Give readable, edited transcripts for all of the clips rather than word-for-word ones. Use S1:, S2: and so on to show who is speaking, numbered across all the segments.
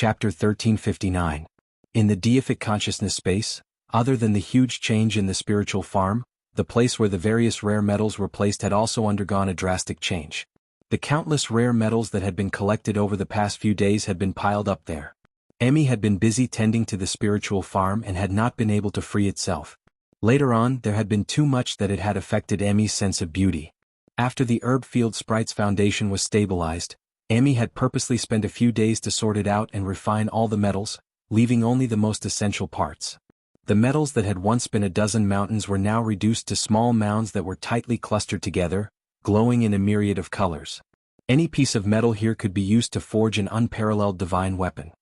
S1: Chapter 1359. In the deific consciousness space, other than the huge change in the spiritual farm, the place where the various rare metals were placed had also undergone a drastic change. The countless rare metals that had been collected over the past few days had been piled up there. Emmy had been busy tending to the spiritual farm and had not been able to free itself. Later on, there had been too much that it had affected Emmy's sense of beauty. After the herb field sprite's foundation was stabilized, Emmy had purposely spent a few days to sort it out and refine all the metals, leaving only the most essential parts. The metals that had once been a dozen mountains were now reduced to small mounds that were tightly clustered together, glowing in a myriad of colors. Any piece of metal here could be used to forge an unparalleled divine weapon.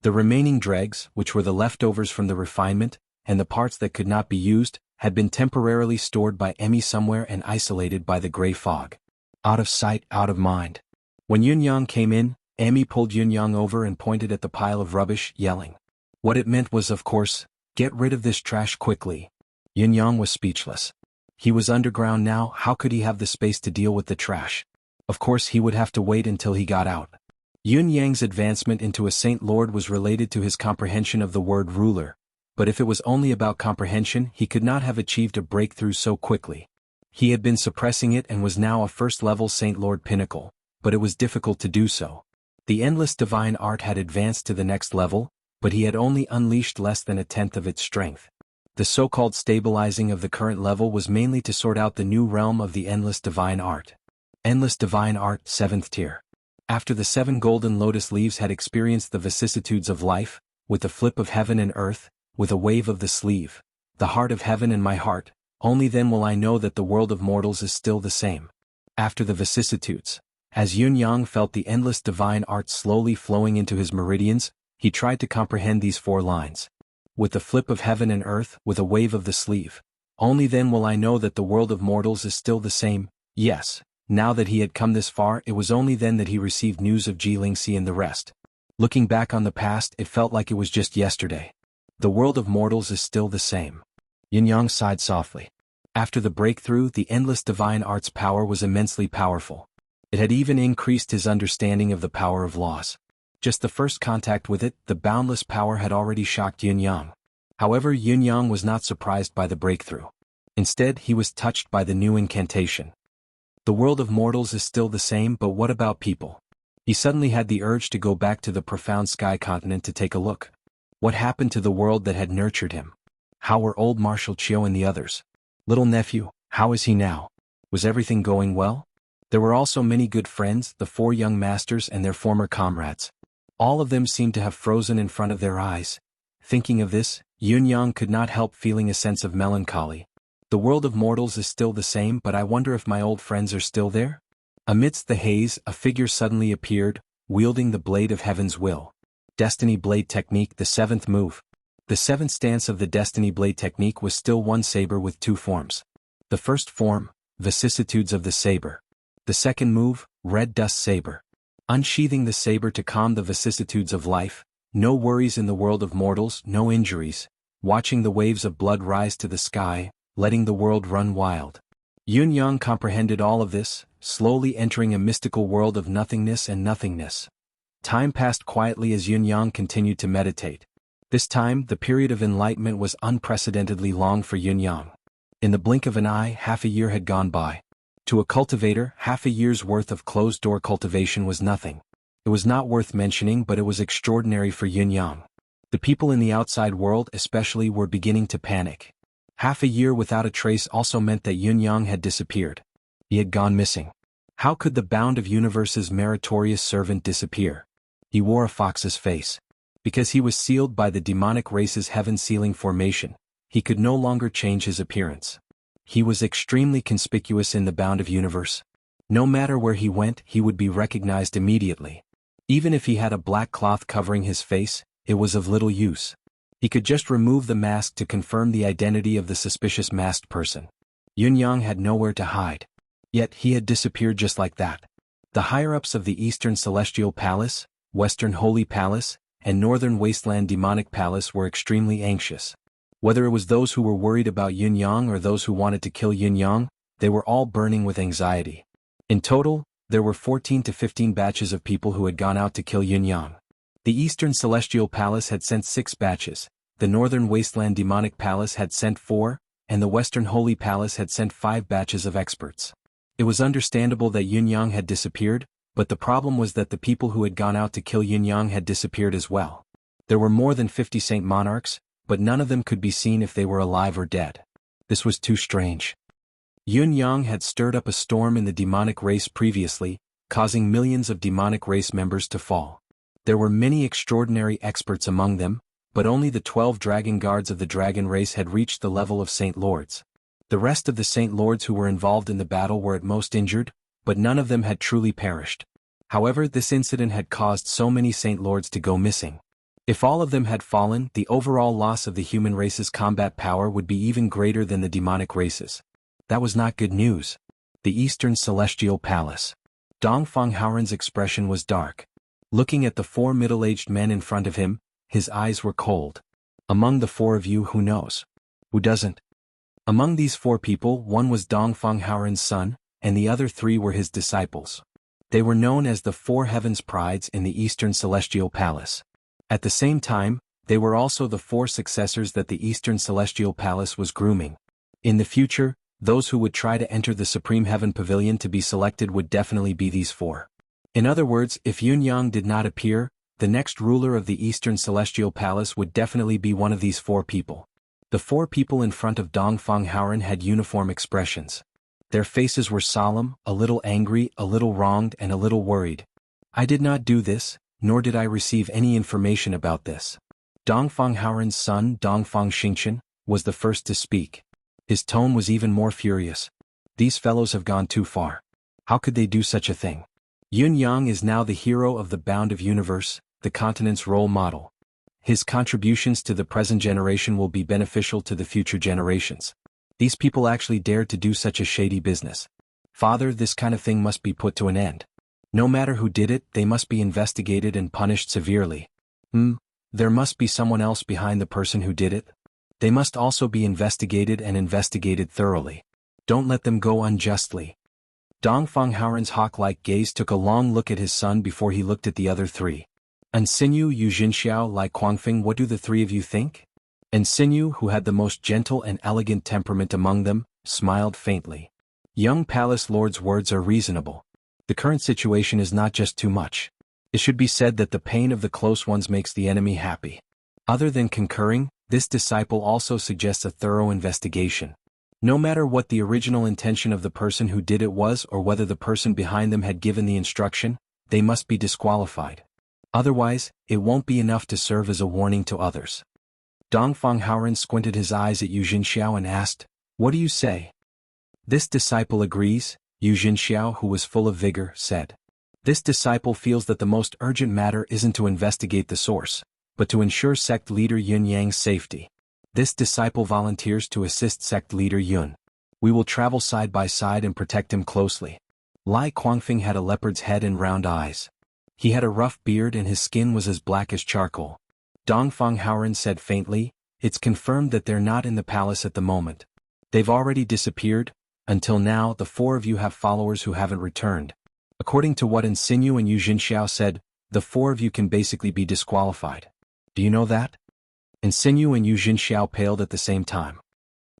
S1: The remaining dregs, which were the leftovers from the refinement, and the parts that could not be used, had been temporarily stored by Emmy somewhere and isolated by the gray fog. Out of sight, out of mind. When Yunyang came in, Emmy pulled Yunyang over and pointed at the pile of rubbish, yelling. What it meant was, of course, get rid of this trash quickly. Yunyang was speechless. He was underground now, how could he have the space to deal with the trash? Of course he would have to wait until he got out. Yunyang's advancement into a Saint Lord was related to his comprehension of the word ruler, but if it was only about comprehension, he could not have achieved a breakthrough so quickly. He had been suppressing it and was now a first-level Saint Lord pinnacle, but it was difficult to do so. The endless divine art had advanced to the next level, but he had only unleashed less than a tenth of its strength. The so-called stabilizing of the current level was mainly to sort out the new realm of the endless divine art. Endless divine art, 7th tier. After the 7 golden lotus leaves had experienced the vicissitudes of life, with the flip of heaven and earth, with a wave of the sleeve, the heart of heaven and my heart, only then will I know that the world of mortals is still the same. After the vicissitudes, as Yunyang felt the endless divine art slowly flowing into his meridians, he tried to comprehend these 4 lines. With the flip of heaven and earth, with a wave of the sleeve, only then will I know that the world of mortals is still the same. Yes, now that he had come this far, it was only then that he received news of Jilingxi and the rest. Looking back on the past, it felt like it was just yesterday. The world of mortals is still the same. Yunyang sighed softly. After the breakthrough, the endless divine art's power was immensely powerful. It had even increased his understanding of the power of laws. Just the first contact with it, the boundless power had already shocked Yunyang. However, Yunyang was not surprised by the breakthrough. Instead, he was touched by the new incantation. The world of mortals is still the same, but what about people? He suddenly had the urge to go back to the profound sky continent to take a look. What happened to the world that had nurtured him? How were old Marshal Chiu and the others? Little nephew, how is he now? Was everything going well? There were also many good friends, the 4 young masters and their former comrades. All of them seemed to have frozen in front of their eyes. Thinking of this, Yunyang could not help feeling a sense of melancholy. The world of mortals is still the same, but I wonder if my old friends are still there? Amidst the haze, a figure suddenly appeared, wielding the blade of heaven's will. Destiny Blade Technique, the 7th move. The 7th stance of the Destiny Blade Technique was still one saber with 2 forms. The first form, vicissitudes of the saber. The second move, red dust saber. Unsheathing the saber to calm the vicissitudes of life, no worries in the world of mortals, no injuries, watching the waves of blood rise to the sky, letting the world run wild. Yunyang comprehended all of this, slowly entering a mystical world of nothingness and nothingness. Time passed quietly as Yunyang continued to meditate. This time, the period of enlightenment was unprecedentedly long for Yunyang. In the blink of an eye, half a year had gone by. To a cultivator, half a year's worth of closed-door cultivation was nothing. It was not worth mentioning, but it was extraordinary for Yunyang. The people in the outside world especially were beginning to panic. Half a year without a trace also meant that Yunyang had disappeared. He had gone missing. How could the bound of universe's meritorious servant disappear? He wore a fox's face. Because he was sealed by the demonic race's heaven-sealing formation, he could no longer change his appearance. He was extremely conspicuous in the bound of universe. No matter where he went, he would be recognized immediately. Even if he had a black cloth covering his face, it was of little use. He could just remove the mask to confirm the identity of the suspicious masked person. Yunyang had nowhere to hide. Yet he had disappeared just like that. The higher-ups of the Eastern Celestial Palace, Western Holy Palace, and Northern Wasteland Demonic Palace were extremely anxious. Whether it was those who were worried about Yunyang or those who wanted to kill Yunyang, they were all burning with anxiety. In total, there were 14 to 15 batches of people who had gone out to kill Yunyang. The Eastern Celestial Palace had sent 6 batches, the Northern Wasteland Demonic Palace had sent 4, and the Western Holy Palace had sent 5 batches of experts. It was understandable that Yunyang had disappeared, but the problem was that the people who had gone out to kill Yunyang had disappeared as well. There were more than 50 Saint Monarchs, but none of them could be seen if they were alive or dead. This was too strange. Yunyang had stirred up a storm in the demonic race previously, causing millions of demonic race members to fall. There were many extraordinary experts among them, but only the 12 dragon guards of the dragon race had reached the level of Saint Lords. The rest of the Saint Lords who were involved in the battle were at most injured, but none of them had truly perished. However, this incident had caused so many Saint Lords to go missing. If all of them had fallen, the overall loss of the human race's combat power would be even greater than the demonic races. That was not good news. The Eastern Celestial Palace. Dongfang Haoren's expression was dark. Looking at the 4 middle-aged men in front of him, his eyes were cold. Among the 4 of you, who knows? Who doesn't? Among these 4 people, one was Dongfang Haoren's son, and the other 3 were his disciples. They were known as the 4 Heavens Prides in the Eastern Celestial Palace. At the same time, they were also the 4 successors that the Eastern Celestial Palace was grooming. In the future, those who would try to enter the Supreme Heaven Pavilion to be selected would definitely be these 4. In other words, if Yunyang did not appear, the next ruler of the Eastern Celestial Palace would definitely be one of these 4 people. The 4 people in front of Dongfang Haoren had uniform expressions. Their faces were solemn, a little angry, a little wronged, and a little worried. I did not do this, nor did I receive any information about this. Dongfang Haoren's son, Dongfang Xingchen, was the first to speak. His tone was even more furious. These fellows have gone too far. How could they do such a thing? Yunyang is now the hero of the Bound of Universe, the continent's role model. His contributions to the present generation will be beneficial to the future generations. These people actually dared to do such a shady business. Father, this kind of thing must be put to an end. No matter who did it, they must be investigated and punished severely. There must be someone else behind the person who did it. They must also be investigated and investigated thoroughly. Don't let them go unjustly. Dongfang Haoren's hawk-like gaze took a long look at his son before he looked at the other 3. And Xinyu, Yu Jinxiao, Lai Guangfeng, what do the 3 of you think? And Xinyu, who had the most gentle and elegant temperament among them, smiled faintly. Young Palace Lord's words are reasonable. The current situation is not just too much. It should be said that the pain of the close ones makes the enemy happy. Other than concurring, this disciple also suggests a thorough investigation. No matter what the original intention of the person who did it was or whether the person behind them had given the instruction, they must be disqualified. Otherwise, it won't be enough to serve as a warning to others. Dongfang Haoren squinted his eyes at Yu Jinxiao and asked, "What do you say?" This disciple agrees, Yu Jinxiao, who was full of vigor, said. This disciple feels that the most urgent matter isn't to investigate the source, but to ensure sect leader Yunyang's safety. This disciple volunteers to assist sect leader Yun. We will travel side by side and protect him closely. Lai Guangfeng had a leopard's head and round eyes. He had a rough beard and his skin was as black as charcoal. Dongfang Haoren said faintly, "It's confirmed that they're not in the palace at the moment. They've already disappeared. Until now, the 4 of you have followers who haven't returned. According to what Xinyu and Yu Jinxiao said, the 4 of you can basically be disqualified. Do you know that?" Xinyu and Yu Jinxiao paled at the same time.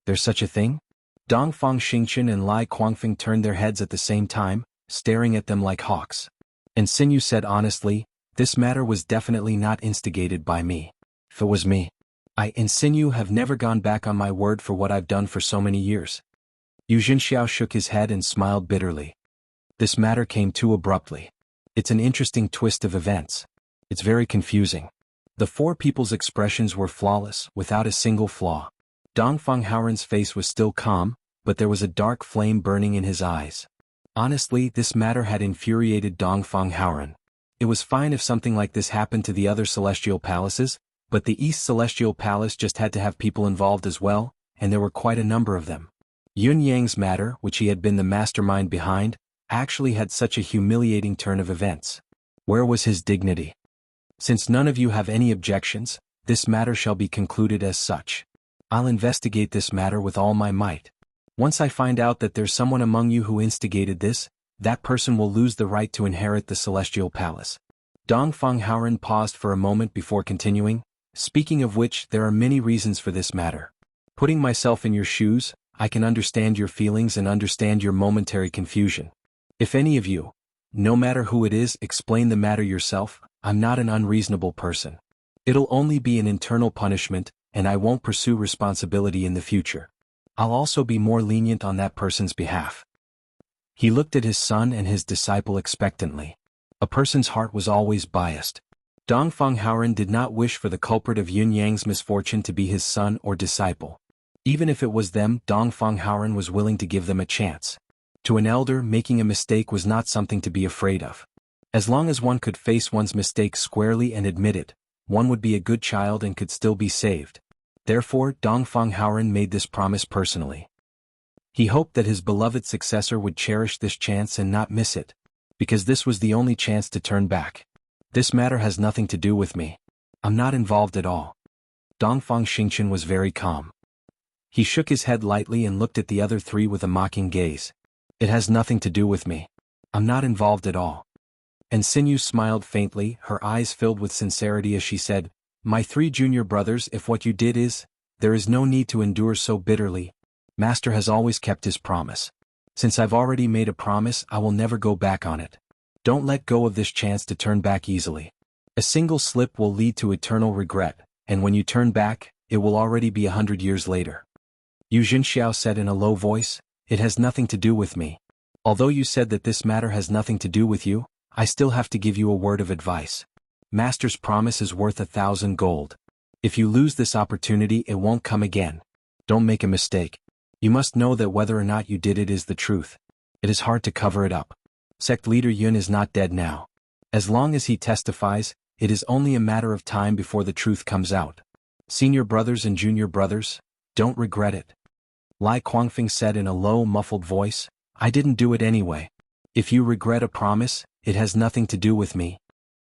S1: There's such a thing? Dongfang Xingchen and Lai Guangfeng turned their heads at the same time, staring at them like hawks. Xinyu said honestly, "This matter was definitely not instigated by me. If it was me, I and Xinyu have never gone back on my word for what I've done for so many years." Yu Jinxiao shook his head and smiled bitterly. This matter came too abruptly. It's an interesting twist of events. It's very confusing. The 4 people's expressions were flawless, without a single flaw. Dongfang Haoren's face was still calm, but there was a dark flame burning in his eyes. Honestly, this matter had infuriated Dongfang Haoren. It was fine if something like this happened to the other celestial palaces, but the East Celestial Palace just had to have people involved as well, and there were quite a number of them. Yunyang's matter, which he had been the mastermind behind, actually had such a humiliating turn of events. Where was his dignity? Since none of you have any objections, this matter shall be concluded as such. I'll investigate this matter with all my might. Once I find out that there's someone among you who instigated this, that person will lose the right to inherit the Celestial Palace. Dong Fenghaoren paused for a moment before continuing, speaking of which there are many reasons for this matter. Putting myself in your shoes, I can understand your feelings and understand your momentary confusion. If any of you, no matter who it is, explain the matter yourself, I'm not an unreasonable person. It'll only be an internal punishment, and I won't pursue responsibility in the future. I'll also be more lenient on that person's behalf. He looked at his son and his disciple expectantly. A person's heart was always biased. Dong Fenghaoren did not wish for the culprit of Yun Yang's misfortune to be his son or disciple. Even if it was them, Dong Fenghaoren was willing to give them a chance. To an elder, making a mistake was not something to be afraid of. As long as one could face one's mistake squarely and admit it, one would be a good child and could still be saved. Therefore, Dong Fenghaoren made this promise personally. He hoped that his beloved successor would cherish this chance and not miss it, because this was the only chance to turn back. This matter has nothing to do with me. I'm not involved at all. Dongfang Xingchen was very calm. He shook his head lightly and looked at the other three with a mocking gaze. It has nothing to do with me. I'm not involved at all. And Xinyu smiled faintly, her eyes filled with sincerity as she said, My 3 junior brothers, if what you did is, there is no need to endure so bitterly. Master has always kept his promise. Since I've already made a promise, I will never go back on it. Don't let go of this chance to turn back easily. A single slip will lead to eternal regret, and when you turn back, it will already be 100 years later. Yu Jinxiao said in a low voice, It has nothing to do with me. Although you said that this matter has nothing to do with you, I still have to give you a word of advice. Master's promise is worth 1,000 gold. If you lose this opportunity, it won't come again. Don't make a mistake. You must know that whether or not you did it is the truth. It is hard to cover it up. Sect leader Yun is not dead now. As long as he testifies, it is only a matter of time before the truth comes out. Senior brothers and junior brothers, don't regret it. Lai Guangfeng said in a low, muffled voice, I didn't do it anyway. If you regret a promise, it has nothing to do with me.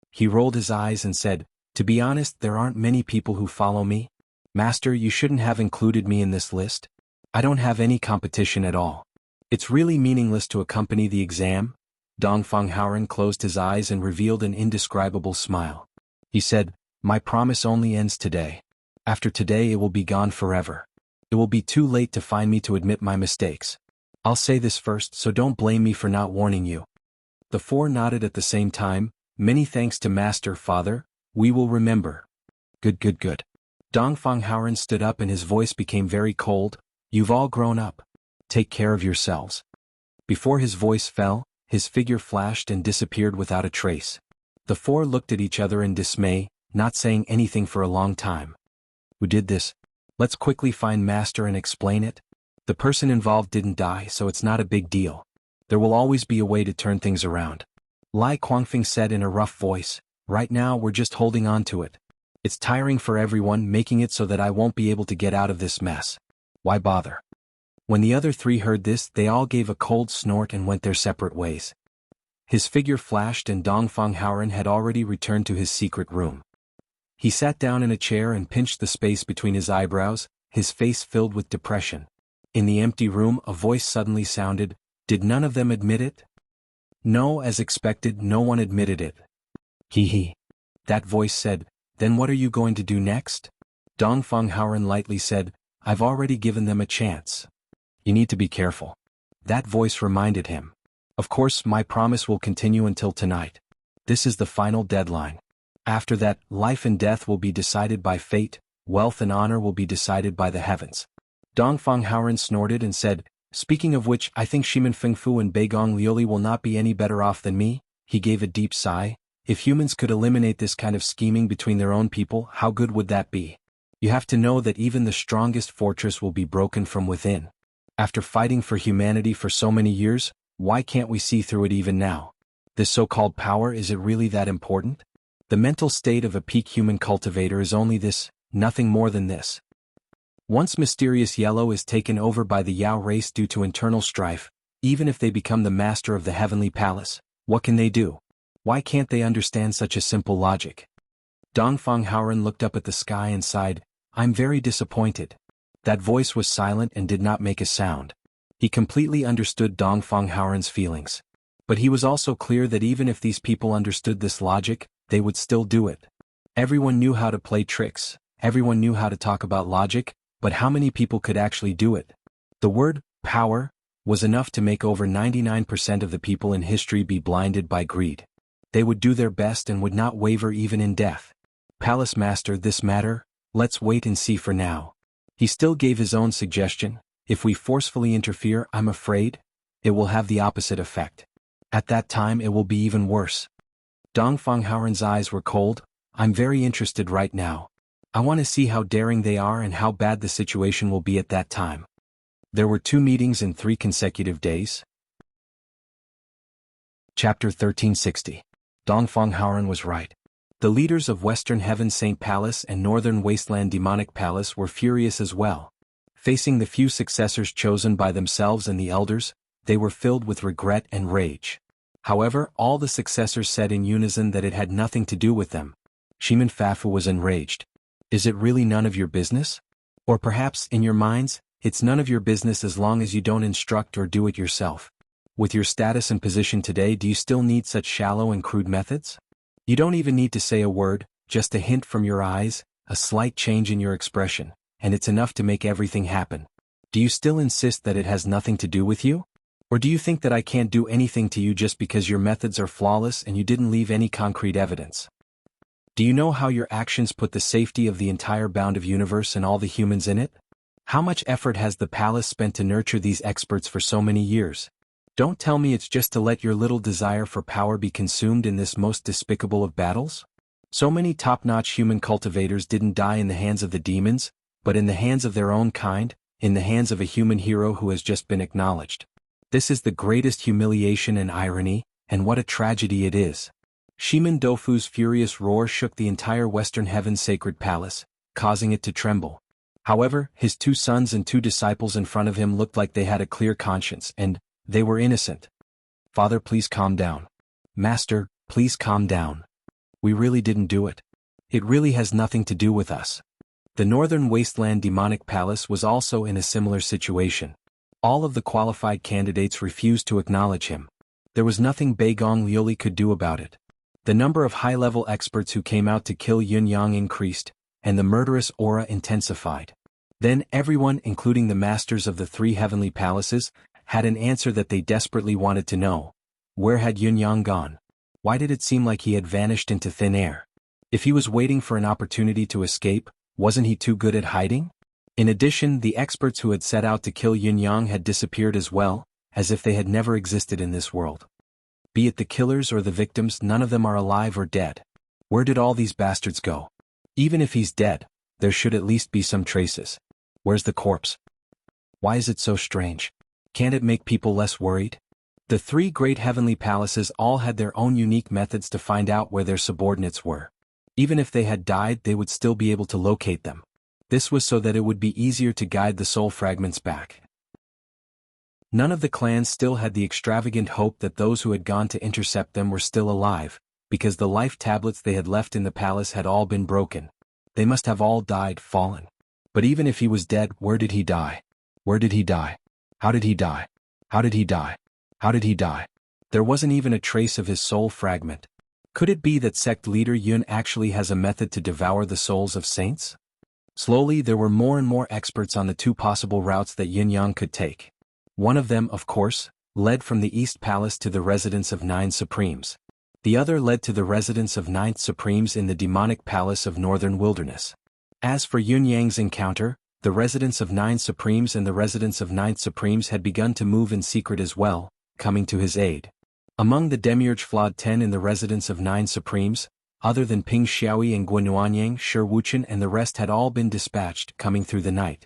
S1: He rolled his eyes and said, To be honest, there aren't many people who follow me. Master, you shouldn't have included me in this list. I don't have any competition at all. It's really meaningless to accompany the exam. Dong Fenghaoren closed his eyes and revealed an indescribable smile. He said, My promise only ends today. After today it will be gone forever. It will be too late to find me to admit my mistakes. I'll say this first, so don't blame me for not warning you. The 4 nodded at the same time. Many thanks to Master, Father. We will remember. Good. Dong Fenghaoren stood up and his voice became very cold. You've all grown up. Take care of yourselves. Before his voice fell, his figure flashed and disappeared without a trace. The 4 looked at each other in dismay, not saying anything for a long time. Who did this? Let's quickly find Master and explain it. The person involved didn't die, so it's not a big deal. There will always be a way to turn things around. Lai Guangfeng said in a rough voice, Right now we're just holding on to it. It's tiring for everyone, making it so that I won't be able to get out of this mess. Why bother? When the other 3 heard this, they all gave a cold snort and went their separate ways. His figure flashed and Dong Fenghaoren had already returned to his secret room. He sat down in a chair and pinched the space between his eyebrows, his face filled with depression. In the empty room, a voice suddenly sounded, Did none of them admit it? No, as expected, no one admitted it. He. That voice said, Then what are you going to do next? Dong Fenghaoren lightly said, I've already given them a chance. You need to be careful. That voice reminded him. Of course, my promise will continue until tonight. This is the final deadline. After that, life and death will be decided by fate, wealth and honor will be decided by the heavens. Dong Fenghaoren snorted and said, Speaking of which, I think Shimen Fengfu and Beigong Liuli will not be any better off than me. He gave a deep sigh. If humans could eliminate this kind of scheming between their own people, how good would that be? You have to know that even the strongest fortress will be broken from within. After fighting for humanity for so many years, why can't we see through it even now? This so-called power, is it really that important? The mental state of a peak human cultivator is only this, nothing more than this. Once mysterious yellow is taken over by the Yao race due to internal strife, even if they become the master of the heavenly palace, what can they do? Why can't they understand such a simple logic? Dong Fenghaoren looked up at the sky and sighed, I'm very disappointed. That voice was silent and did not make a sound. He completely understood Dong Fenghaoren's feelings. But he was also clear that even if these people understood this logic, they would still do it. Everyone knew how to play tricks, everyone knew how to talk about logic, but how many people could actually do it? The word, power, was enough to make over 99% of the people in history be blinded by greed. They would do their best and would not waver even in death. Palace Master, this matter, let's wait and see for now. He still gave his own suggestion: if we forcefully interfere, I'm afraid it will have the opposite effect. At that time it will be even worse. Dong Fenghaoren's eyes were cold. I'm very interested right now. I want to see how daring they are and how bad the situation will be at that time. There were 2 meetings in 3 consecutive days. Chapter 1360. Dong Fenghaoren was right. The leaders of Western Heaven Saint Palace and Northern Wasteland Demonic Palace were furious as well. Facing the few successors chosen by themselves and the elders, they were filled with regret and rage. However, all the successors said in unison that it had nothing to do with them. Shimin Fafu was enraged. Is it really none of your business? Or perhaps, in your minds, it's none of your business as long as you don't instruct or do it yourself. With your status and position today, do you still need such shallow and crude methods? You don't even need to say a word, just a hint from your eyes, a slight change in your expression, and it's enough to make everything happen. Do you still insist that it has nothing to do with you? Or do you think that I can't do anything to you just because your methods are flawless and you didn't leave any concrete evidence? Do you know how your actions put the safety of the entire bound of universe and all the humans in it? How much effort has the palace spent to nurture these experts for so many years? Don't tell me it's just to let your little desire for power be consumed in this most despicable of battles? So many top-notch human cultivators didn't die in the hands of the demons, but in the hands of their own kind, in the hands of a human hero who has just been acknowledged. This is the greatest humiliation and irony, and what a tragedy it is. Shimin Dofu's furious roar shook the entire Western Heaven Sacred Palace, causing it to tremble. However, his 2 sons and 2 disciples in front of him looked like they had a clear conscience, and they were innocent. Father, please calm down. Master, please calm down. We really didn't do it. It really has nothing to do with us. The Northern Wasteland Demonic Palace was also in a similar situation. All of the qualified candidates refused to acknowledge him. There was nothing Beigong Liuli could do about it. The number of high-level experts who came out to kill Yun Yang increased, and the murderous aura intensified. Then everyone, including the masters of the 3 heavenly palaces, had an answer that they desperately wanted to know. Where had Yun Yang gone? Why did it seem like he had vanished into thin air? If he was waiting for an opportunity to escape, wasn't he too good at hiding? In addition, the experts who had set out to kill Yun Yang had disappeared as well, as if they had never existed in this world. Be it the killers or the victims, none of them are alive or dead. Where did all these bastards go? Even if he's dead, there should at least be some traces. Where's the corpse? Why is it so strange? Can't it make people less worried? The 3 great heavenly palaces all had their own unique methods to find out where their subordinates were. Even if they had died, they would still be able to locate them. This was so that it would be easier to guide the soul fragments back. None of the clans still had the extravagant hope that those who had gone to intercept them were still alive, because the life tablets they had left in the palace had all been broken. They must have all died, fallen. But even if he was dead, where did he die? Where did he die? How did he die? How did he die? How did he die? There wasn't even a trace of his soul fragment. Could it be that sect leader Yun actually has a method to devour the souls of saints? Slowly there were more and more experts on the 2 possible routes that Yin Yang could take. One of them, of course, led from the East Palace to the residence of 9 Supremes. The other led to the residence of 9th Supremes in the demonic palace of Northern Wilderness. As for Yun Yang's encounter, the residence of 9 Supremes and the residence of 9th Supremes had begun to move in secret as well, coming to his aid. Among the Demiurge Flawed 10 in the residence of 9 Supremes, other than Ping Xiaoyi and Guanuanyang, Shi Wuchen and the rest had all been dispatched, coming through the night.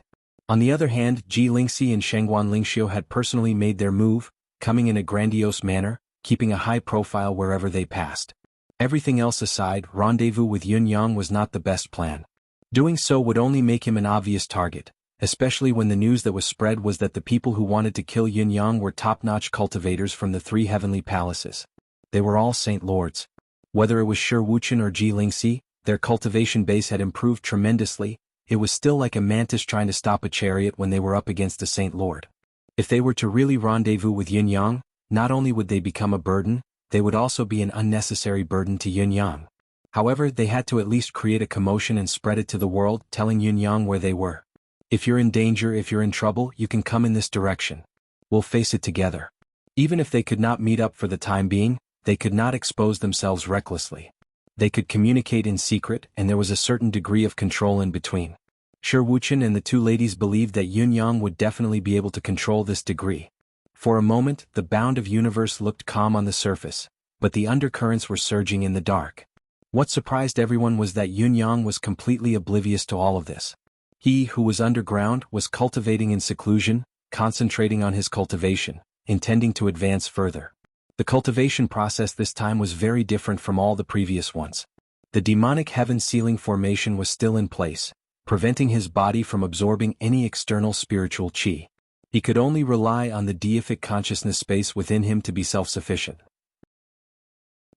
S1: On the other hand, Ji Lingxi and Shengguan Lingxiu had personally made their move, coming in a grandiose manner, keeping a high profile wherever they passed. Everything else aside, rendezvous with Yun Yang was not the best plan. Doing so would only make him an obvious target, especially when the news that was spread was that the people who wanted to kill Yun Yang were top-notch cultivators from the 3 heavenly palaces. They were all Saint Lords. Whether it was Shi Wuchen or Ji Lingxi, their cultivation base had improved tremendously. It was still like a mantis trying to stop a chariot when they were up against a Saint Lord. If they were to really rendezvous with Yin Yang, not only would they become a burden, they would also be an unnecessary burden to Yin Yang. However, they had to at least create a commotion and spread it to the world, telling Yunyang where they were. If you're in danger, if you're in trouble, you can come in this direction. We'll face it together. Even if they could not meet up for the time being, they could not expose themselves recklessly. They could communicate in secret, and there was a certain degree of control in between. Sure, Wuchen and the two ladies believed that Yunyang would definitely be able to control this degree. For a moment, the bound of universe looked calm on the surface, but the undercurrents were surging in the dark. What surprised everyone was that Yunyang was completely oblivious to all of this. He, who was underground, was cultivating in seclusion, concentrating on his cultivation, intending to advance further. The cultivation process this time was very different from all the previous ones. The demonic heaven ceiling formation was still in place, preventing his body from absorbing any external spiritual chi. He could only rely on the deific consciousness space within him to be self-sufficient.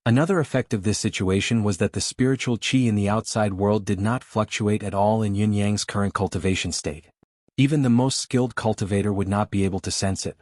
S1: Another effect of this situation was that the spiritual chi in the outside world did not fluctuate at all in Yunyang's current cultivation state. Even the most skilled cultivator would not be able to sense it.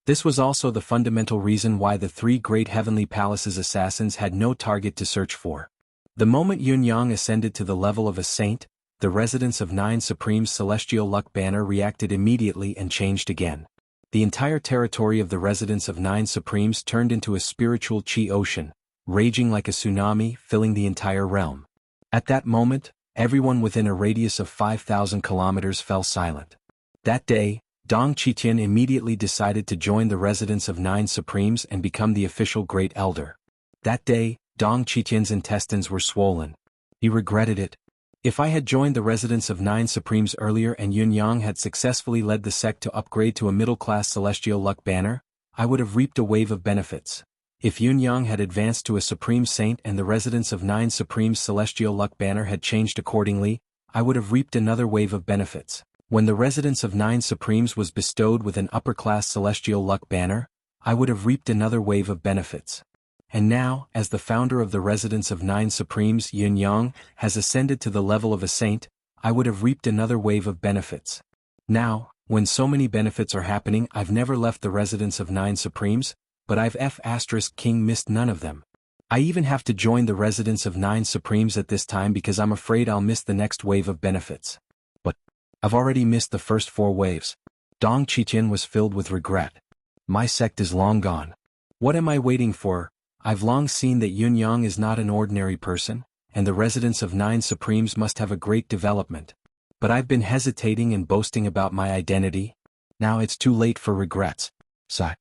S1: This was also the fundamental reason why the three great heavenly palaces assassins had no target to search for. The moment Yunyang ascended to the level of a saint, the residence of Nine Supreme's celestial luck banner reacted immediately and changed again. The entire territory of the residence of Nine Supremes turned into a spiritual chi ocean, raging like a tsunami, filling the entire realm. At that moment, everyone within a radius of 5,000 kilometers fell silent. That day, Dong Qitian immediately decided to join the residence of Nine Supremes and become the official Great Elder. That day, Dong Qitian's intestines were swollen. He regretted it. If I had joined the residence of Nine Supremes earlier and Yunyang had successfully led the sect to upgrade to a middle-class celestial luck banner, I would have reaped a wave of benefits. If Yunyang had advanced to a Supreme Saint and the residence of Nine Supremes' celestial luck banner had changed accordingly, I would have reaped another wave of benefits. When the residence of Nine Supremes was bestowed with an upper-class celestial luck banner, I would have reaped another wave of benefits. And now, as the founder of the residence of Nine Supremes, Yunyang, has ascended to the level of a saint, I would have reaped another wave of benefits. Now, when so many benefits are happening, I've never left the residence of Nine Supremes, but I've King missed none of them. I even have to join the residence of Nine Supremes at this time because I'm afraid I'll miss the next wave of benefits. But I've already missed the first 4 waves. Dong Qitian was filled with regret. My sect is long gone. What am I waiting for? I've long seen that Yunyang is not an ordinary person, and the residence of Nine Supremes must have a great development. But I've been hesitating and boasting about my identity. Now it's too late for regrets. Sigh.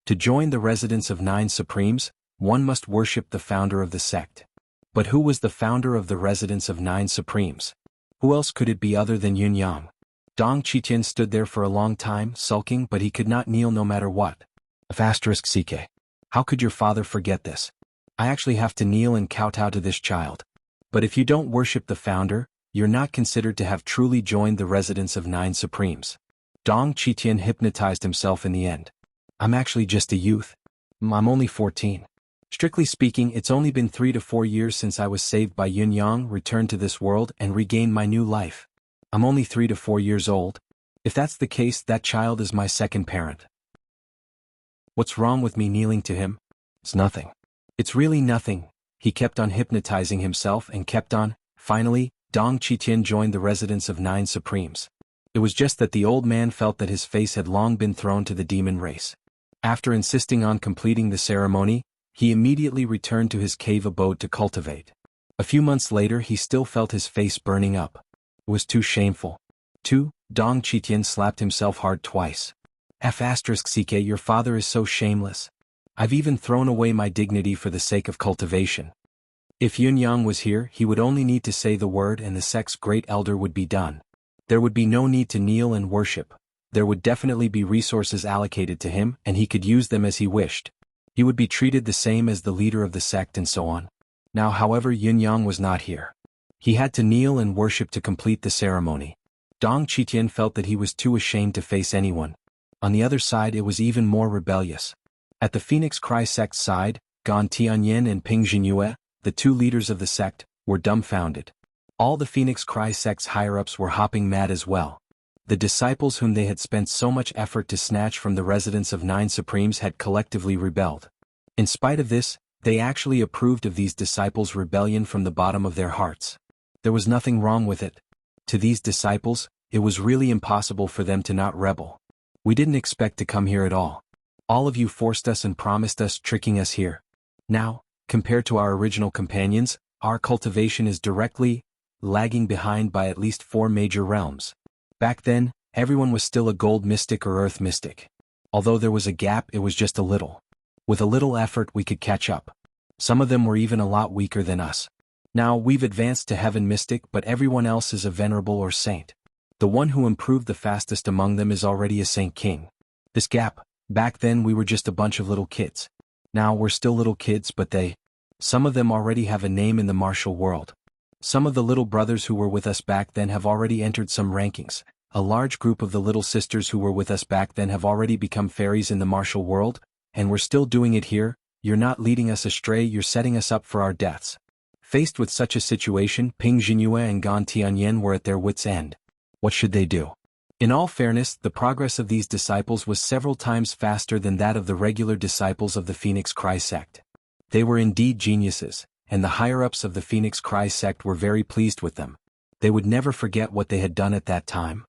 S1: To join the residence of Nine Supremes, one must worship the founder of the sect. But who was the founder of the residence of Nine Supremes? Who else could it be other than Yunyang? Dong Qitian stood there for a long time, sulking, but he could not kneel no matter what. *CK. How could your father forget this? I actually have to kneel and kowtow to this child. But if you don't worship the founder, you're not considered to have truly joined the residence of Nine Supremes. Dong Qitian hypnotized himself in the end. I'm actually just a youth. I'm only 14. Strictly speaking, it's only been 3 to 4 years since I was saved by Yunyang, returned to this world, and regained my new life. I'm only 3 to 4 years old. If that's the case, that child is my second parent. What's wrong with me kneeling to him? It's nothing. It's really nothing. He kept on hypnotizing himself and kept on. Finally, Dong Qitian joined the residence of Nine Supremes. It was just that the old man felt that his face had long been thrown to the demon race. After insisting on completing the ceremony, he immediately returned to his cave abode to cultivate. A few months later he still felt his face burning up. It was too shameful. Dong Qitian slapped himself hard twice. *CK, your father is so shameless. I've even thrown away my dignity for the sake of cultivation. If Yunyang was here, he would only need to say the word and the sect's great elder would be done. There would be no need to kneel and worship. There would definitely be resources allocated to him and he could use them as he wished. He would be treated the same as the leader of the sect and so on. Now, however, Yunyang was not here. He had to kneel and worship to complete the ceremony. Dong Qitian felt that he was too ashamed to face anyone. On the other side, it was even more rebellious. At the Phoenix Cry sect's side, Gan Tianyin and Ping Jinyue, the 2 leaders of the sect, were dumbfounded. All the Phoenix Cry sect's higher-ups were hopping mad as well. The disciples whom they had spent so much effort to snatch from the residence of Nine Supremes had collectively rebelled. In spite of this, They actually approved of these disciples' rebellion from the bottom of their hearts. There was nothing wrong with it. To these disciples, it was really impossible for them to not rebel. We didn't expect to come here at all. All of you forced us and promised us, tricking us here. Now, compared to our original companions, our cultivation is directly lagging behind by at least 4 major realms. Back then, everyone was still a gold mystic or earth mystic. Although there was a gap, it was just a little. With a little effort we could catch up. Some of them were even a lot weaker than us. Now we've advanced to heaven mystic, but everyone else is a venerable or saint. The one who improved the fastest among them is already a saint king. This gap, back then we were just a bunch of little kids. Now we're still little kids, but some of them already have a name in the martial world. Some of the little brothers who were with us back then have already entered some rankings. A large group of the little sisters who were with us back then have already become fairies in the martial world, and we're still doing it here. You're not leading us astray, you're setting us up for our deaths. Faced with such a situation, Ping Jingyue and Gan Tianyan were at their wits' end. What should they do? In all fairness, the progress of these disciples was several times faster than that of the regular disciples of the Phoenix Cry sect. They were indeed geniuses, and the higher-ups of the Phoenix Cry sect were very pleased with them. They would never forget what they had done at that time.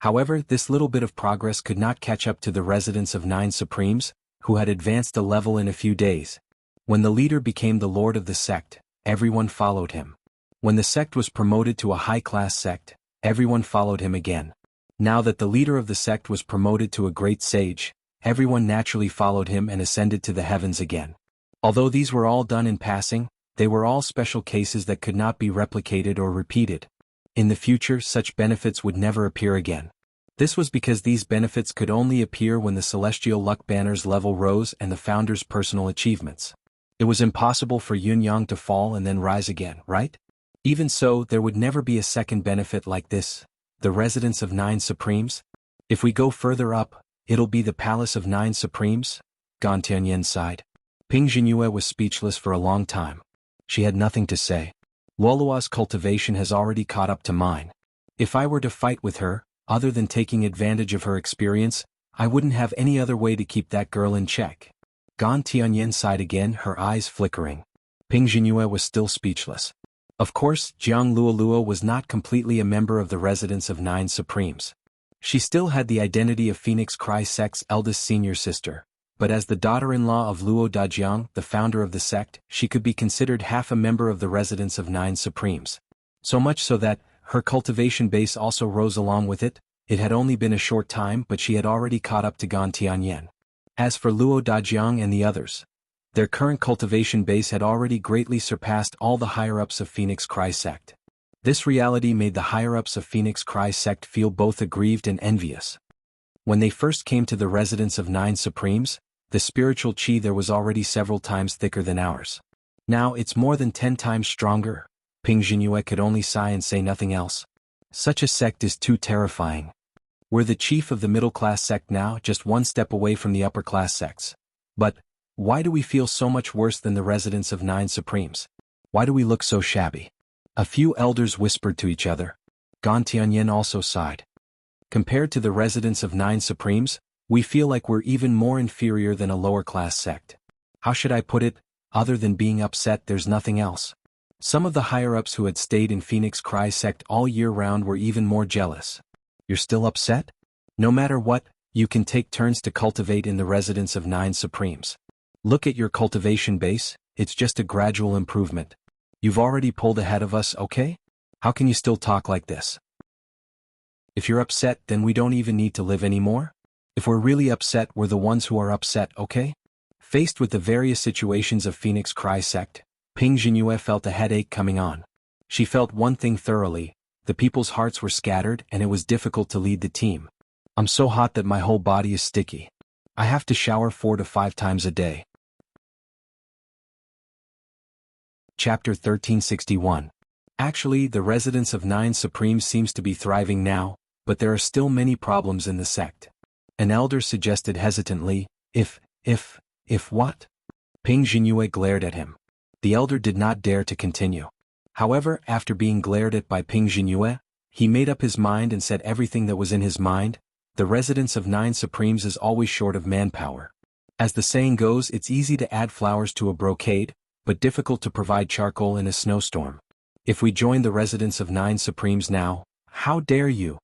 S1: However, this little bit of progress could not catch up to the residents of 9 Supremes, who had advanced a level in a few days. When the leader became the lord of the sect, everyone followed him. When the sect was promoted to a high-class sect, everyone followed him again. Now that the leader of the sect was promoted to a great sage, everyone naturally followed him and ascended to the heavens again. Although these were all done in passing, they were all special cases that could not be replicated or repeated. In the future, such benefits would never appear again. This was because these benefits could only appear when the celestial luck banner's level rose and the founder's personal achievements. It was impossible for Yun Yang to fall and then rise again, right? Even so, there would never be a second benefit like this, the residence of 9 Supremes. If we go further up, it'll be the palace of 9 Supremes, Gan Tianyan sighed. Ping Jingyue was speechless for a long time. She had nothing to say. Luolua's cultivation has already caught up to mine. If I were to fight with her, other than taking advantage of her experience, I wouldn't have any other way to keep that girl in check. Gan Tianyan sighed again, her eyes flickering. Ping Jingyue was still speechless. Of course, Jiang Luoluo was not completely a member of the residence of 9 Supremes. She still had the identity of Phoenix Cry sect's eldest senior sister, but as the daughter-in-law of Luo Dajiang, the founder of the sect, she could be considered half a member of the residence of 9 Supremes. So much so that her cultivation base also rose along with it. It had only been a short time, but she had already caught up to Gan Tianyan. As for Luo Dajiang and the others, their current cultivation base had already greatly surpassed all the higher-ups of Phoenix Cry sect. This reality made the higher-ups of Phoenix Cry sect feel both aggrieved and envious. When they first came to the residence of 9 Supremes, the spiritual chi there was already several times thicker than ours. Now it's more than 10 times stronger. Ping Jingyue could only sigh and say nothing else. Such a sect is too terrifying. We're the chief of the middle-class sect now, just one step away from the upper-class sects. But why do we feel so much worse than the residents of 9 Supremes? Why do we look so shabby? A few elders whispered to each other. Gan Tianyan also sighed. Compared to the residents of 9 Supremes, we feel like we're even more inferior than a lower-class sect. How should I put it? Other than being upset, there's nothing else. Some of the higher-ups who had stayed in Phoenix Cry sect all year round were even more jealous. You're still upset? No matter what, you can take turns to cultivate in the residence of 9 Supremes. Look at your cultivation base, it's just a gradual improvement. You've already pulled ahead of us, okay? How can you still talk like this? If you're upset, then we don't even need to live anymore? If we're really upset, we're the ones who are upset, okay? Faced with the various situations of Phoenix Cry sect, Ping Jingyue felt a headache coming on. She felt one thing thoroughly: the people's hearts were scattered and it was difficult to lead the team. I'm so hot that my whole body is sticky. I have to shower 4 to 5 times a day. Chapter 1361. Actually, the residence of 9 Supremes seems to be thriving now, but there are still many problems in the sect. An elder suggested hesitantly, If what? Ping Jingyue glared at him. The elder did not dare to continue. However, after being glared at by Ping Jingyue, he made up his mind and said everything that was in his mind. The residence of 9 Supremes is always short of manpower. As the saying goes, it's easy to add flowers to a brocade, but difficult to provide charcoal in a snowstorm. If we join the residents of 9 Supremes now, how dare you?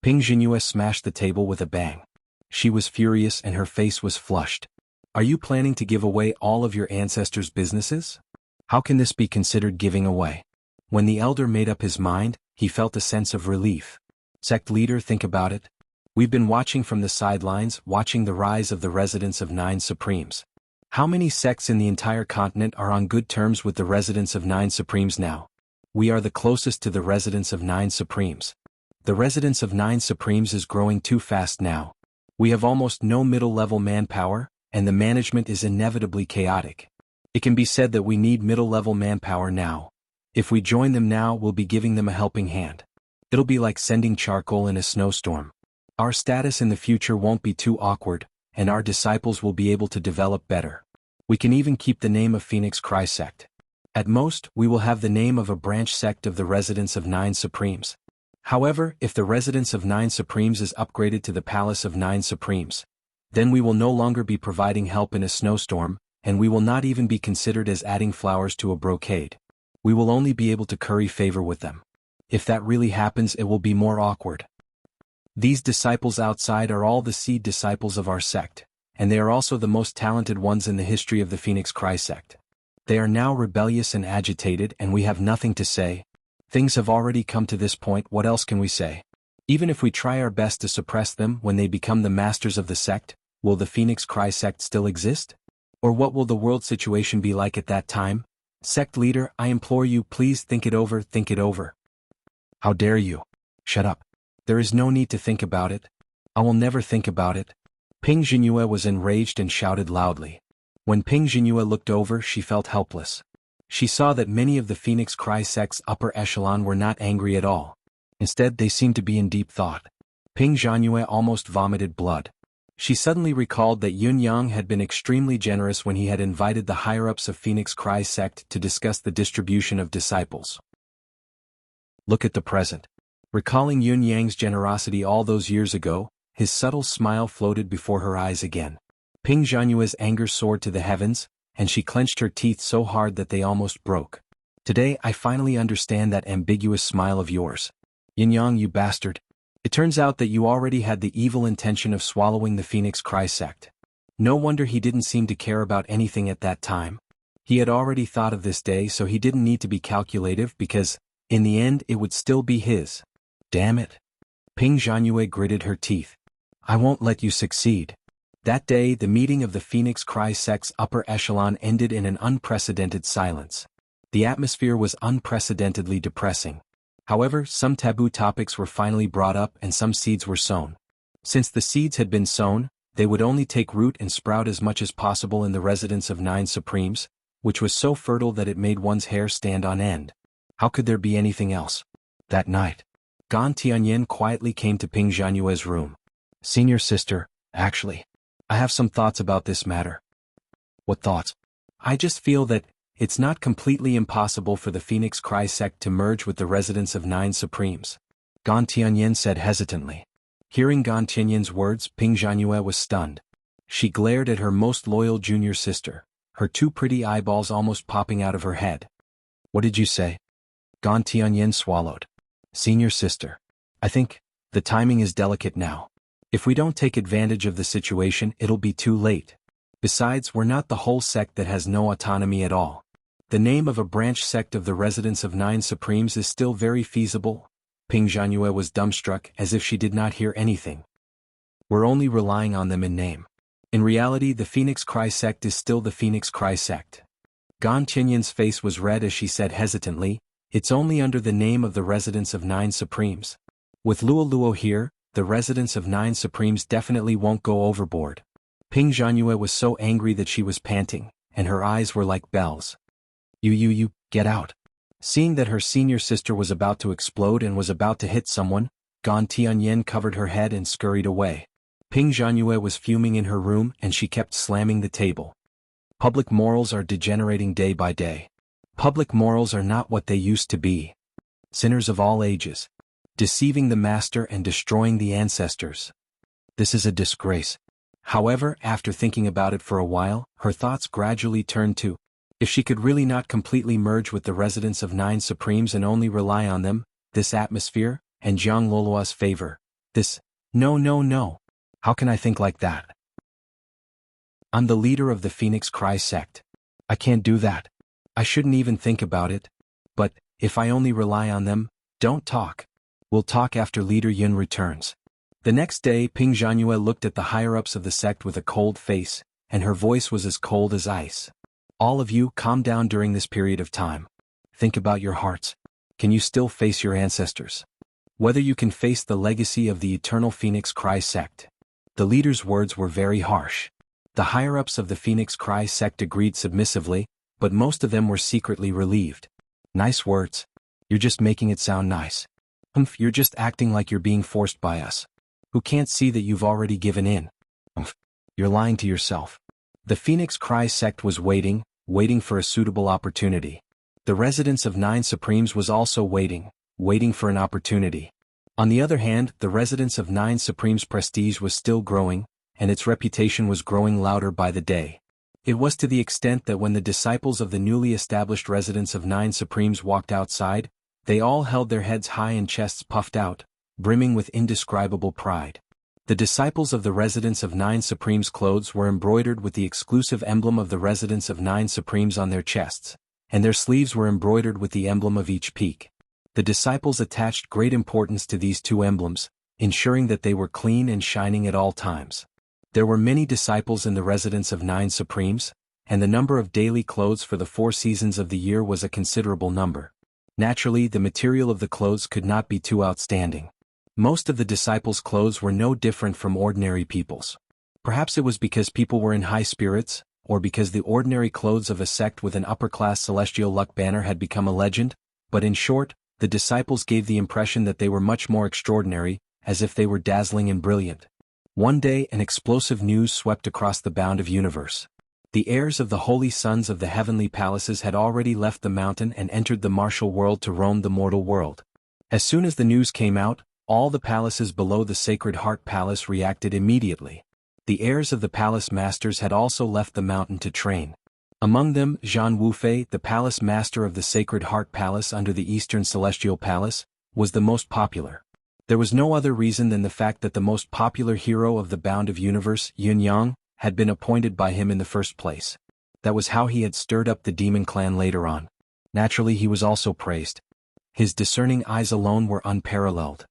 S1: Ping Jinhua smashed the table with a bang. She was furious and her face was flushed. Are you planning to give away all of your ancestors' businesses? How can this be considered giving away? When the elder made up his mind, he felt a sense of relief. Sect leader, think about it. We've been watching from the sidelines, watching the rise of the residents of 9 Supremes. How many sects in the entire continent are on good terms with the residents of 9 Supremes now? We are the closest to the residents of 9 Supremes. The residents of 9 Supremes is growing too fast now. We have almost no middle-level manpower, and the management is inevitably chaotic. It can be said that we need middle-level manpower now. If we join them now, we'll be giving them a helping hand. It'll be like sending charcoal in a snowstorm. Our status in the future won't be too awkward, and our disciples will be able to develop better. We can even keep the name of Phoenix Cry Sect. At most, we will have the name of a branch sect of the residents of 9 Supremes. However, if the residents of 9 Supremes is upgraded to the Palace of 9 Supremes, then we will no longer be providing help in a snowstorm, and we will not even be considered as adding flowers to a brocade. We will only be able to curry favor with them. If that really happens, it will be more awkward. These disciples outside are all the seed disciples of our sect, and they are also the most talented ones in the history of the Phoenix Cry sect. They are now rebellious and agitated, and we have nothing to say. Things have already come to this point, what else can we say? Even if we try our best to suppress them when they become the masters of the sect, will the Phoenix Cry sect still exist? Or what will the world situation be like at that time? Sect leader, I implore you, please think it over, think it over. How dare you? Shut up. There is no need to think about it. I will never think about it. Ping Jinhua was enraged and shouted loudly. When Ping Jinhua looked over, she felt helpless. She saw that many of the Phoenix Cry sect's upper echelon were not angry at all. Instead, they seemed to be in deep thought. Ping Jinhua almost vomited blood. She suddenly recalled that Yun Yang had been extremely generous when he had invited the higher-ups of Phoenix Cry sect to discuss the distribution of disciples. Look at the present. Recalling Yun Yang's generosity all those years ago, his subtle smile floated before her eyes again. Ping Jianyue's anger soared to the heavens, and she clenched her teeth so hard that they almost broke. Today I finally understand that ambiguous smile of yours. Yin Yang, you bastard. It turns out that you already had the evil intention of swallowing the Phoenix Cry sect. No wonder he didn't seem to care about anything at that time. He had already thought of this day, so he didn't need to be calculative because, in the end, it would still be his. Damn it. Ping Jianyue gritted her teeth. I won't let you succeed. That day, the meeting of the Phoenix Cry sect's upper echelon ended in an unprecedented silence. The atmosphere was unprecedentedly depressing. However, some taboo topics were finally brought up and some seeds were sown. Since the seeds had been sown, they would only take root and sprout as much as possible in the residence of 9 Supremes, which was so fertile that it made one's hair stand on end. How could there be anything else? That night, Gan Tianyin quietly came to Ping Jianyue's room. Senior sister, actually, I have some thoughts about this matter. What thoughts? I just feel that it's not completely impossible for the Phoenix Cry sect to merge with the residents of 9 Supremes. Gan Tianyin said hesitantly. Hearing Gan Tianyin's words, Ping Jianyue was stunned. She glared at her most loyal junior sister, her two pretty eyeballs almost popping out of her head. What did you say? Gan Tianyin swallowed. Senior sister, I think the timing is delicate now. If we don't take advantage of the situation, it'll be too late. Besides, we're not the whole sect that has no autonomy at all. The name of a branch sect of the residents of 9 Supremes is still very feasible. Ping Jianyue was dumbstruck, as if she did not hear anything. We're only relying on them in name. In reality, the Phoenix Cry sect is still the Phoenix Cry sect. Gan Tianyin's face was red as she said hesitantly, it's only under the name of the residents of 9 Supremes. With Luo Luo here, the residents of 9 Supremes definitely won't go overboard. Ping Jianyue was so angry that she was panting, and her eyes were like bells. You, get out. Seeing that her senior sister was about to explode and was about to hit someone, Gan Tianyin covered her head and scurried away. Ping Jianyue was fuming in her room and she kept slamming the table. Public morals are degenerating day by day. Public morals are not what they used to be. Sinners of all ages. Deceiving the master and destroying the ancestors. This is a disgrace. However, after thinking about it for a while, her thoughts gradually turned to, if she could really not completely merge with the residents of Nine Supremes and only rely on them, this atmosphere, and Jiang Lolua's favor, this, no. How can I think like that? I'm the leader of the Phoenix Cry sect. I can't do that. I shouldn't even think about it. But, if I only rely on them, don't talk. We'll talk after Leader Yun returns. The next day, Ping Zhanyue looked at the higher-ups of the sect with a cold face, and her voice was as cold as ice. All of you, calm down during this period of time. Think about your hearts. Can you still face your ancestors? Whether you can face the legacy of the eternal Phoenix Cry sect. The leader's words were very harsh. The higher-ups of the Phoenix Cry sect agreed submissively, but most of them were secretly relieved. Nice words. You're just making it sound nice. You're just acting like you're being forced by us. Who can't see that you've already given in? You're lying to yourself. The Phoenix Cry sect was waiting for a suitable opportunity. The residents of Nine Supremes was also waiting for an opportunity. On the other hand, the residents of Nine Supremes' prestige was still growing, and its reputation was growing louder by the day. It was to the extent that when the disciples of the newly established residents of Nine Supremes walked outside, they all held their heads high and chests puffed out, brimming with indescribable pride. The disciples of the residents of Nine Supremes' clothes were embroidered with the exclusive emblem of the residents of Nine Supremes on their chests, and their sleeves were embroidered with the emblem of each peak. The disciples attached great importance to these two emblems, ensuring that they were clean and shining at all times. There were many disciples in the residence of Nine Supremes, and the number of daily clothes for the 4 seasons of the year was a considerable number. Naturally, the material of the clothes could not be too outstanding. Most of the disciples' clothes were no different from ordinary people's. Perhaps it was because people were in high spirits, or because the ordinary clothes of a sect with an upper-class celestial luck banner had become a legend, but in short, the disciples gave the impression that they were much more extraordinary, as if they were dazzling and brilliant. One day an explosive news swept across the bound of universe. The heirs of the holy sons of the heavenly palaces had already left the mountain and entered the martial world to roam the mortal world. As soon as the news came out, all the palaces below the Sacred Heart Palace reacted immediately. The heirs of the palace masters had also left the mountain to train. Among them, Zhan Wufei, the palace master of the Sacred Heart Palace under the Eastern Celestial Palace, was the most popular. There was no other reason than the fact that the most popular hero of the bound of universe, Yun Yang, had been appointed by him in the first place. That was how he had stirred up the demon clan later on. Naturally, he was also praised. His discerning eyes alone were unparalleled.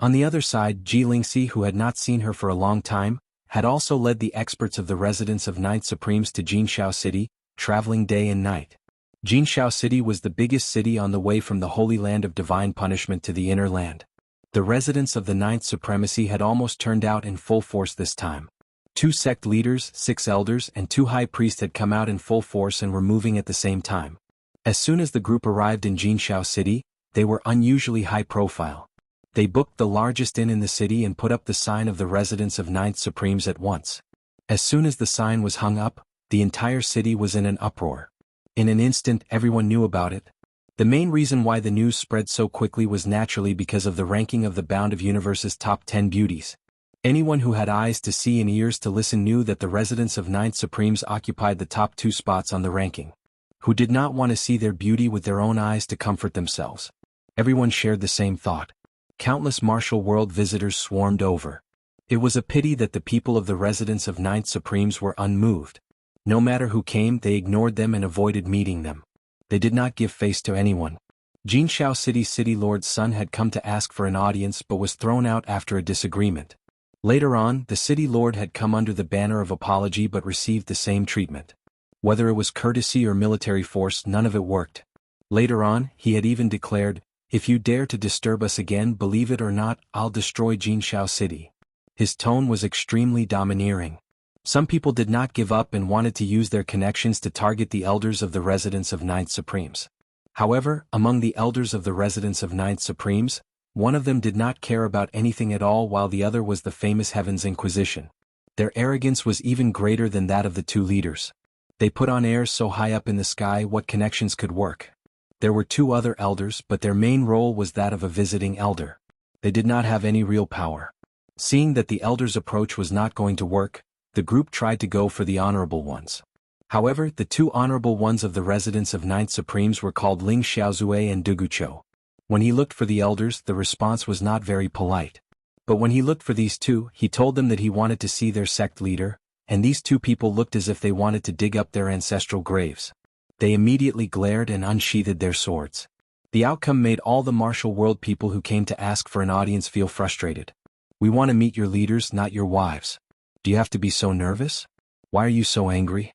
S1: On the other side, Ji Lingxi, who had not seen her for a long time, had also led the experts of the residents of Ninth Supremes to Jinshao City, traveling day and night. Jinshao City was the biggest city on the way from the Holy Land of Divine Punishment to the Inner Land. The residents of the Ninth Supremacy had almost turned out in full force this time. 2 sect leaders, 6 elders, and 2 high priests had come out in full force and were moving at the same time. As soon as the group arrived in Jinshao City, they were unusually high profile. They booked the largest inn in the city and put up the sign of the residents of Ninth Supremes at once. As soon as the sign was hung up, the entire city was in an uproar. In an instant, everyone knew about it. The main reason why the news spread so quickly was naturally because of the ranking of the Bound of Universe's top 10 beauties. Anyone who had eyes to see and ears to listen knew that the residents of Ninth Supremes occupied the top 2 spots on the ranking. Who did not want to see their beauty with their own eyes to comfort themselves? Everyone shared the same thought. Countless martial world visitors swarmed over. It was a pity that the people of the residents of Ninth Supremes were unmoved. No matter who came, they ignored them and avoided meeting them. They did not give face to anyone. Jinshao City's city lord's son had come to ask for an audience but was thrown out after a disagreement. Later on, the city lord had come under the banner of apology but received the same treatment. Whether it was courtesy or military force, none of it worked. Later on, he had even declared, "If you dare to disturb us again, believe it or not, I'll destroy Jinshao City." His tone was extremely domineering. Some people did not give up and wanted to use their connections to target the elders of the residents of Ninth Supremes. However, among the elders of the residents of Ninth Supremes, one of them did not care about anything at all while the other was the famous Heaven's Inquisition. Their arrogance was even greater than that of the 2 leaders. They put on airs so high up in the sky what connections could work. There were 2 other elders but their main role was that of a visiting elder. They did not have any real power. Seeing that the elders' approach was not going to work, the group tried to go for the honorable ones. However, the two honorable ones of the residence of Ninth Supremes were called Ling Xiaozue and Dugucho. When he looked for the elders, the response was not very polite. But when he looked for these two, he told them that he wanted to see their sect leader, and these two people looked as if they wanted to dig up their ancestral graves. They immediately glared and unsheathed their swords. The outcome made all the martial world people who came to ask for an audience feel frustrated. We want to meet your leaders, not your wives. Do you have to be so nervous? Why are you so angry?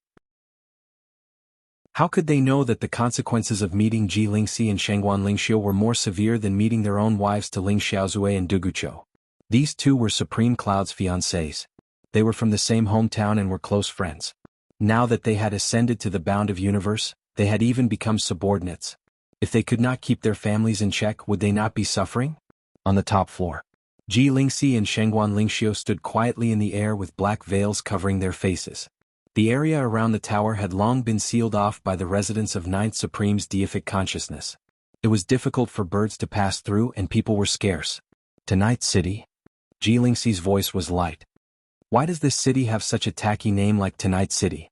S1: How could they know that the consequences of meeting Ji Lingxi and Shengguan Lingxiu were more severe than meeting their own wives to Ling Xiaozue and Dugucho? These two were Supreme Cloud's fiancés. They were from the same hometown and were close friends. Now that they had ascended to the bound of universe, they had even become subordinates. If they could not keep their families in check, would they not be suffering? On the top floor, Ji Lingxi and Shengguan Lingxiu stood quietly in the air with black veils covering their faces. The area around the tower had long been sealed off by the residents of Ninth Supreme's deific consciousness. It was difficult for birds to pass through and people were scarce. Tonight city? Ji Lingxi's voice was light. Why does this city have such a tacky name like Tonight City?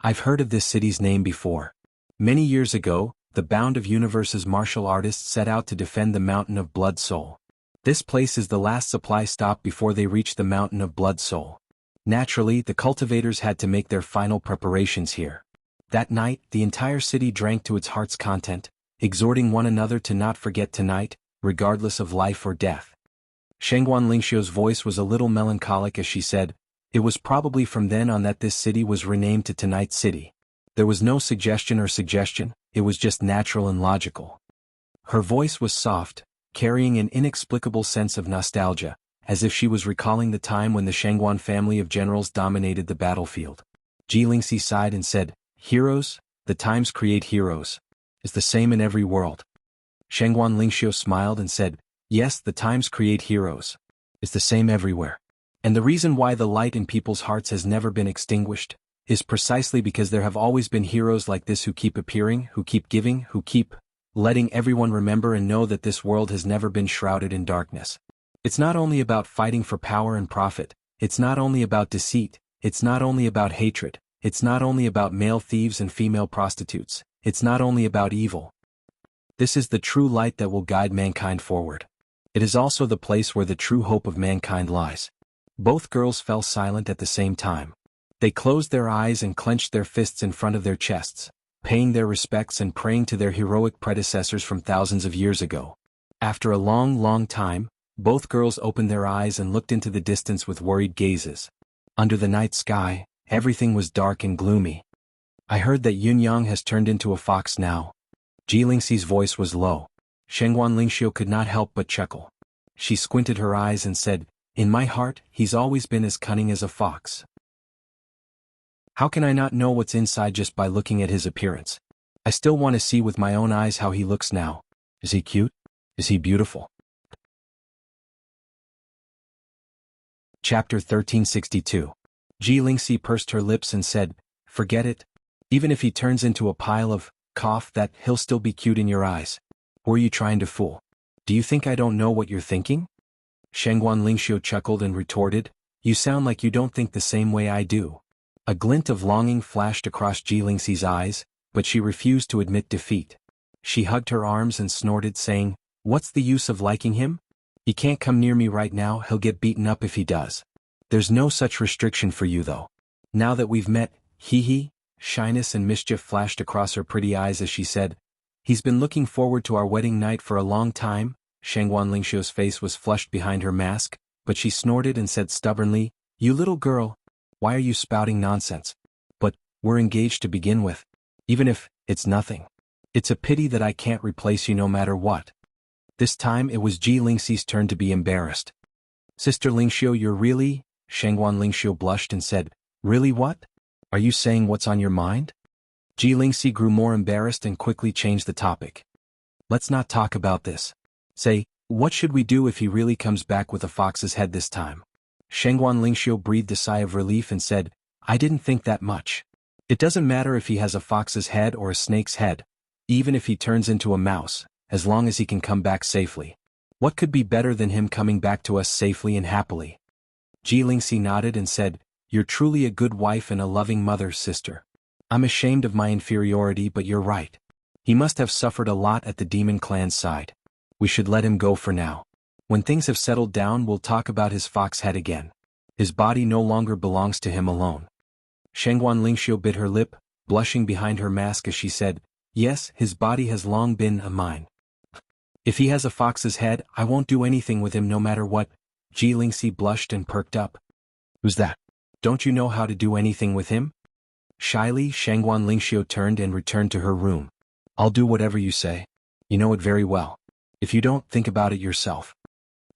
S1: I've heard of this city's name before. Many years ago, the Bound of Universe's martial artists set out to defend the Mountain of Blood Soul. This place is the last supply stop before they reach the Mountain of Blood Soul. Naturally, the cultivators had to make their final preparations here. That night, the entire city drank to its heart's content, exhorting one another to not forget tonight, regardless of life or death. Shengguan Lingxiu's voice was a little melancholic as she said, "It was probably from then on that this city was renamed to Tonight City." There was no suggestion, it was just natural and logical. Her voice was soft, carrying an inexplicable sense of nostalgia, as if she was recalling the time when the Shengguan family of generals dominated the battlefield. Ji Lingxi sighed and said, "Heroes, the times create heroes. It's the same in every world." Shengguan Lingxiu smiled and said, "Yes, the times create heroes. It's the same everywhere. And the reason why the light in people's hearts has never been extinguished is precisely because there have always been heroes like this who keep appearing, who keep giving, who keep letting everyone remember and know that this world has never been shrouded in darkness. It's not only about fighting for power and profit, it's not only about deceit, it's not only about hatred, it's not only about male thieves and female prostitutes, it's not only about evil. This is the true light that will guide mankind forward. It is also the place where the true hope of mankind lies." Both girls fell silent at the same time. They closed their eyes and clenched their fists in front of their chests, paying their respects and praying to their heroic predecessors from thousands of years ago. After a long time, both girls opened their eyes and looked into the distance with worried gazes. Under the night sky, everything was dark and gloomy. "I heard that Yun Yang has turned into a fox now." Ji Lingxi's voice was low. Shengguan Lingxiu could not help but chuckle. She squinted her eyes and said, "In my heart, he's always been as cunning as a fox. How can I not know what's inside just by looking at his appearance? I still want to see with my own eyes how he looks now. Is he cute? Is he beautiful?" Chapter 1362. Ji Lingxi pursed her lips and said, "Forget it. Even if he turns into a pile of that he'll still be cute in your eyes. Who are you trying to fool? Do you think I don't know what you're thinking?" Shengguan Lingxiu chuckled and retorted, "You sound like you don't think the same way I do." A glint of longing flashed across Ji Lingxi's eyes, but she refused to admit defeat. She hugged her arms and snorted, saying, "What's the use of liking him? He can't come near me right now, he'll get beaten up if he does. There's no such restriction for you though. Now that we've met, hee." Shyness and mischief flashed across her pretty eyes as she said, "He's been looking forward to our wedding night for a long time." Shengguan Lingxiu's face was flushed behind her mask, but she snorted and said stubbornly, "You little girl, why are you spouting nonsense? But we're engaged to begin with. Even if it's nothing. It's a pity that I can't replace you no matter what." This time it was Ji Lingxi's turn to be embarrassed. "Sister Lingxiu, you're really?" Shengguan Lingxiu blushed and said, "Really what? Are you saying what's on your mind?" Ji Lingxi grew more embarrassed and quickly changed the topic. "Let's not talk about this. Say, what should we do if he really comes back with a fox's head this time?" Shengguan Lingxiu breathed a sigh of relief and said, "I didn't think that much. It doesn't matter if he has a fox's head or a snake's head, even if he turns into a mouse, as long as he can come back safely. What could be better than him coming back to us safely and happily?" Ji Lingxi nodded and said, "You're truly a good wife and a loving mother, sister. I'm ashamed of my inferiority, but you're right. He must have suffered a lot at the demon clan's side. We should let him go for now. When things have settled down, we'll talk about his fox head again. His body no longer belongs to him alone." Shangguan Lingxiu bit her lip, blushing behind her mask as she said, "Yes, his body has long been mine. If he has a fox's head, I won't do anything with him no matter what." Ji Lingxi blushed and perked up. "Who's that? Don't you know how to do anything with him?" Shyly, Shangguan Lingxiu turned and returned to her room. "I'll do whatever you say. You know it very well. If you don't, think about it yourself."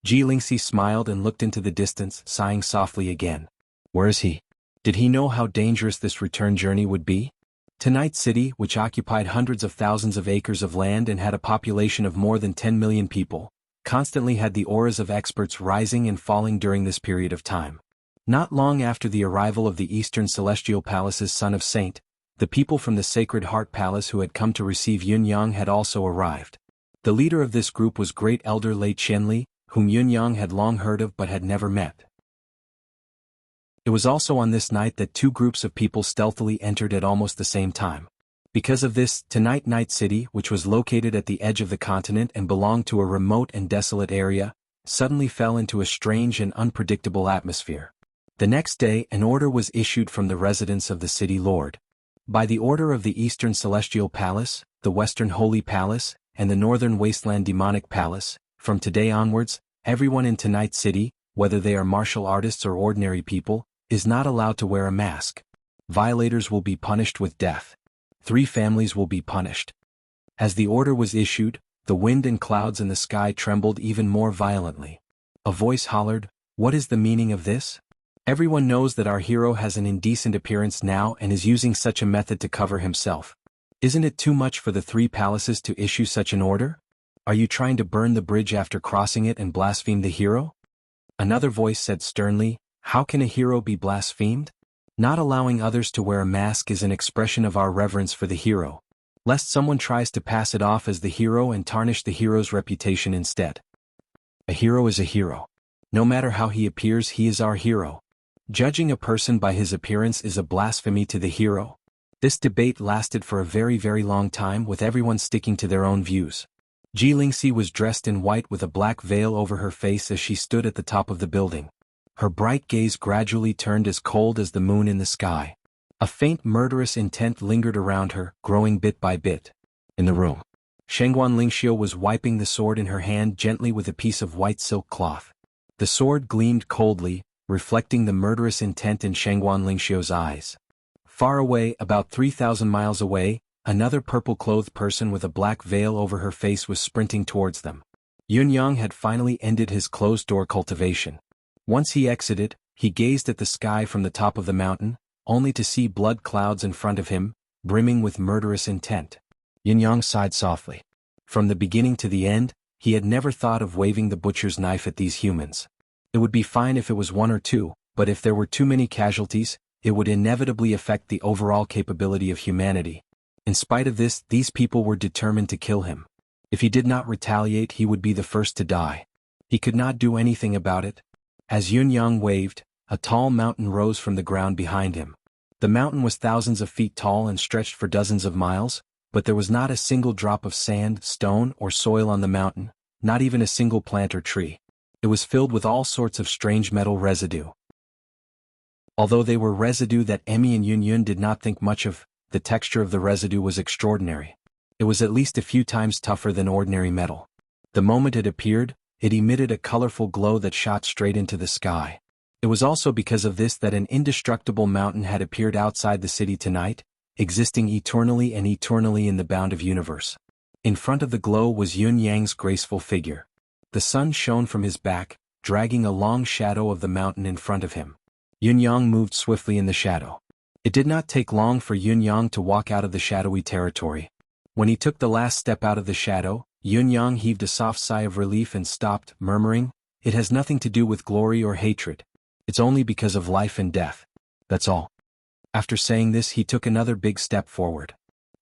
S1: Ji Lingxi smiled and looked into the distance, sighing softly again. Where is he? Did he know how dangerous this return journey would be? Tonight City, which occupied hundreds of thousands of acres of land and had a population of more than 10 million people, constantly had the auras of experts rising and falling during this period of time. Not long after the arrival of the Eastern Celestial Palace's son of Saint, the people from the Sacred Heart Palace who had come to receive Yun Yang had also arrived. The leader of this group was Great Elder Lei Qianli, whom Yun Yang had long heard of but had never met. It was also on this night that two groups of people stealthily entered at almost the same time. Because of this, tonight Night City, which was located at the edge of the continent and belonged to a remote and desolate area, suddenly fell into a strange and unpredictable atmosphere. The next day, an order was issued from the residence of the city lord. By the order of the Eastern Celestial Palace, the Western Holy Palace, and the Northern Wasteland Demonic Palace, from today onwards, everyone in Tonight City, whether they are martial artists or ordinary people, is not allowed to wear a mask. Violators will be punished with death. 3 families will be punished. As the order was issued, the wind and clouds in the sky trembled even more violently. A voice hollered, "What is the meaning of this? Everyone knows that our hero has an indecent appearance now and is using such a method to cover himself. Isn't it too much for the 3 palaces to issue such an order? Are you trying to burn the bridge after crossing it and blaspheme the hero?" Another voice said sternly, "How can a hero be blasphemed? Not allowing others to wear a mask is an expression of our reverence for the hero. Lest someone tries to pass it off as the hero and tarnish the hero's reputation instead. A hero is a hero. No matter how he appears, he is our hero. Judging a person by his appearance is a blasphemy to the hero." This debate lasted for a very, very long time, with everyone sticking to their own views. Ji Lingxi was dressed in white with a black veil over her face as she stood at the top of the building. Her bright gaze gradually turned as cold as the moon in the sky. A faint murderous intent lingered around her, growing bit by bit. In the room, Shangguan Lingxiu was wiping the sword in her hand gently with a piece of white silk cloth. The sword gleamed coldly, reflecting the murderous intent in Shangguan Lingxiu's eyes. Far away, about 3,000 miles away, another purple-clothed person with a black veil over her face was sprinting towards them. Yun Yang had finally ended his closed-door cultivation. Once he exited, he gazed at the sky from the top of the mountain, only to see blood clouds in front of him, brimming with murderous intent. Yun Yang sighed softly. From the beginning to the end, he had never thought of waving the butcher's knife at these humans. It would be fine if it was 1 or 2, but if there were too many casualties, it would inevitably affect the overall capability of humanity. In spite of this, these people were determined to kill him. If he did not retaliate, he would be the first to die. He could not do anything about it. As Yun Yang waved, a tall mountain rose from the ground behind him. The mountain was thousands of feet tall and stretched for dozens of miles, but there was not a single drop of sand, stone, or soil on the mountain, not even a single plant or tree. It was filled with all sorts of strange metal residue. Although they were residue that Emmy and Yun did not think much of, the texture of the residue was extraordinary. It was at least a few times tougher than ordinary metal. The moment it appeared, it emitted a colorful glow that shot straight into the sky. It was also because of this that an indestructible mountain had appeared outside the city tonight, existing eternally and eternally in the bound of universe. In front of the glow was Yun Yang's graceful figure. The sun shone from his back, dragging a long shadow of the mountain in front of him. Yun Yang moved swiftly in the shadow. It did not take long for Yun Yang to walk out of the shadowy territory. When he took the last step out of the shadow, Yun Yang heaved a soft sigh of relief and stopped, murmuring, "It has nothing to do with glory or hatred. It's only because of life and death. That's all." After saying this, he took another big step forward.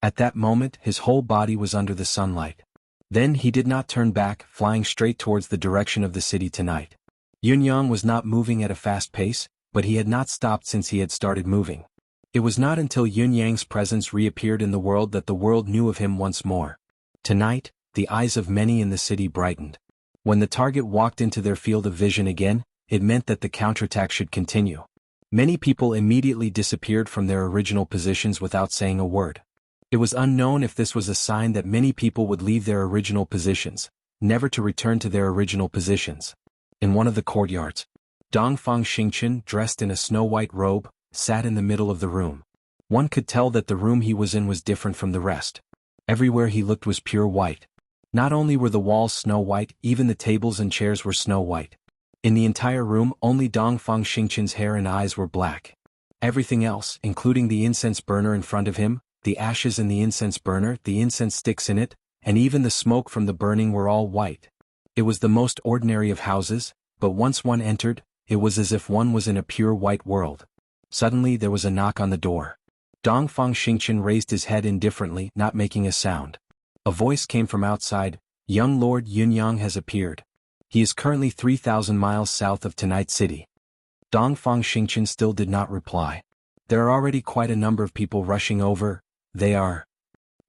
S1: At that moment, his whole body was under the sunlight. Then he did not turn back, flying straight towards the direction of the city tonight. Yunyang was not moving at a fast pace, but he had not stopped since he had started moving. It was not until Yunyang's presence reappeared in the world that the world knew of him once more. Tonight, the eyes of many in the city brightened. When the target walked into their field of vision again, it meant that the counterattack should continue. Many people immediately disappeared from their original positions without saying a word. It was unknown if this was a sign that many people would leave their original positions, never to return to their original positions. In one of the courtyards, Dongfang Xingchen, dressed in a snow-white robe, sat in the middle of the room. One could tell that the room he was in was different from the rest. Everywhere he looked was pure white. Not only were the walls snow-white, even the tables and chairs were snow-white. In the entire room, only Dongfang Xingchen's hair and eyes were black. Everything else, including the incense burner in front of him, the ashes in the incense burner, the incense sticks in it, and even the smoke from the burning were all white. It was the most ordinary of houses, but once one entered, it was as if one was in a pure white world. Suddenly there was a knock on the door. Dongfang Xingchen raised his head indifferently, not making a sound. A voice came from outside. Young Lord Yunyang has appeared. He is currently 3,000 miles south of Tonight City. Dongfang Xingchen still did not reply. There are already quite a number of people rushing over. They are.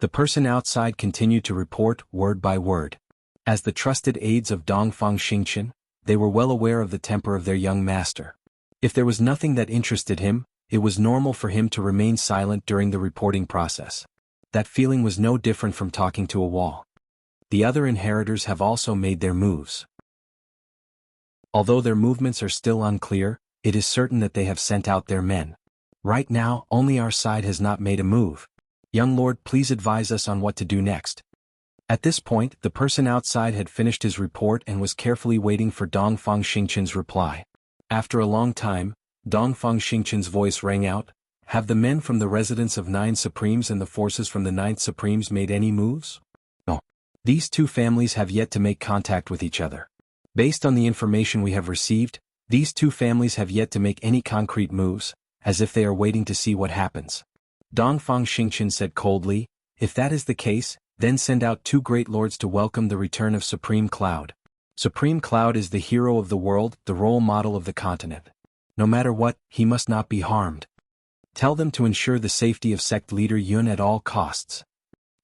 S1: The person outside continued to report, word by word. As the trusted aides of Dongfang Xingchen, they were well aware of the temper of their young master. If there was nothing that interested him, it was normal for him to remain silent during the reporting process. That feeling was no different from talking to a wall. The other inheritors have also made their moves. Although their movements are still unclear, it is certain that they have sent out their men. Right now, only our side has not made a move. Young Lord, please advise us on what to do next. At this point, the person outside had finished his report and was carefully waiting for Dongfang Xingchen's reply. After a long time, Dongfang Xingchen's voice rang out. Have the men from the residence of 9 Supremes and the forces from the 9th Supremes made any moves? No. These two families have yet to make contact with each other. Based on the information we have received, these two families have yet to make any concrete moves, as if they are waiting to see what happens. Dongfang Xingchen said coldly, if that is the case, then send out 2 great lords to welcome the return of Supreme Cloud. Supreme Cloud is the hero of the world, the role model of the continent. No matter what, he must not be harmed. Tell them to ensure the safety of sect leader Yun at all costs.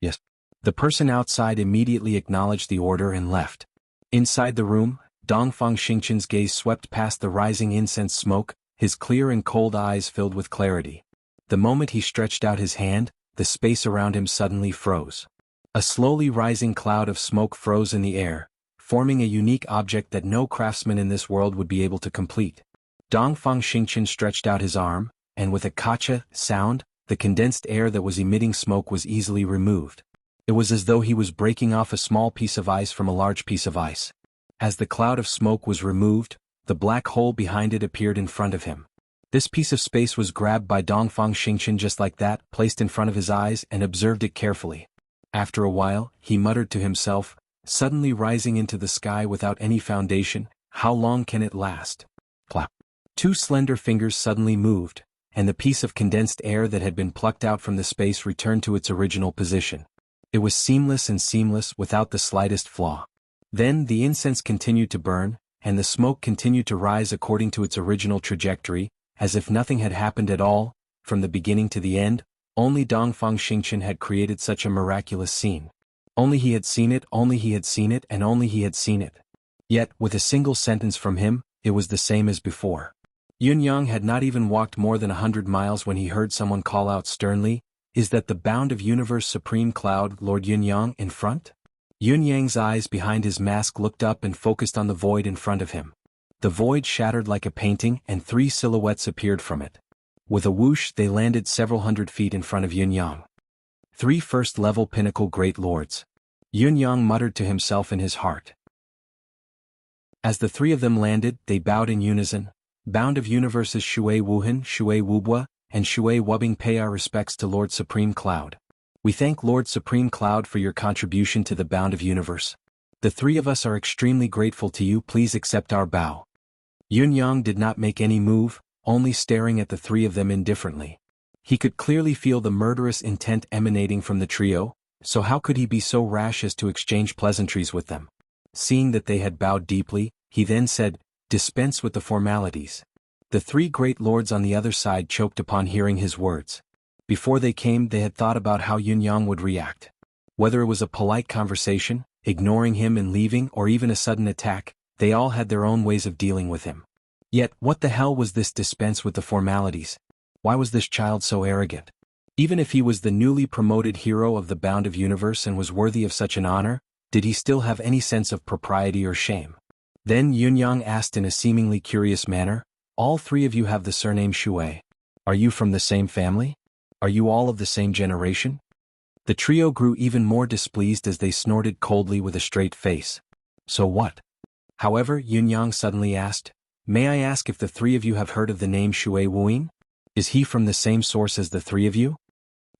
S1: Yes. The person outside immediately acknowledged the order and left. Inside the room, Dongfang Xingchen's gaze swept past the rising incense smoke, his clear and cold eyes filled with clarity. The moment he stretched out his hand, the space around him suddenly froze. A slowly rising cloud of smoke froze in the air, forming a unique object that no craftsman in this world would be able to complete. Dongfang Xingchen stretched out his arm, and with a kacha sound, the condensed air that was emitting smoke was easily removed. It was as though he was breaking off a small piece of ice from a large piece of ice. As the cloud of smoke was removed, the black hole behind it appeared in front of him. This piece of space was grabbed by Dongfang Xingchen just like that, placed in front of his eyes and observed it carefully. After a while, he muttered to himself, suddenly rising into the sky without any foundation, how long can it last? Plop. 2 slender fingers suddenly moved, and the piece of condensed air that had been plucked out from the space returned to its original position. It was seamless without the slightest flaw. Then the incense continued to burn, and the smoke continued to rise according to its original trajectory, as if nothing had happened at all, from the beginning to the end. Only Dongfang Xingchen had created such a miraculous scene. Only he had seen it, and only he had seen it. Yet, with a single sentence from him, it was the same as before. Yunyang had not even walked more than 100 miles when he heard someone call out sternly, is that the bound of universe Supreme Cloud, Lord Yunyang, in front? Yunyang's eyes behind his mask looked up and focused on the void in front of him. The void shattered like a painting and 3 silhouettes appeared from it. With a whoosh they landed several hundred feet in front of Yunyang. 3 first-level pinnacle great lords. Yunyang muttered to himself in his heart. As the 3 of them landed, they bowed in unison. Bound of Universes Shui Wuhan, Shui Wubua, and Shui Wubing pay our respects to Lord Supreme Cloud. We thank Lord Supreme Cloud for your contribution to the Bound of Universe. The 3 of us are extremely grateful to you, please accept our bow. Yunyang did not make any move, only staring at the 3 of them indifferently. He could clearly feel the murderous intent emanating from the trio, so how could he be so rash as to exchange pleasantries with them? Seeing that they had bowed deeply, he then said, Dispense with the formalities. The three great lords on the other side choked upon hearing his words. Before they came, they had thought about how Yun-yang would react. Whether it was a polite conversation, ignoring him and leaving, or even a sudden attack, they all had their own ways of dealing with him. Yet, what the hell was this dispense with the formalities? Why was this child so arrogant? Even if he was the newly promoted hero of the Bound of Universe and was worthy of such an honor, did he still have any sense of propriety or shame? Then Yun-yang asked in a seemingly curious manner, "All three of you have the surname Shui. Are you from the same family? Are you all of the same generation?" The trio grew even more displeased as they snorted coldly with a straight face. "So what?" However, Yun-yang suddenly asked, "May I ask if the three of you have heard of the name Shui Wuyin? Is he from the same source as the three of you?"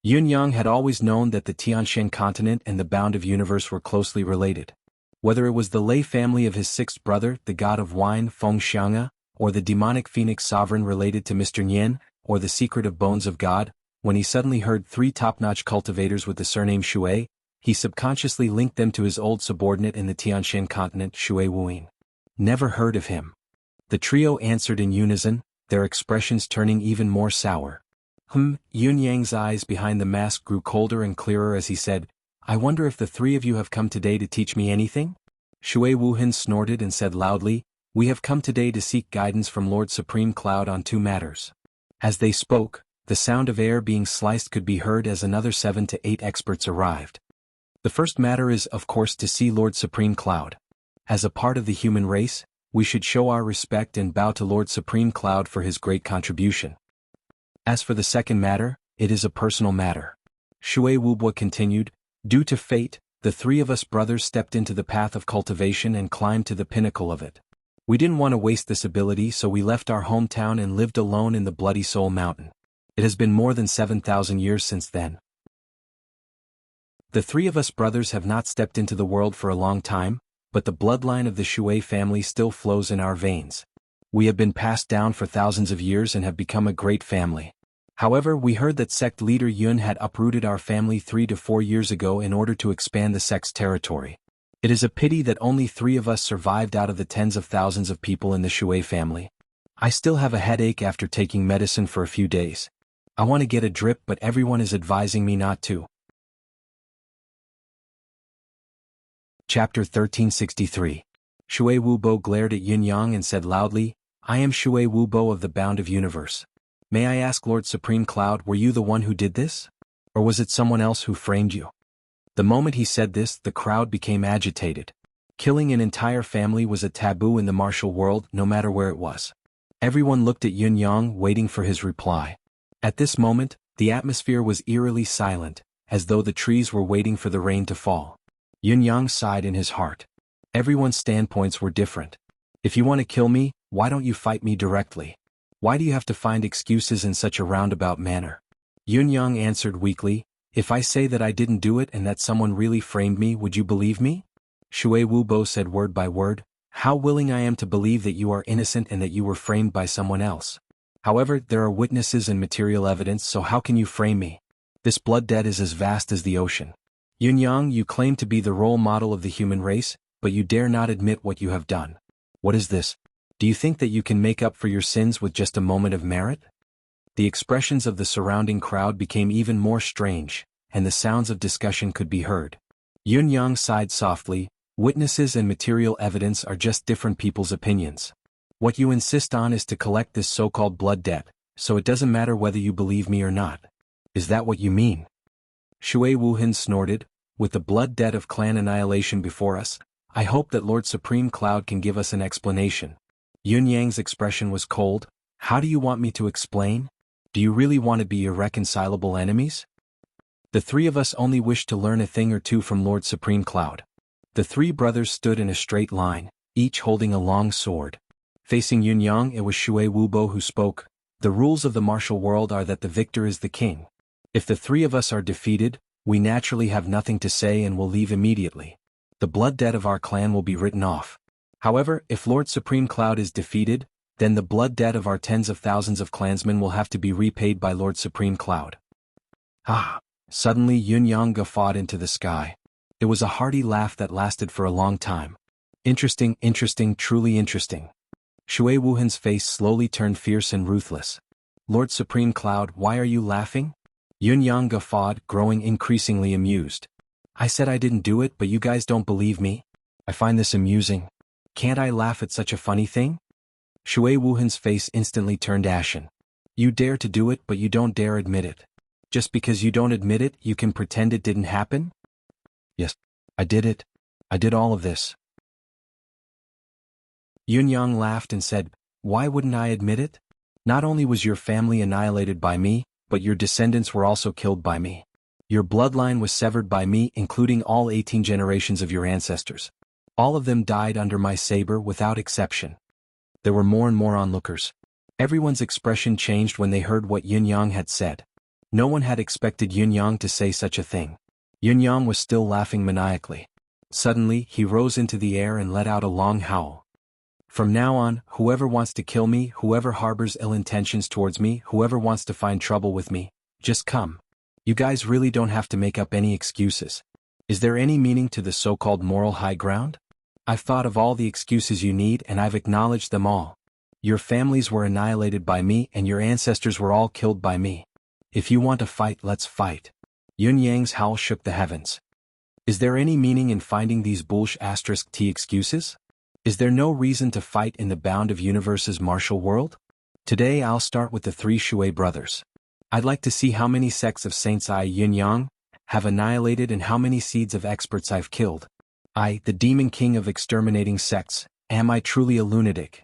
S1: Yun-yang had always known that the Tianshan continent and the Bound of Universe were closely related. Whether it was the lay family of his sixth brother, the god of wine Feng Xianga, or the demonic phoenix sovereign related to Mr. Nian, or the secret of bones of God, when he suddenly heard three top-notch cultivators with the surname Shui, he subconsciously linked them to his old subordinate in the Tianshan continent, Shui Wuyin. Never heard of him. The trio answered in unison, their expressions turning even more sour. Yun-yang's eyes behind the mask grew colder and clearer as he said, "I wonder if the three of you have come today to teach me anything?" Shui Wuhin snorted and said loudly, "We have come today to seek guidance from Lord Supreme Cloud on two matters." As they spoke, the sound of air being sliced could be heard as another 7 to 8 experts arrived. The first matter is, of course, to see Lord Supreme Cloud. As a part of the human race, we should show our respect and bow to Lord Supreme Cloud for his great contribution. As for the second matter, it is a personal matter. Shui Wubo continued, "Due to fate, the three of us brothers stepped into the path of cultivation and climbed to the pinnacle of it. We didn't want to waste this ability, so we left our hometown and lived alone in the Bloody Soul Mountain. It has been more than 7,000 years since then. The three of us brothers have not stepped into the world for a long time, but the bloodline of the Shui family still flows in our veins. We have been passed down for thousands of years and have become a great family. However, we heard that sect leader Yun had uprooted our family 3 to 4 years ago in order to expand the sect's territory. It is a pity that only 3 of us survived out of the tens of thousands of people in the Shui family. I still have a headache after taking medicine for a few days. I want to get a drip, but everyone is advising me not to." Chapter 1363. Shui Wubo glared at Yin-yang and said loudly, "I am Shui Wubo of the Bound of Universe. May I ask Lord Supreme Cloud, were you the one who did this? Or was it someone else who framed you?" The moment he said this, the crowd became agitated. Killing an entire family was a taboo in the martial world, no matter where it was. Everyone looked at Yun-yang, waiting for his reply. At this moment, the atmosphere was eerily silent, as though the trees were waiting for the rain to fall. Yun-yang sighed in his heart. Everyone's standpoints were different. "If you want to kill me, why don't you fight me directly? Why do you have to find excuses in such a roundabout manner?" Yun-yang answered weakly, "If I say that I didn't do it and that someone really framed me, would you believe me?" Shui Wubo said word by word, "How willing I am to believe that you are innocent and that you were framed by someone else. However, there are witnesses and material evidence, so how can you frame me? This blood debt is as vast as the ocean. Yun-yang, you claim to be the role model of the human race, but you dare not admit what you have done. What is this? Do you think that you can make up for your sins with just a moment of merit?" The expressions of the surrounding crowd became even more strange, and the sounds of discussion could be heard. Yun-yang sighed softly, "Witnesses and material evidence are just different people's opinions. What you insist on is to collect this so-called blood debt, so it doesn't matter whether you believe me or not. Is that what you mean?" Shui Wuhin snorted, "With the blood debt of clan annihilation before us, I hope that Lord Supreme Cloud can give us an explanation." Yun-yang's expression was cold. "How do you want me to explain? Do you really want to be irreconcilable enemies?" "The three of us only wish to learn a thing or two from Lord Supreme Cloud." The three brothers stood in a straight line, each holding a long sword. Facing Yun-yang, it was Shui Wubo who spoke. "The rules of the martial world are that the victor is the king. If the three of us are defeated, we naturally have nothing to say and will leave immediately. The blood debt of our clan will be written off. However, if Lord Supreme Cloud is defeated, then the blood debt of our tens of thousands of clansmen will have to be repaid by Lord Supreme Cloud." Ah! Suddenly Yun-yang guffawed into the sky. It was a hearty laugh that lasted for a long time. "Interesting, interesting, truly interesting. Shui Wuhan's face slowly turned fierce and ruthless. Lord Supreme Cloud, why are you laughing? Yun Yang guffawed, growing increasingly amused. I said I didn't do it, but you guys don't believe me? I find this amusing. Can't I laugh at such a funny thing? Shui Wuhan's face instantly turned ashen. You dare to do it, but you don't dare admit it. Just because you don't admit it, you can pretend it didn't happen? Yes, I did it. I did all of this. Yun Yang laughed and said, why wouldn't I admit it? Not only was your family annihilated by me, but your descendants were also killed by me. Your bloodline was severed by me, including all 18 generations of your ancestors. All of them died under my saber without exception. There were more and more onlookers. Everyone's expression changed when they heard what Yun Yang had said. No one had expected Yun Yang to say such a thing. Yun Yang was still laughing maniacally. Suddenly, he rose into the air and let out a long howl. From now on, whoever wants to kill me, whoever harbors ill intentions towards me, whoever wants to find trouble with me, just come. You guys really don't have to make up any excuses. Is there any meaning to the so-called moral high ground? I've thought of all the excuses you need and I've acknowledged them all. Your families were annihilated by me and your ancestors were all killed by me. If you want to fight, let's fight. Yun Yang's howl shook the heavens. Is there any meaning in finding these **t excuses? Is there no reason to fight in the bound of universe's martial world? Today I'll start with the 3 Shui brothers. I'd like to see how many sects of saints I, Yun Yang, have annihilated and how many seeds of experts I've killed. I, the demon king of exterminating sects, am I truly a lunatic?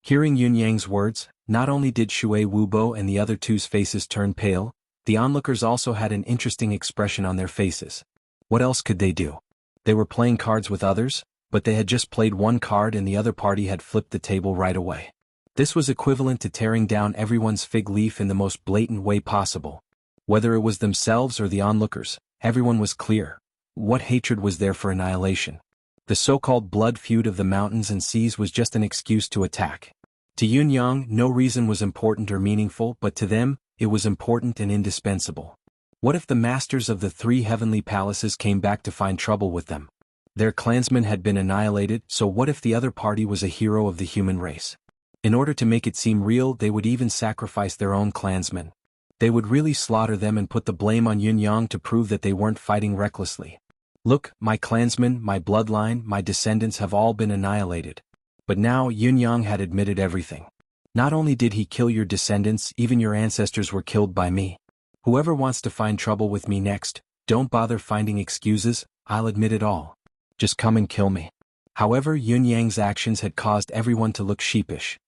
S1: Hearing Yun Yang's words, not only did Shui Wubo and the other two's faces turn pale, the onlookers also had an interesting expression on their faces. What else could they do? They were playing cards with others, but they had just played one card and the other party had flipped the table right away. This was equivalent to tearing down everyone's fig leaf in the most blatant way possible. Whether it was themselves or the onlookers, everyone was clear. What hatred was there for annihilation? The so-called blood feud of the mountains and seas was just an excuse to attack. To Yun Yang, no reason was important or meaningful, but to them, it was important and indispensable. What if the masters of the 3 heavenly palaces came back to find trouble with them? Their clansmen had been annihilated, so what if the other party was a hero of the human race? In order to make it seem real, they would even sacrifice their own clansmen. They would really slaughter them and put the blame on Yun Yang to prove that they weren't fighting recklessly. Look, my clansmen, my bloodline, my descendants have all been annihilated. But now Yun Yang had admitted everything. Not only did he kill your descendants, even your ancestors were killed by me. Whoever wants to find trouble with me next, don't bother finding excuses, I'll admit it all. Just come and kill me. However, Yun Yang's actions had caused everyone to look sheepish.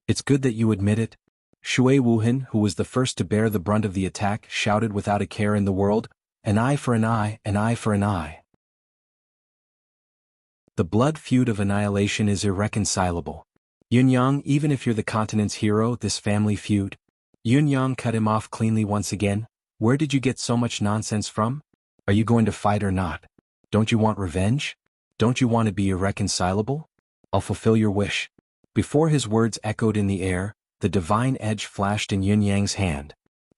S1: It's good that you admit it. Shui Wuhan, who was the first to bear the brunt of the attack, shouted without a care in the world, an eye for an eye, an eye for an eye. The blood feud of annihilation is irreconcilable. Yun Yang, even if you're the continent's hero, this family feud. Yun Yang cut him off cleanly once again. Where did you get so much nonsense from? Are you going to fight or not? Don't you want revenge? Don't you want to be irreconcilable? I'll fulfill your wish. Before his words echoed in the air, the divine edge flashed in Yun Yang's hand.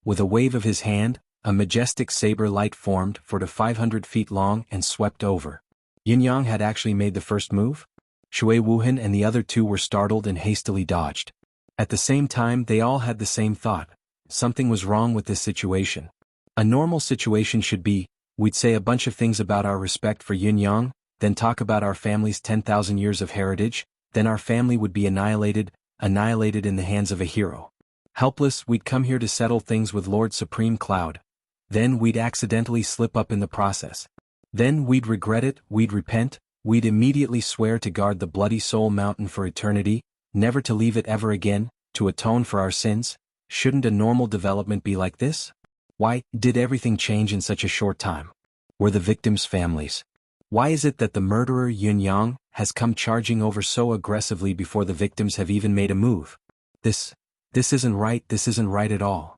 S1: With a wave of his hand, a majestic saber light formed, 4 to 500 feet long, and swept over. Yun Yang had actually made the first move? Shui Wuhan and the other 2 were startled and hastily dodged. At the same time, they all had the same thought. Something was wrong with this situation. A normal situation should be, we'd say a bunch of things about our respect for Yun Yang, then talk about our family's 10,000 years of heritage, then our family would be annihilated in the hands of a hero. Helpless, we'd come here to settle things with Lord Supreme Cloud. Then we'd accidentally slip up in the process. Then we'd regret it, we'd repent, we'd immediately swear to guard the Bloody Soul Mountain for eternity, never to leave it ever again, to atone for our sins. Shouldn't a normal development be like this? Why did everything change in such a short time? Were the victims' families? Why is it that the murderer Yun Yang has come charging over so aggressively before the victims have even made a move? This isn't right, this isn't right at all.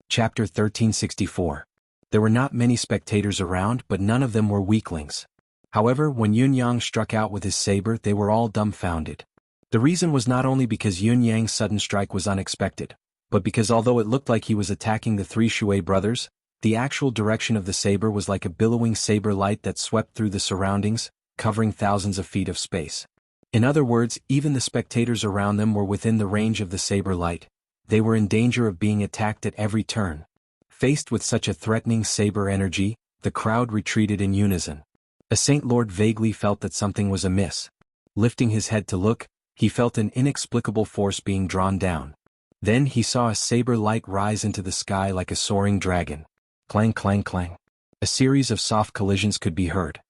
S1: Chapter 1364. There were not many spectators around, but none of them were weaklings. However, when Yun Yang struck out with his saber, they were all dumbfounded. The reason was not only because Yun Yang's sudden strike was unexpected, but because although it looked like he was attacking the 3 Shui brothers, the actual direction of the saber was like a billowing saber light that swept through the surroundings, covering thousands of feet of space. In other words, even the spectators around them were within the range of the saber light. They were in danger of being attacked at every turn. Faced with such a threatening saber energy, the crowd retreated in unison. A Saint Lord vaguely felt that something was amiss. Lifting his head to look, he felt an inexplicable force being drawn down. Then he saw a saber light rise into the sky like a soaring dragon. Clang, clang, clang. A series of soft collisions could be heard.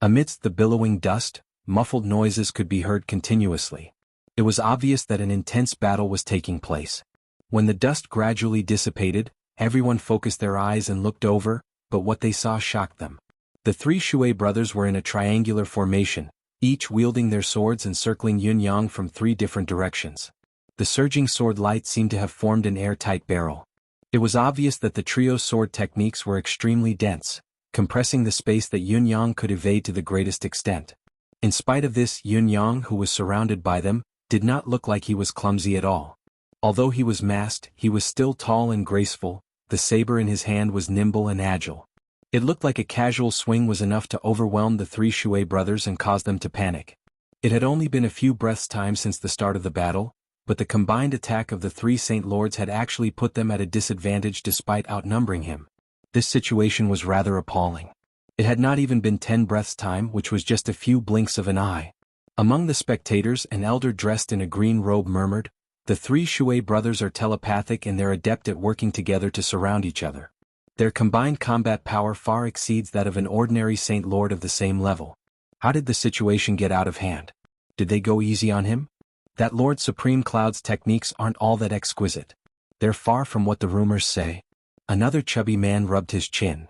S1: Amidst the billowing dust, muffled noises could be heard continuously. It was obvious that an intense battle was taking place. When the dust gradually dissipated, everyone focused their eyes and looked over, but what they saw shocked them. The three Shui brothers were in a triangular formation, each wielding their swords and circling Yun-Yang from three different directions. The surging sword light seemed to have formed an airtight barrel. It was obvious that the trio's sword techniques were extremely dense, compressing the space that Yun-Yang could evade to the greatest extent. In spite of this, Yun-Yang, who was surrounded by them, did not look like he was clumsy at all. Although he was masked, he was still tall and graceful. The saber in his hand was nimble and agile. It looked like a casual swing was enough to overwhelm the three Shui brothers and cause them to panic. It had only been a few breaths' time since the start of the battle, but the combined attack of the three Saint Lords had actually put them at a disadvantage despite outnumbering him. This situation was rather appalling. It had not even been 10 breaths' time, which was just a few blinks of an eye. Among the spectators, an elder dressed in a green robe murmured, "The three Shui brothers are telepathic and they're adept at working together to surround each other. Their combined combat power far exceeds that of an ordinary Saint Lord of the same level. How did the situation get out of hand? Did they go easy on him? That Lord Supreme Cloud's techniques aren't all that exquisite. They're far from what the rumors say." Another chubby man rubbed his chin.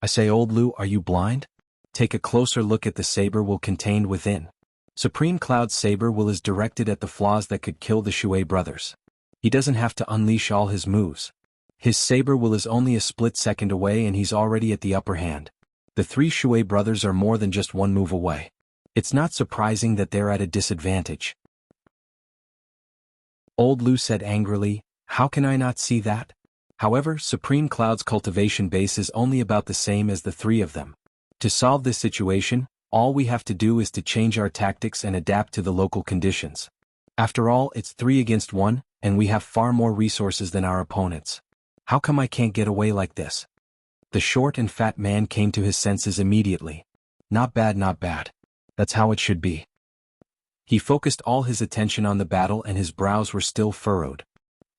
S1: "I say, old Lu, are you blind? Take a closer look at the saber will contained within. Supreme Cloud's saber will is directed at the flaws that could kill the Shui brothers. He doesn't have to unleash all his moves. His saber will is only a split second away and he's already at the upper hand. The three Shui brothers are more than just one move away. It's not surprising that they're at a disadvantage." Old Lu said angrily, "How can I not see that? However, Supreme Cloud's cultivation base is only about the same as the three of them. To solve this situation, all we have to do is to change our tactics and adapt to the local conditions. After all, it's 3 against 1, and we have far more resources than our opponents. How come I can't get away like this?" The short and fat man came to his senses immediately. Not bad, not bad. That's how it should be." He focused all his attention on the battle and his brows were still furrowed.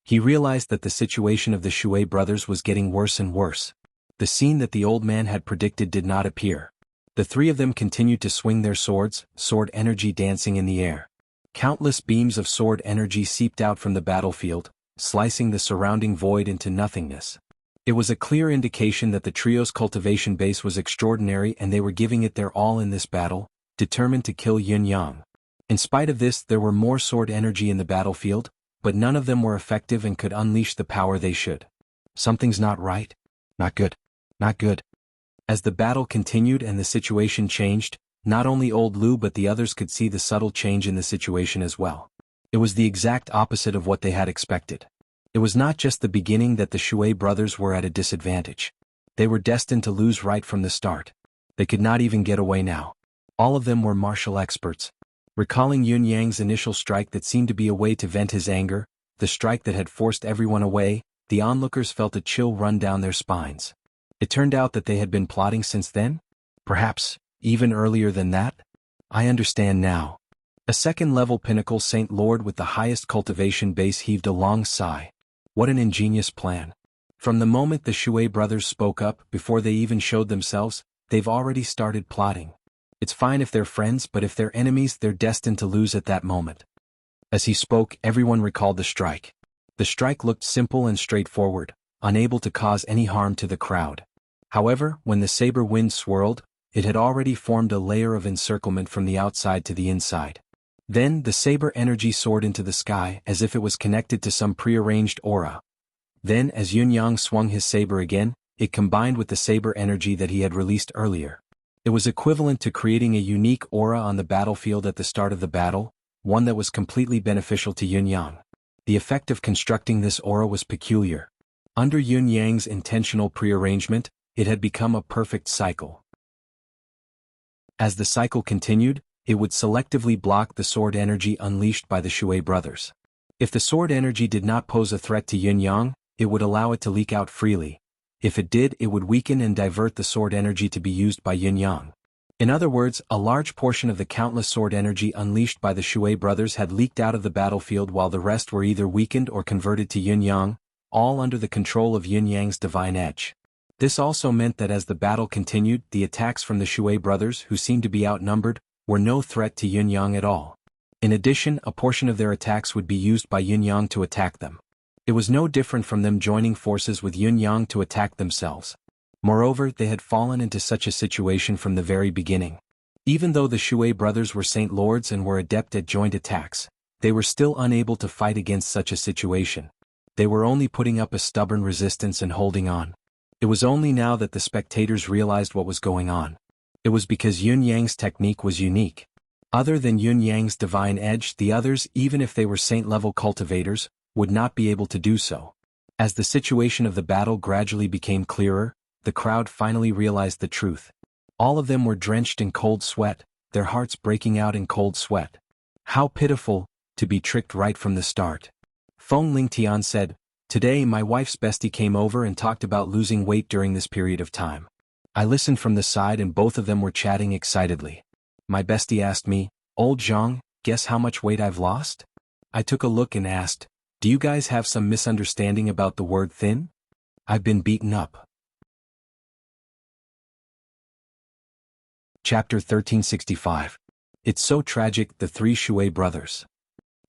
S1: He realized that the situation of the Shui brothers was getting worse and worse. The scene that the old man had predicted did not appear. The three of them continued to swing their swords, sword energy dancing in the air. Countless beams of sword energy seeped out from the battlefield, slicing the surrounding void into nothingness. It was a clear indication that the trio's cultivation base was extraordinary and they were giving it their all in this battle, determined to kill Yun-Yang. In spite of this, there were more sword energy in the battlefield, but none of them were effective and could unleash the power they should. Something's not right. Not good. Not good. As the battle continued and the situation changed, not only old Lu but the others could see the subtle change in the situation as well. It was the exact opposite of what they had expected. It was not just the beginning that the Shui brothers were at a disadvantage. They were destined to lose right from the start. They could not even get away now. All of them were martial experts. Recalling Yun-Yang's initial strike that seemed to be a way to vent his anger, the strike that had forced everyone away, the onlookers felt a chill run down their spines. It turned out that they had been plotting since then? Perhaps, even earlier than that? I understand now. A second-level pinnacle Saint Lord with the highest cultivation base heaved a long sigh. What an ingenious plan. From the moment the Shui brothers spoke up, before they even showed themselves, they've already started plotting. It's fine if they're friends, but if they're enemies, they're destined to lose at that moment. As he spoke, everyone recalled the strike. The strike looked simple and straightforward, unable to cause any harm to the crowd. However, when the saber wind swirled, it had already formed a layer of encirclement from the outside to the inside. Then, the saber energy soared into the sky as if it was connected to some prearranged aura. Then, as Yun-Yang swung his saber again, it combined with the saber energy that he had released earlier. It was equivalent to creating a unique aura on the battlefield at the start of the battle, one that was completely beneficial to Yun-Yang. The effect of constructing this aura was peculiar. Under Yun-Yang's intentional prearrangement, it had become a perfect cycle. As the cycle continued, it would selectively block the sword energy unleashed by the Shui brothers. If the sword energy did not pose a threat to yin-yang, it would allow it to leak out freely. If it did, it would weaken and divert the sword energy to be used by yin-yang. In other words, a large portion of the countless sword energy unleashed by the Shui brothers had leaked out of the battlefield while the rest were either weakened or converted to yin-yang, all under the control of yin-yang's divine edge. This also meant that as the battle continued, the attacks from the Shui brothers, who seemed to be outnumbered, were no threat to yin-yang at all. In addition, a portion of their attacks would be used by yin-yang to attack them. It was no different from them joining forces with yin-yang to attack themselves. Moreover, they had fallen into such a situation from the very beginning. Even though the Shui brothers were Saint Lords and were adept at joint attacks, they were still unable to fight against such a situation. They were only putting up a stubborn resistance and holding on. It was only now that the spectators realized what was going on. It was because yin-yang's technique was unique. Other than yin-yang's divine edge, the others, even if they were saint-level cultivators, would not be able to do so. As the situation of the battle gradually became clearer, the crowd finally realized the truth. All of them were drenched in cold sweat, their hearts breaking out in cold sweat. How pitiful, to be tricked right from the start. Feng Lingtian said, "Today my wife's bestie came over and talked about losing weight during this period of time. I listened from the side and both of them were chatting excitedly. My bestie asked me, 'Old Zhang, guess how much weight I've lost?' I took a look and asked, 'Do you guys have some misunderstanding about the word thin? I've been beaten up.'" Chapter 1365. It's so tragic, the three Shui brothers.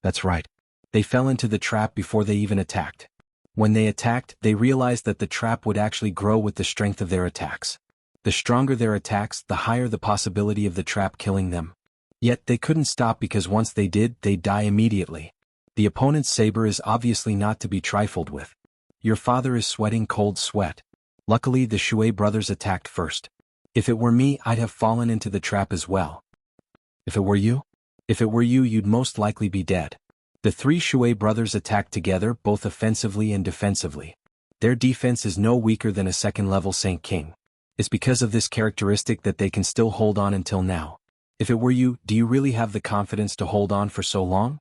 S1: That's right. They fell into the trap before they even attacked. When they attacked, they realized that the trap would actually grow with the strength of their attacks. The stronger their attacks, the higher the possibility of the trap killing them. Yet they couldn't stop because once they did, they'd die immediately. The opponent's saber is obviously not to be trifled with. Your father is sweating cold sweat. Luckily, the Shui brothers attacked first. If it were me, I'd have fallen into the trap as well. If it were you? If it were you, you'd most likely be dead. The three Shui brothers attacked together, both offensively and defensively. Their defense is no weaker than a second-level Saint King. It's because of this characteristic that they can still hold on until now. If it were you, do you really have the confidence to hold on for so long?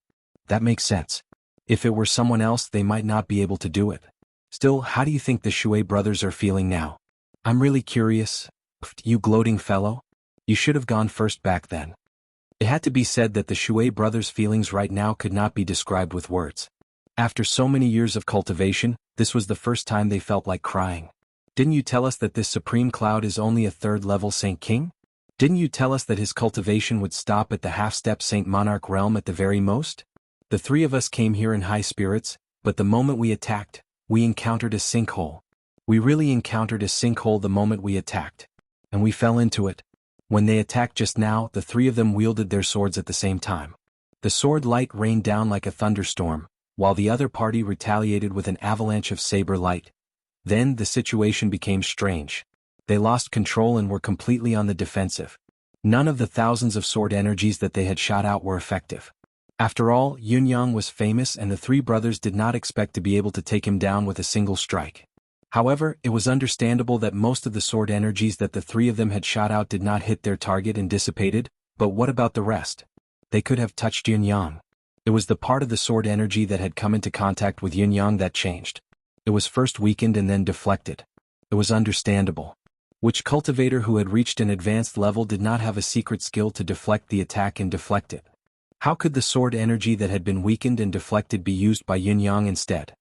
S1: That makes sense. If it were someone else, they might not be able to do it. Still, how do you think the Shui brothers are feeling now? I'm really curious. You gloating fellow? You should have gone first back then. It had to be said that the Shui brothers' feelings right now could not be described with words. After so many years of cultivation, this was the first time they felt like crying. Didn't you tell us that this Supreme Cloud is only a third-level Saint King? Didn't you tell us that his cultivation would stop at the half-step Saint Monarch realm at the very most? The three of us came here in high spirits, but the moment we attacked, we encountered a sinkhole. We really encountered a sinkhole the moment we attacked. And we fell into it. When they attacked just now, the three of them wielded their swords at the same time. The sword light rained down like a thunderstorm, while the other party retaliated with an avalanche of saber light. Then the situation became strange. They lost control and were completely on the defensive. None of the thousands of sword energies that they had shot out were effective. After all, Yin-yang was famous and the three brothers did not expect to be able to take him down with a single strike. However, it was understandable that most of the sword energies that the three of them had shot out did not hit their target and dissipated, but what about the rest? They could have touched Yin-yang. It was the part of the sword energy that had come into contact with Yin-yang that changed. It was first weakened and then deflected. It was understandable. Which cultivator who had reached an advanced level did not have a secret skill to deflect the attack and deflect it? How could the sword energy that had been weakened and deflected be used by Yin-yang instead?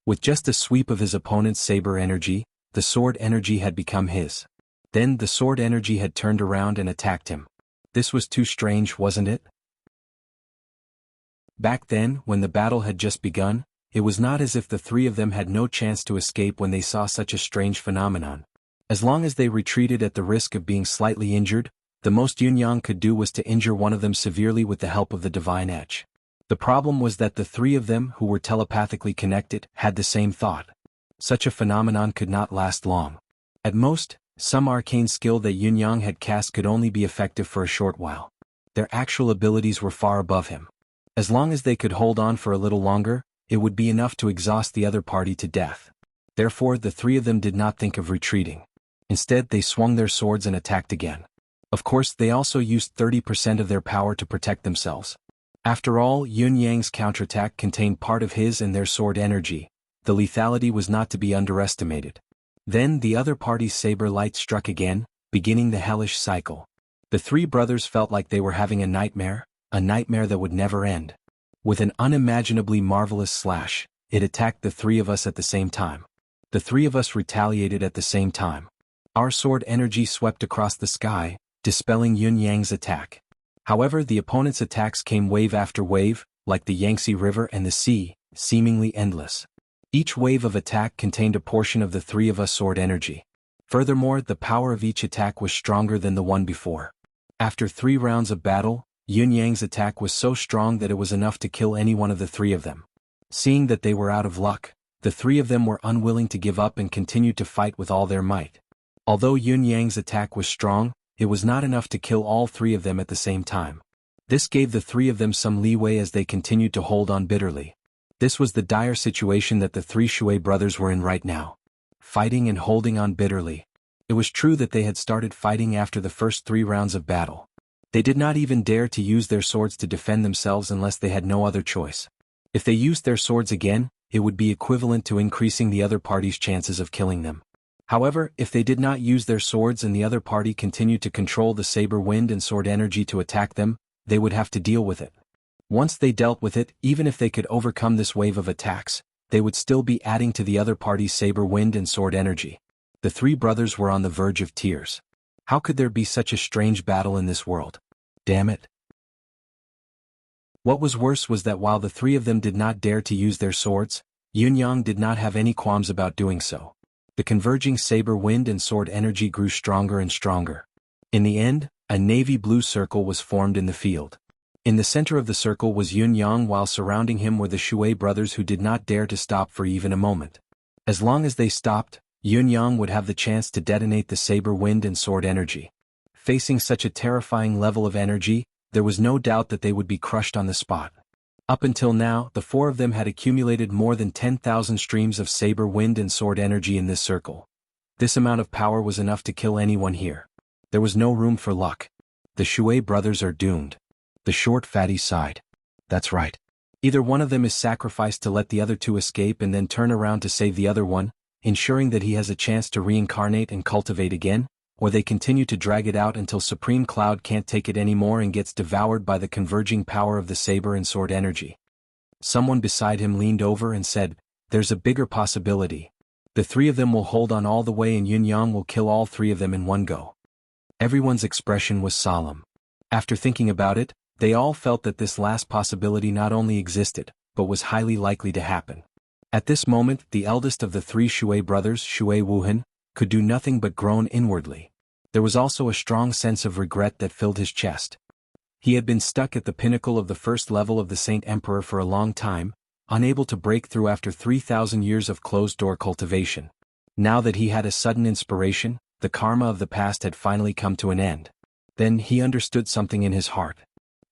S1: With just a sweep of his opponent's saber energy, the sword energy had become his. Then the sword energy had turned around and attacked him. This was too strange, wasn't it? Back then, when the battle had just begun, it was not as if the three of them had no chance to escape when they saw such a strange phenomenon. As long as they retreated at the risk of being slightly injured, the most Yin-yang could do was to injure one of them severely with the help of the divine edge. The problem was that the three of them, who were telepathically connected, had the same thought. Such a phenomenon could not last long. At most, some arcane skill that Yin-yang had cast could only be effective for a short while. Their actual abilities were far above him. As long as they could hold on for a little longer, it would be enough to exhaust the other party to death. Therefore, the three of them did not think of retreating. Instead, they swung their swords and attacked again. Of course, they also used 30% of their power to protect themselves. After all, Yun Yang's counterattack contained part of his and their sword energy. The lethality was not to be underestimated. Then the other party's saber light struck again, beginning the hellish cycle. The three brothers felt like they were having a nightmare that would never end. With an unimaginably marvelous slash, it attacked the three of us at the same time. The three of us retaliated at the same time. Our sword energy swept across the sky, dispelling Yun Yang's attack. However, the opponent's attacks came wave after wave, like the Yangtze River and the sea, seemingly endless. Each wave of attack contained a portion of the three of us sword energy. Furthermore, the power of each attack was stronger than the one before. After 3 rounds of battle, Yun Yang's attack was so strong that it was enough to kill any one of the three of them. Seeing that they were out of luck, the three of them were unwilling to give up and continued to fight with all their might. Although Yun Yang's attack was strong, it was not enough to kill all three of them at the same time. This gave the three of them some leeway as they continued to hold on bitterly. This was the dire situation that the three Shui brothers were in right now. Fighting and holding on bitterly. It was true that they had started fighting after the first 3 rounds of battle. They did not even dare to use their swords to defend themselves unless they had no other choice. If they used their swords again, it would be equivalent to increasing the other party's chances of killing them. However, if they did not use their swords and the other party continued to control the saber wind and sword energy to attack them, they would have to deal with it. Once they dealt with it, even if they could overcome this wave of attacks, they would still be adding to the other party's saber wind and sword energy. The three brothers were on the verge of tears. How could there be such a strange battle in this world? Damn it. What was worse was that while the three of them did not dare to use their swords, Yun Yang did not have any qualms about doing so. The converging saber wind and sword energy grew stronger and stronger. In the end, a navy blue circle was formed in the field. In the center of the circle was Yun Yang, while surrounding him were the Shui brothers who did not dare to stop for even a moment. As long as they stopped, Yun Yang would have the chance to detonate the saber wind and sword energy. Facing such a terrifying level of energy, there was no doubt that they would be crushed on the spot. Up until now, the 4 of them had accumulated more than 10,000 streams of saber wind and sword energy in this circle. This amount of power was enough to kill anyone here. There was no room for luck. The Shui brothers are doomed. The short fatty sighed. That's right. Either one of them is sacrificed to let the other 2 escape and then turn around to save the other one, ensuring that he has a chance to reincarnate and cultivate again, or they continue to drag it out until Supreme Cloud can't take it anymore and gets devoured by the converging power of the saber and sword energy. Someone beside him leaned over and said, "There's a bigger possibility. The 3 of them will hold on all the way and Yun Yang will kill all 3 of them in one go." Everyone's expression was solemn. After thinking about it, they all felt that this last possibility not only existed, but was highly likely to happen. At this moment, the eldest of the 3 Shui brothers, Shui Wuhan, could do nothing but groan inwardly. There was also a strong sense of regret that filled his chest. He had been stuck at the pinnacle of the first level of the Saint Emperor for a long time, unable to break through after 3,000 years of closed-door cultivation. Now that he had a sudden inspiration, the karma of the past had finally come to an end. Then he understood something in his heart.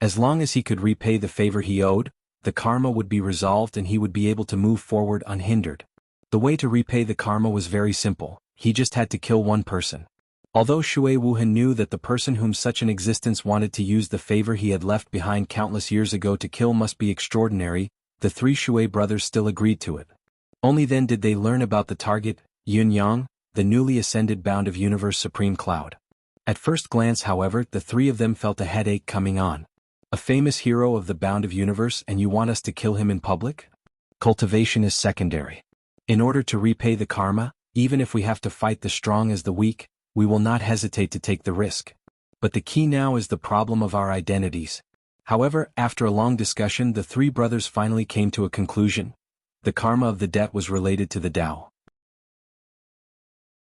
S1: As long as he could repay the favor he owed, the karma would be resolved and he would be able to move forward unhindered. The way to repay the karma was very simple. He just had to kill one person. Although Shui Wuhan knew that the person whom such an existence wanted to use the favor he had left behind countless years ago to kill must be extraordinary, the 3 Shui brothers still agreed to it. Only then did they learn about the target, Yun Yang, the newly ascended bound of Universe Supreme Cloud. At first glance, however, the 3 of them felt a headache coming on. A famous hero of the bound of Universe, and you want us to kill him in public? Cultivation is secondary. In order to repay the karma, even if we have to fight the strong as the weak, we will not hesitate to take the risk. But the key now is the problem of our identities. However, after a long discussion, the 3 brothers finally came to a conclusion. The karma of the debt was related to the Tao.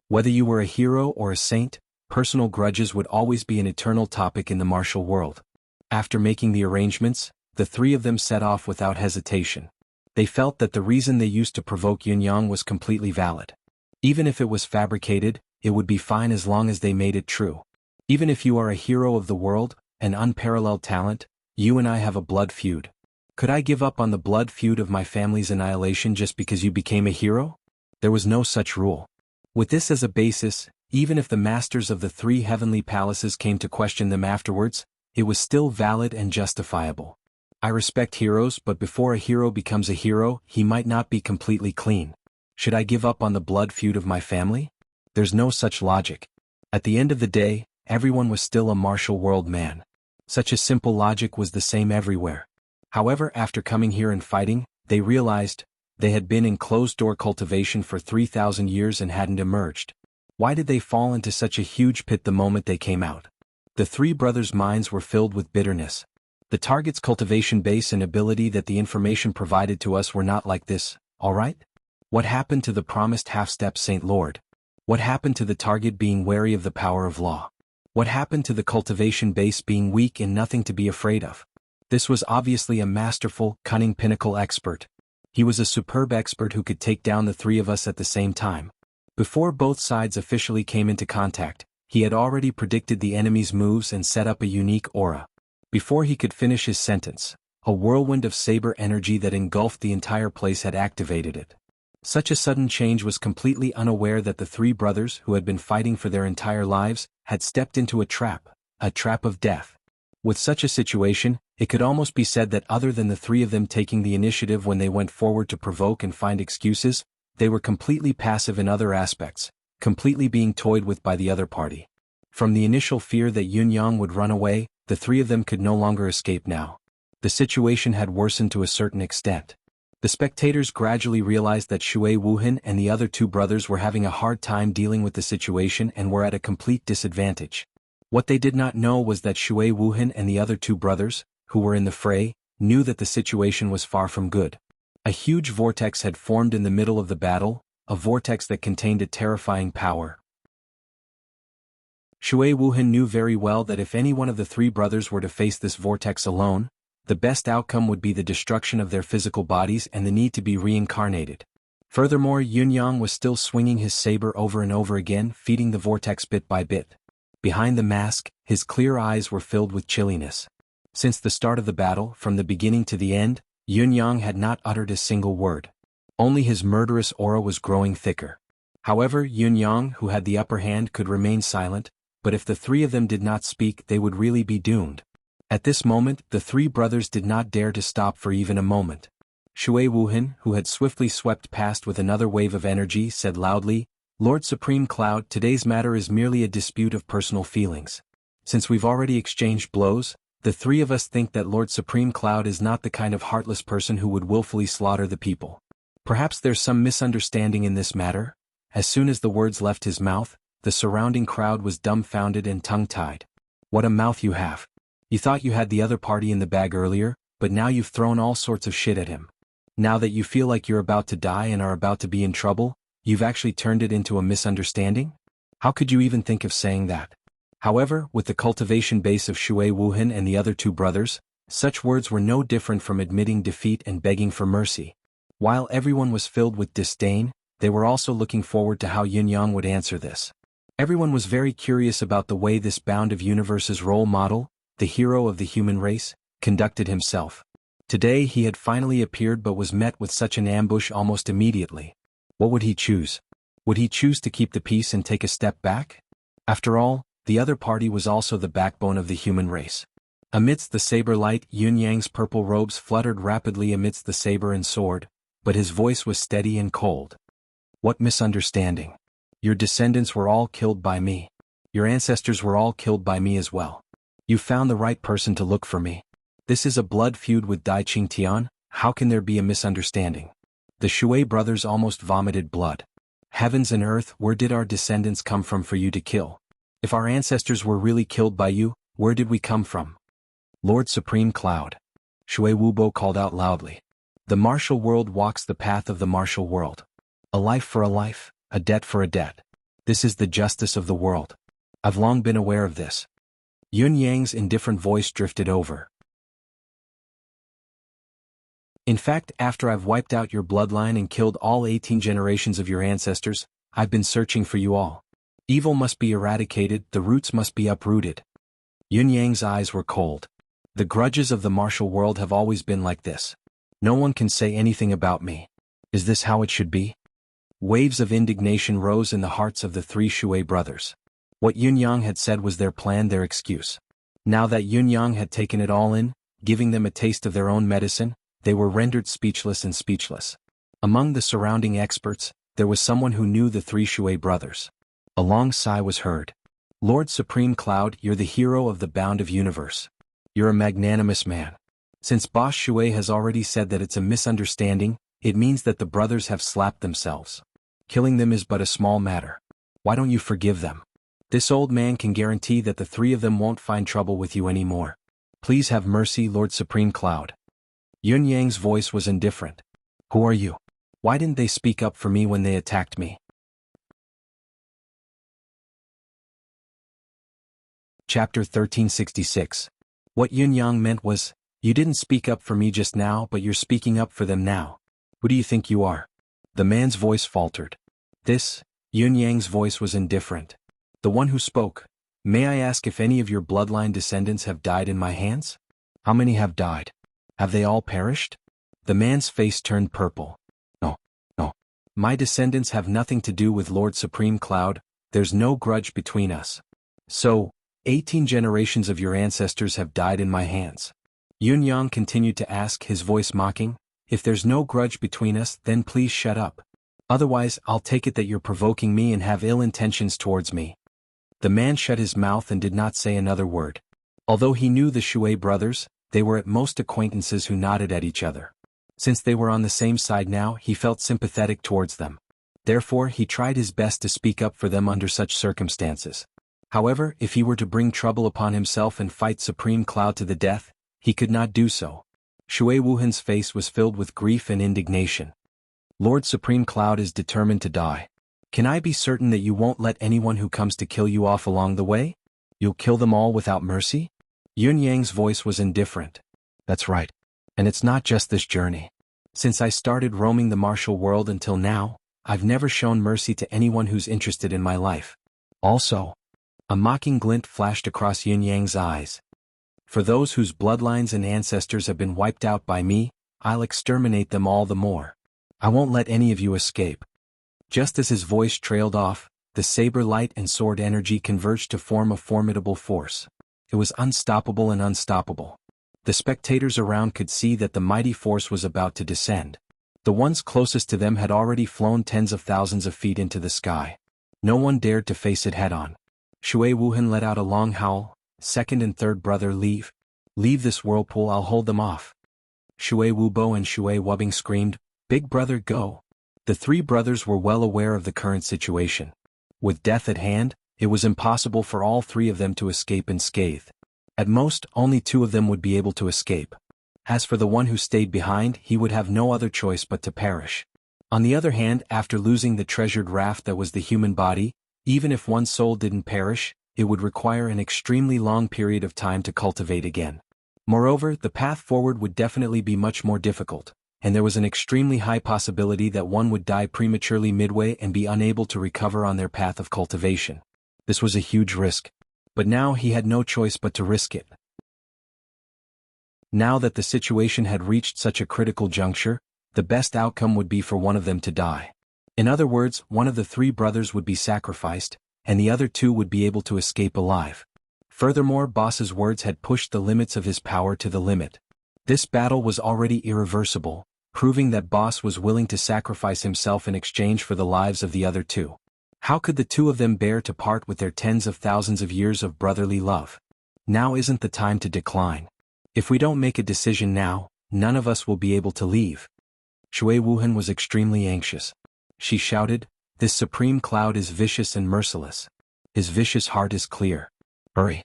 S1: Whether you were a hero or a saint, personal grudges would always be an eternal topic in the martial world. After making the arrangements, the 3 of them set off without hesitation. They felt that the reason they used to provoke Yun Yang was completely valid. Even if it was fabricated, it would be fine as long as they made it true. Even if you are a hero of the world, an unparalleled talent, you and I have a blood feud. Could I give up on the blood feud of my family's annihilation just because you became a hero? There was no such rule. With this as a basis, Even if the masters of the 3 heavenly palaces came to question them afterwards, it was still valid and justifiable. I respect heroes, but before a hero becomes a hero, he might not be completely clean. Should I give up on the blood feud of my family? There's no such logic. At the end of the day, everyone was still a martial world man. Such a simple logic was the same everywhere. However, after coming here and fighting, they realized they had been in closed-door cultivation for 3,000 years and hadn't emerged. Why did they fall into such a huge pit the moment they came out? The 3 brothers' minds were filled with bitterness. The target's cultivation base and ability that the information provided to us were not like this, alright? What happened to the promised half-step Saint Lord? What happened to the target being wary of the power of law? What happened to the cultivation base being weak and nothing to be afraid of? This was obviously a masterful, cunning pinnacle expert. He was a superb expert who could take down the 3 of us at the same time. Before both sides officially came into contact, he had already predicted the enemy's moves and set up a unique aura. Before he could finish his sentence, a whirlwind of saber energy that engulfed the entire place had activated it. Such a sudden change was completely unaware that the 3 brothers who had been fighting for their entire lives had stepped into a trap of death. With such a situation, it could almost be said that other than the 3 of them taking the initiative when they went forward to provoke and find excuses, they were completely passive in other aspects, completely being toyed with by the other party. From the initial fear that Yunyang would run away, the 3 of them could no longer escape now. The situation had worsened to a certain extent. The spectators gradually realized that Shui Wuhan and the other 2 brothers were having a hard time dealing with the situation and were at a complete disadvantage. What they did not know was that Shui Wuhan and the other 2 brothers, who were in the fray, knew that the situation was far from good. A huge vortex had formed in the middle of the battle, a vortex that contained a terrifying power. Shui Wuhan knew very well that if any one of the 3 brothers were to face this vortex alone, the best outcome would be the destruction of their physical bodies and the need to be reincarnated. Furthermore, Yunyang was still swinging his saber over and over again, feeding the vortex bit by bit. Behind the mask, his clear eyes were filled with chilliness. Since the start of the battle, from the beginning to the end, Yunyang had not uttered a single word. Only his murderous aura was growing thicker. However, Yunyang, who had the upper hand, could remain silent, but if the 3 of them did not speak, they would really be doomed. At this moment, the 3 brothers did not dare to stop for even a moment. Shui Wuhan, who had swiftly swept past with another wave of energy, said loudly, "Lord Supreme Cloud, today's matter is merely a dispute of personal feelings. Since we've already exchanged blows, the 3 of us think that Lord Supreme Cloud is not the kind of heartless person who would willfully slaughter the people. Perhaps there's some misunderstanding in this matter." As soon as the words left his mouth, the surrounding crowd was dumbfounded and tongue-tied. "What a mouth you have. You thought you had the other party in the bag earlier, but now you've thrown all sorts of shit at him. Now that you feel like you're about to die and are about to be in trouble, you've actually turned it into a misunderstanding? How could you even think of saying that?" However, with the cultivation base of Shui Wuhan and the other 2 brothers, such words were no different from admitting defeat and begging for mercy. While everyone was filled with disdain, they were also looking forward to how Yunyang would answer this. Everyone was very curious about the way this Bound of Universe's role model, the hero of the human race, conducted himself. Today he had finally appeared but was met with such an ambush almost immediately. What would he choose? Would he choose to keep the peace and take a step back? After all, the other party was also the backbone of the human race. Amidst the saber light, Yunyang's purple robes fluttered rapidly amidst the saber and sword, but his voice was steady and cold. "What misunderstanding? Your descendants were all killed by me. Your ancestors were all killed by me as well. You found the right person to look for me. This is a blood feud with Dai Qingtian. How can there be a misunderstanding?" The Shui brothers almost vomited blood. "Heavens and earth, where did our descendants come from for you to kill? If our ancestors were really killed by you, where did we come from?" "Lord Supreme Cloud," Shui Wubo called out loudly. "The martial world walks the path of the martial world. A life for a life, a debt for a debt. This is the justice of the world. I've long been aware of this." Yunyang's indifferent voice drifted over. "In fact, after I've wiped out your bloodline and killed all 18 generations of your ancestors, I've been searching for you all. Evil must be eradicated, the roots must be uprooted." Yunyang's eyes were cold. "The grudges of the martial world have always been like this. No one can say anything about me. Is this how it should be?" Waves of indignation rose in the hearts of the three Shui brothers. What Yunyang had said was their plan, their excuse. Now that Yunyang had taken it all in, giving them a taste of their own medicine, they were rendered speechless and speechless. Among the surrounding experts, there was someone who knew the three Shui brothers. A long sigh was heard. Lord Supreme Cloud, you're the hero of the bound of universe. You're a magnanimous man. Since Boss Shui has already said that it's a misunderstanding, it means that the brothers have slapped themselves. Killing them is but a small matter. Why don't you forgive them? This old man can guarantee that the three of them won't find trouble with you anymore. Please have mercy, Lord Supreme Cloud. Yunyang's voice was indifferent. Who are you? Why didn't they speak up for me when they attacked me? Chapter 1366. What Yunyang meant was, you didn't speak up for me just now, but you're speaking up for them now. Who do you think you are? The man's voice faltered. Yunyang's voice was indifferent. The one who spoke, may I ask if any of your bloodline descendants have died in my hands? How many have died? Have they all perished? The man's face turned purple. No. My descendants have nothing to do with Lord Supreme Cloud, there's no grudge between us. So, 18 generations of your ancestors have died in my hands. Yunyang continued to ask, his voice mocking, if there's no grudge between us, then please shut up. Otherwise, I'll take it that you're provoking me and have ill intentions towards me. The man shut his mouth and did not say another word. Although he knew the Shui brothers, they were at most acquaintances who nodded at each other. Since they were on the same side now, he felt sympathetic towards them. Therefore, he tried his best to speak up for them under such circumstances. However, if he were to bring trouble upon himself and fight Supreme Cloud to the death, he could not do so. Shui Wuhan's face was filled with grief and indignation. Lord Supreme Cloud is determined to die. Can I be certain that you won't let anyone who comes to kill you off along the way? You'll kill them all without mercy? Yunyang's voice was indifferent. That's right. And it's not just this journey. Since I started roaming the martial world until now, I've never shown mercy to anyone who's interested in my life. Also, a mocking glint flashed across Yunyang's eyes. For those whose bloodlines and ancestors have been wiped out by me, I'll exterminate them all the more. I won't let any of you escape. Just as his voice trailed off, the saber light and sword energy converged to form a formidable force. It was unstoppable and unstoppable. The spectators around could see that the mighty force was about to descend. The ones closest to them had already flown tens of thousands of feet into the sky. No one dared to face it head-on. Shui Wuhan let out a long howl. Second and third brother, leave. Leave this whirlpool, I'll hold them off. Shui Wubo and Shui Wubbing screamed, Big brother, go. The three brothers were well aware of the current situation. With death at hand, it was impossible for all three of them to escape unscathed. At most, only two of them would be able to escape. As for the one who stayed behind, he would have no other choice but to perish. On the other hand, after losing the treasured raft that was the human body, even if one soul didn't perish, it would require an extremely long period of time to cultivate again. Moreover, the path forward would definitely be much more difficult, and there was an extremely high possibility that one would die prematurely midway and be unable to recover on their path of cultivation. This was a huge risk. But now he had no choice but to risk it. Now that the situation had reached such a critical juncture, the best outcome would be for one of them to die. In other words, one of the three brothers would be sacrificed, and the other two would be able to escape alive. Furthermore, Boss's words had pushed the limits of his power to the limit. This battle was already irreversible, proving that Boss was willing to sacrifice himself in exchange for the lives of the other two. How could the two of them bear to part with their tens of thousands of years of brotherly love? Now isn't the time to decline. If we don't make a decision now, none of us will be able to leave. Shui Wuhan was extremely anxious. She shouted, This Supreme Cloud is vicious and merciless. His vicious heart is clear. Hurry.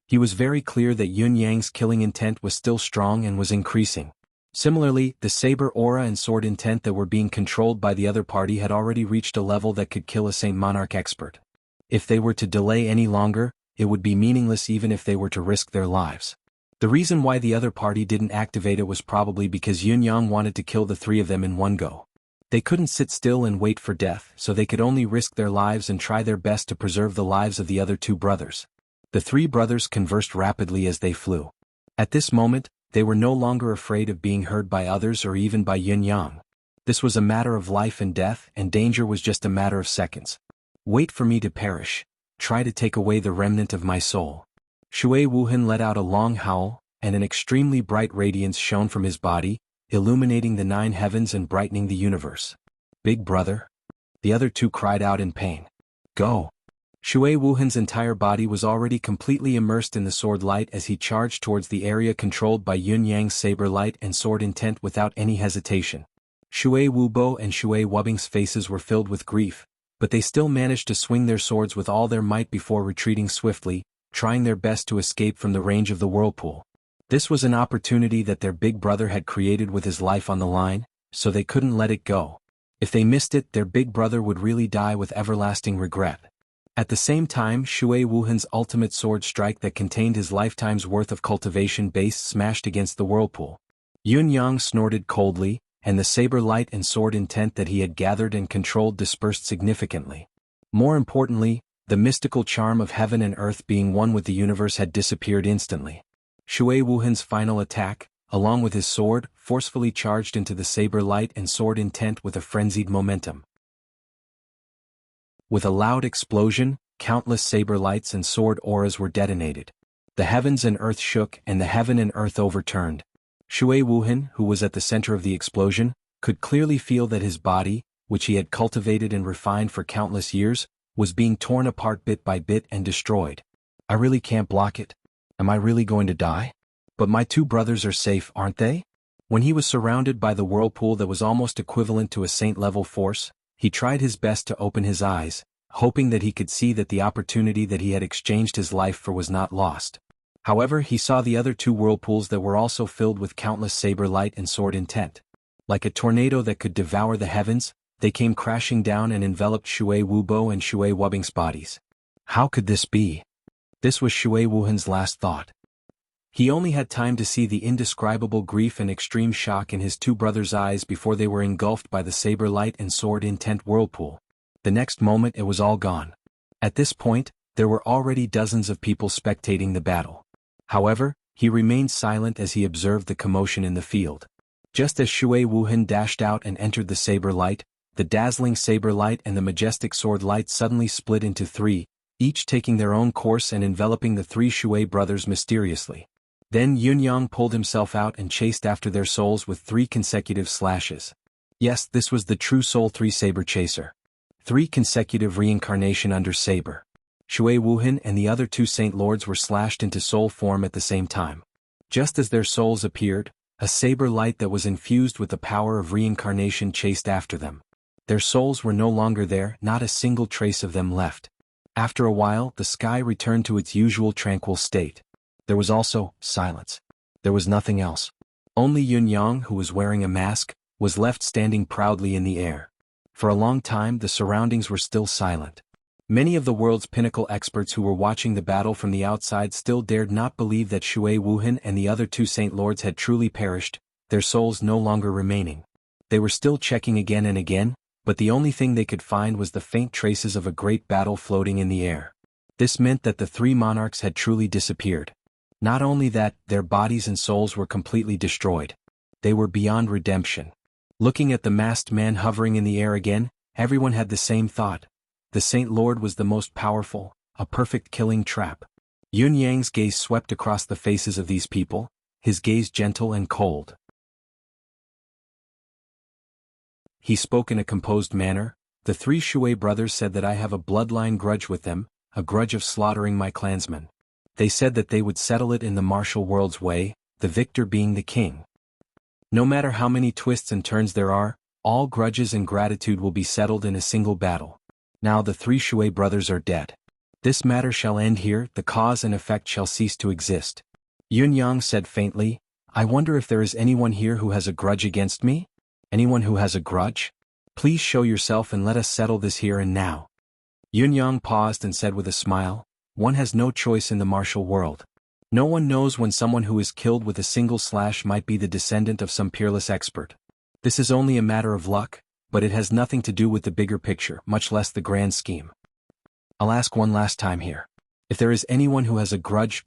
S1: He was very clear that Yunyang's killing intent was still strong and was increasing. Similarly, the saber aura and sword intent that were being controlled by the other party had already reached a level that could kill a Saint Monarch expert. If they were to delay any longer, it would be meaningless even if they were to risk their lives. The reason why the other party didn't activate it was probably because Yunyang wanted to kill the three of them in one go. They couldn't sit still and wait for death, so they could only risk their lives and try their best to preserve the lives of the other two brothers. The three brothers conversed rapidly as they flew. At this moment, they were no longer afraid of being heard by others or even by Yunyang. This was a matter of life and death, and danger was just a matter of seconds. Wait for me to perish. Try to take away the remnant of my soul. Shui Wuhan let out a long howl, and an extremely bright radiance shone from his body, illuminating the 9 heavens and brightening the universe. Big brother? The other two cried out in pain. Go! Shui Wuhan's entire body was already completely immersed in the sword light as he charged towards the area controlled by Yun Yang's saber light and sword intent without any hesitation. Shui Wubo and Shui Wubing's faces were filled with grief, but they still managed to swing their swords with all their might before retreating swiftly, trying their best to escape from the range of the whirlpool. This was an opportunity that their big brother had created with his life on the line, so they couldn't let it go. If they missed it, their big brother would really die with everlasting regret. At the same time, Shui Wuhan's ultimate sword strike that contained his lifetime's worth of cultivation base smashed against the whirlpool. Yun Yang snorted coldly, and the saber light and sword intent that he had gathered and controlled dispersed significantly. More importantly, the mystical charm of heaven and earth being one with the universe had disappeared instantly. Shui Wuhan's final attack, along with his sword, forcefully charged into the saber light and sword intent with a frenzied momentum. With a loud explosion, countless saber lights and sword auras were detonated. The heavens and earth shook and the heaven and earth overturned. Shui Wuhan, who was at the center of the explosion, could clearly feel that his body, which he had cultivated and refined for countless years, was being torn apart bit by bit and destroyed. I really can't block it. Am I really going to die? But my 2 brothers are safe, aren't they? When he was surrounded by the whirlpool that was almost equivalent to a saint-level force, he tried his best to open his eyes, hoping that he could see that the opportunity that he had exchanged his life for was not lost. However, he saw the other 2 whirlpools that were also filled with countless saber light and sword intent. Like a tornado that could devour the heavens, they came crashing down and enveloped Shui Wubo and Shui Wubing's bodies. How could this be? This was Shui Wuhan's last thought. He only had time to see the indescribable grief and extreme shock in his 2 brothers' eyes before they were engulfed by the saber light and sword intent whirlpool. The next moment it was all gone. At this point, there were already dozens of people spectating the battle. However, he remained silent as he observed the commotion in the field. Just as Shui Wuhan dashed out and entered the saber light, the dazzling saber light and the majestic sword light suddenly split into 3, each taking their own course and enveloping the 3 Shui brothers mysteriously. Then Yun Yang pulled himself out and chased after their souls with 3 consecutive slashes. Yes, this was the true Soul 3 Saber Chaser. 3 consecutive reincarnation under Saber. Shui Wuhan and the other 2 Saint Lords were slashed into soul form at the same time. Just as their souls appeared, a saber light that was infused with the power of reincarnation chased after them. Their souls were no longer there, not a single trace of them left. After a while, the sky returned to its usual tranquil state. There was also silence. There was nothing else. Only Yun Yang, who was wearing a mask, was left standing proudly in the air. For a long time the surroundings were still silent. Many of the world's pinnacle experts who were watching the battle from the outside still dared not believe that Shui Wuhan and the other 2 Saint Lords had truly perished, their souls no longer remaining. They were still checking again and again, but the only thing they could find was the faint traces of a great battle floating in the air. This meant that the 3 monarchs had truly disappeared. Not only that, their bodies and souls were completely destroyed. They were beyond redemption. Looking at the masked man hovering in the air again, everyone had the same thought. The Saint Lord was the most powerful, a perfect killing trap. Yun Yang's gaze swept across the faces of these people, his gaze gentle and cold. He spoke in a composed manner. The 3 Shui brothers said that I have a bloodline grudge with them, a grudge of slaughtering my clansmen. They said that they would settle it in the martial world's way, the victor being the king. No matter how many twists and turns there are, all grudges and gratitude will be settled in a single battle. Now the 3 Shui brothers are dead. This matter shall end here, the cause and effect shall cease to exist. Yun Yang said faintly, I wonder if there is anyone here who has a grudge against me? Anyone who has a grudge? Please show yourself and let us settle this here and now. Yun Yang paused and said with a smile, one has no choice in the martial world. No one knows when someone who is killed with a single slash might be the descendant of some peerless expert. This is only a matter of luck, but it has nothing to do with the bigger picture, much less the grand scheme. I'll ask one last time here. If there is anyone who has a grudge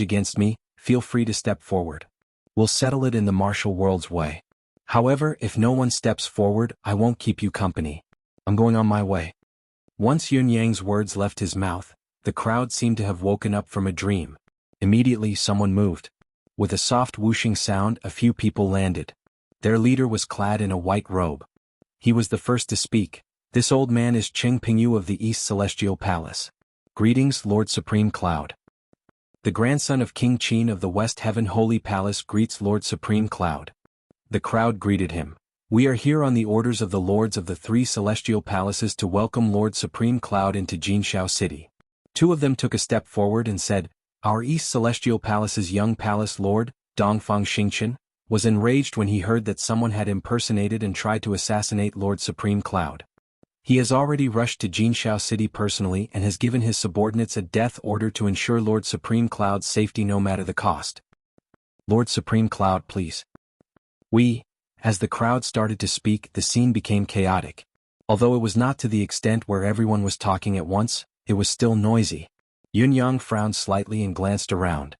S1: against me, feel free to step forward. We'll settle it in the martial world's way. However, if no one steps forward, I won't keep you company. I'm going on my way. Once Yun Yang's words left his mouth, the crowd seemed to have woken up from a dream. Immediately someone moved. With a soft whooshing sound, a few people landed. Their leader was clad in a white robe. He was the first to speak. This old man is Qing Pingyu of the East Celestial Palace. Greetings, Lord Supreme Cloud. The grandson of King Qin of the West Heaven Holy Palace greets Lord Supreme Cloud. The crowd greeted him. We are here on the orders of the lords of the three celestial palaces to welcome Lord Supreme Cloud into Jinshao City. Two of them took a step forward and said, Our East Celestial Palace's young palace lord, Dongfang Xingqian, was enraged when he heard that someone had impersonated and tried to assassinate Lord Supreme Cloud. He has already rushed to Jinshao City personally and has given his subordinates a death order to ensure Lord Supreme Cloud's safety no matter the cost. Lord Supreme Cloud, please. As the crowd started to speak, the scene became chaotic. Although it was not to the extent where everyone was talking at once, it was still noisy. Yun Yang frowned slightly and glanced around.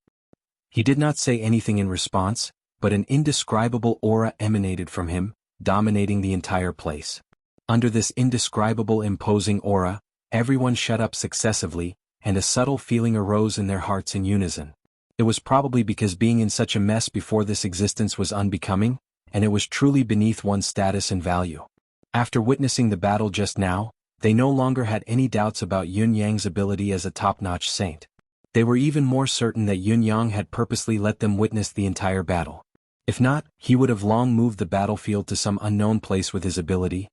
S1: He did not say anything in response, but an indescribable aura emanated from him, dominating the entire place. Under this indescribable imposing aura, everyone shut up successively, and a subtle feeling arose in their hearts in unison. It was probably because being in such a mess before this existence was unbecoming, and it was truly beneath one's status and value. After witnessing the battle just now, they no longer had any doubts about Yun Yang's ability as a top-notch saint. They were even more certain that Yun Yang had purposely let them witness the entire battle. If not, he would have long moved the battlefield to some unknown place with his ability.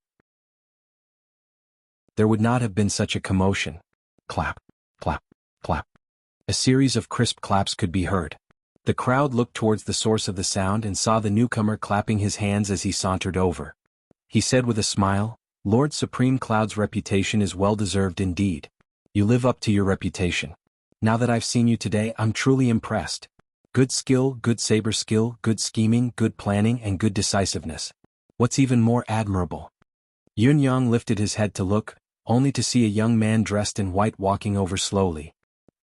S1: There would not have been such a commotion. Clap, clap, clap. A series of crisp claps could be heard. The crowd looked towards the source of the sound and saw the newcomer clapping his hands as he sauntered over. He said with a smile, Lord Supreme Cloud's reputation is well-deserved indeed. You live up to your reputation. Now that I've seen you today, I'm truly impressed. Good skill, good saber skill, good scheming, good planning, and good decisiveness. What's even more admirable? Yun Yang lifted his head to look, only to see a young man dressed in white walking over slowly.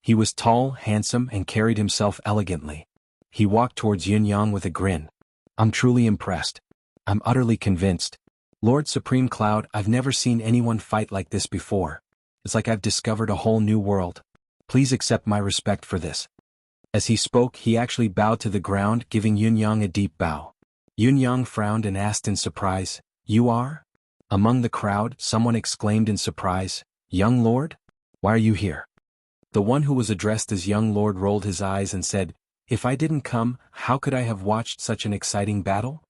S1: He was tall, handsome, and carried himself elegantly. He walked towards Yun Yang with a grin. I'm truly impressed. I'm utterly convinced. Lord Supreme Cloud, I've never seen anyone fight like this before. It's like I've discovered a whole new world. Please accept my respect for this. As he spoke, he actually bowed to the ground, giving Yun Yang a deep bow. Yun Yang frowned and asked in surprise, You are? Among the crowd, someone exclaimed in surprise, Young Lord? Why are you here? The one who was addressed as Young Lord rolled his eyes and said, If I didn't come, how could I have watched such an exciting battle?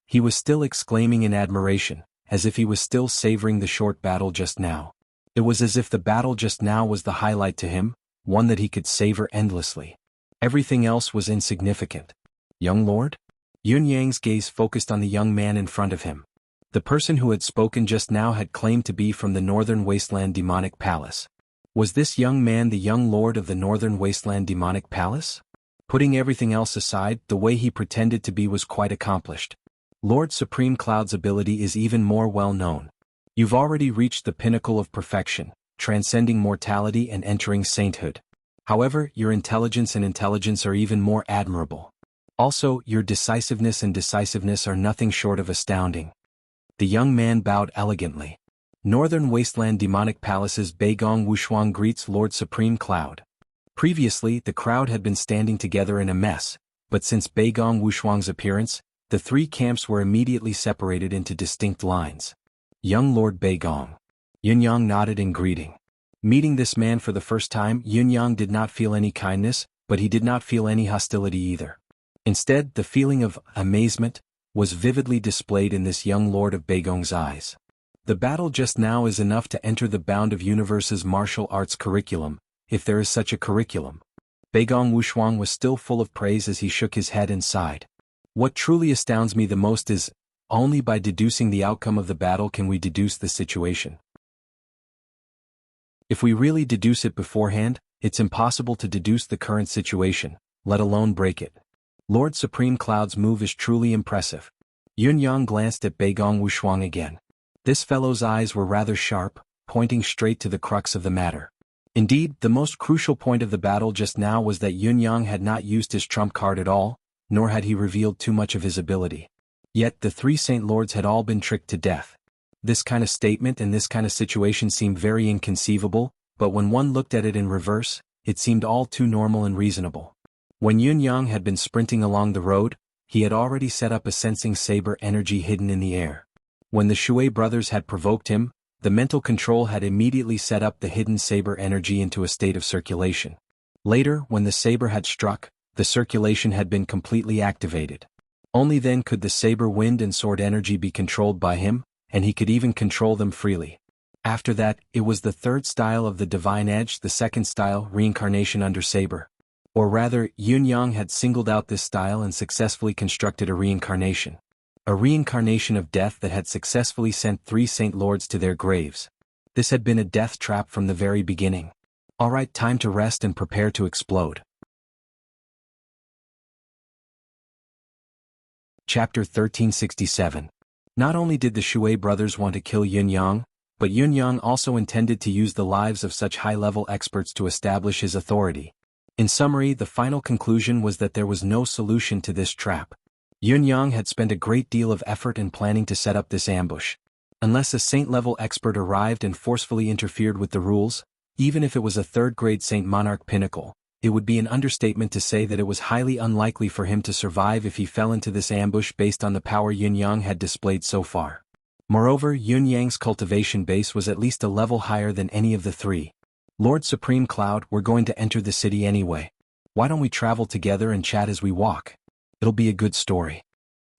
S1: He was still exclaiming in admiration, as if he was still savoring the short battle just now. It was as if the battle just now was the highlight to him, one that he could savor endlessly. Everything else was insignificant. Young Lord? Yun Yang's gaze focused on the young man in front of him. The person who had spoken just now had claimed to be from the Northern Wasteland Demonic Palace. Was this young man the young lord of the Northern Wasteland Demonic Palace? Putting everything else aside, the way he pretended to be was quite accomplished. Lord Supreme Cloud's ability is even more well known. You've already reached the pinnacle of perfection, transcending mortality and entering sainthood. However, your intelligence and intelligence are even more admirable. Also, your decisiveness and decisiveness are nothing short of astounding. The young man bowed elegantly. Northern Wasteland Demonic Palace's Beigong Wushuang greets Lord Supreme Cloud. Previously, the crowd had been standing together in a mess, but since Beigong Wushuang's appearance, the three camps were immediately separated into distinct lines. Young Lord Beigong. Yun Yang nodded in greeting. Meeting this man for the first time, Yun Yang did not feel any kindness, but he did not feel any hostility either. Instead, the feeling of amazement was vividly displayed in this young lord of Beigong's eyes. The battle just now is enough to enter the Bound of Universe's martial arts curriculum, if there is such a curriculum. Beigong Wushuang was still full of praise as he shook his head and sighed. What truly astounds me the most is, only by deducing the outcome of the battle can we deduce the situation. If we really deduce it beforehand, it's impossible to deduce the current situation, let alone break it. Lord Supreme Cloud's move is truly impressive. Yun Yang glanced at Beigong Wushuang again. This fellow's eyes were rather sharp, pointing straight to the crux of the matter. Indeed, the most crucial point of the battle just now was that Yun Yang had not used his trump card at all, nor had he revealed too much of his ability. Yet the three Saint Lords had all been tricked to death. This kind of statement and this kind of situation seemed very inconceivable, but when one looked at it in reverse, it seemed all too normal and reasonable. When Yun Yang had been sprinting along the road, he had already set up a sensing saber energy hidden in the air. When the Shui brothers had provoked him, the mental control had immediately set up the hidden saber energy into a state of circulation. Later, when the saber had struck, the circulation had been completely activated. Only then could the saber wind and sword energy be controlled by him, and he could even control them freely. After that, it was the third style of the divine edge, the second style, reincarnation under saber. Or rather, Yun Yang had singled out this style and successfully constructed a reincarnation. A reincarnation of death that had successfully sent three Saint Lords to their graves. This had been a death trap from the very beginning. Alright, time to rest and prepare to explode. Chapter 1367. Not only did the Shui brothers want to kill Yun Yang, but Yun Yang also intended to use the lives of such high-level experts to establish his authority. In summary, the final conclusion was that there was no solution to this trap. Yun Yang had spent a great deal of effort in planning to set up this ambush. Unless a saint-level expert arrived and forcefully interfered with the rules, even if it was a third-grade Saint Monarch pinnacle, it would be an understatement to say that it was highly unlikely for him to survive if he fell into this ambush based on the power Yun Yang had displayed so far. Moreover, Yun Yang's cultivation base was at least a level higher than any of the three. Lord Supreme Cloud, we're going to enter the city anyway. Why don't we travel together and chat as we walk? It'll be a good story.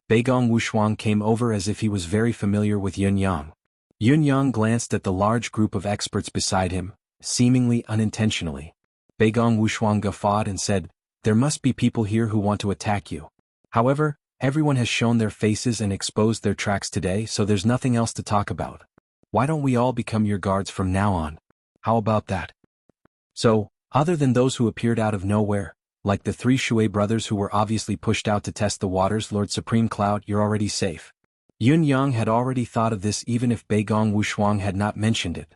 S1: Beigong Wushuang came over as if he was very familiar with Yun Yang. Yun Yang glanced at the large group of experts beside him, seemingly unintentionally. Beigong Wushuang guffawed and said, "There must be people here who want to attack you. However, everyone has shown their faces and exposed their tracks today, so there's nothing else to talk about. Why don't we all become your guards from now on? How about that?" So, other than those who appeared out of nowhere, like the three Shui brothers who were obviously pushed out to test the waters, Lord Supreme Cloud, you're already safe. Yun Yang had already thought of this even if Beigong Wushuang had not mentioned it.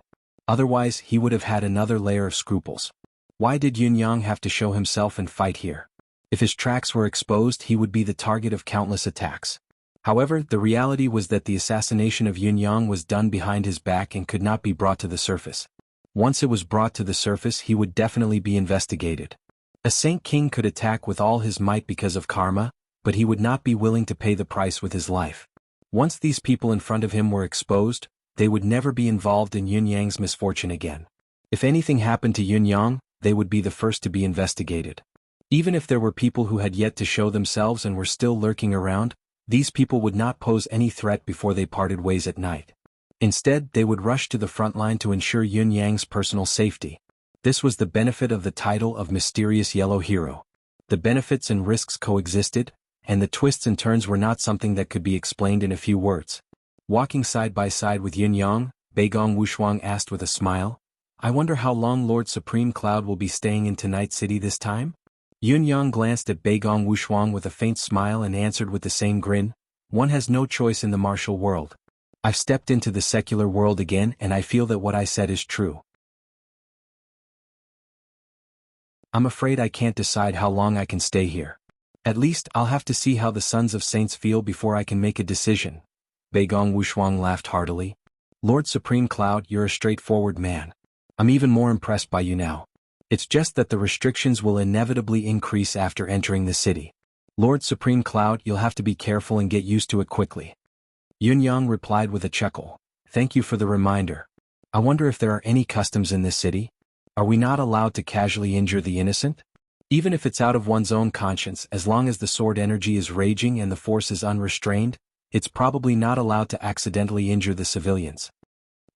S1: Otherwise, he would have had another layer of scruples. Why did Yun Yang have to show himself and fight here? If his tracks were exposed, he would be the target of countless attacks. However, the reality was that the assassination of Yun Yang was done behind his back and could not be brought to the surface. Once it was brought to the surface, he would definitely be investigated. A Saint King could attack with all his might because of karma, but he would not be willing to pay the price with his life. Once these people in front of him were exposed, they would never be involved in Yun Yang's misfortune again. If anything happened to Yun Yang, they would be the first to be investigated. Even if there were people who had yet to show themselves and were still lurking around, these people would not pose any threat before they parted ways at night. Instead, they would rush to the front line to ensure Yun Yang's personal safety. This was the benefit of the title of Mysterious Yellow Hero. The benefits and risks coexisted, and the twists and turns were not something that could be explained in a few words. Walking side by side with Yun Yang, Beigong Wushuang asked with a smile, "I wonder how long Lord Supreme Cloud will be staying in Night City this time?" Yun Yang glanced at Beigong Wushuang with a faint smile and answered with the same grin, "One has no choice in the martial world. I've stepped into the secular world again and I feel that what I said is true. I'm afraid I can't decide how long I can stay here. At least, I'll have to see how the Sons of Saints feel before I can make a decision." Beigong Wushuang laughed heartily. "Lord Supreme Cloud, you're a straightforward man. I'm even more impressed by you now. It's just that the restrictions will inevitably increase after entering the city. Lord Supreme Cloud, you'll have to be careful and get used to it quickly." Yun Yang replied with a chuckle, "Thank you for the reminder. I wonder if there are any customs in this city? Are we not allowed to casually injure the innocent? Even if it's out of one's own conscience, as long as the sword energy is raging and the force is unrestrained, it's probably not allowed to accidentally injure the civilians."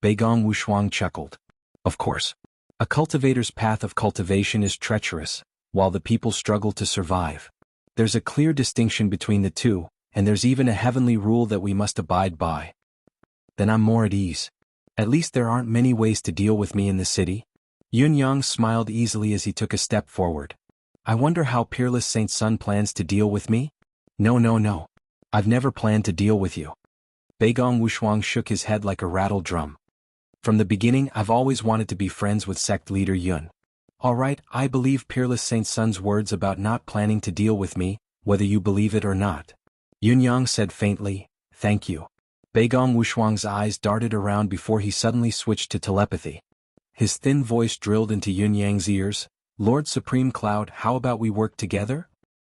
S1: Beigong Wushuang chuckled. "Of course. A cultivator's path of cultivation is treacherous, while the people struggle to survive. There's a clear distinction between the two, and there's even a heavenly rule that we must abide by." "Then I'm more at ease. At least there aren't many ways to deal with me in the city." Yun Yang smiled easily as he took a step forward. "I wonder how Peerless Saint Sun plans to deal with me?" No. I've never planned to deal with you." Beigong Wushuang shook his head like a rattle drum. "From the beginning, I've always wanted to be friends with sect leader Yun. Alright, I believe Peerless Saint Sun's words about not planning to deal with me, whether you believe it or not. Yunyang said faintly, "Thank you." Beigong Wushuang's eyes darted around before he suddenly switched to telepathy. His thin voice drilled into Yunyang's ears, "Lord Supreme Cloud, how about we work together?"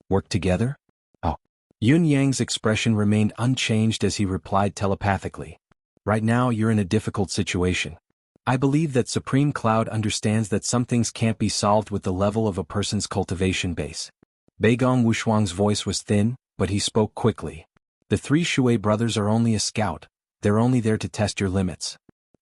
S1: "Work together?" "Oh." Yunyang's expression remained unchanged as he replied telepathically. "Right now you're in a difficult situation. I believe that Supreme Cloud understands that some things can't be solved with the level of a person's cultivation base." Beigong Wushuang's voice was thin, but he spoke quickly. "The three Shui brothers are only a scout, they're only there to test your limits.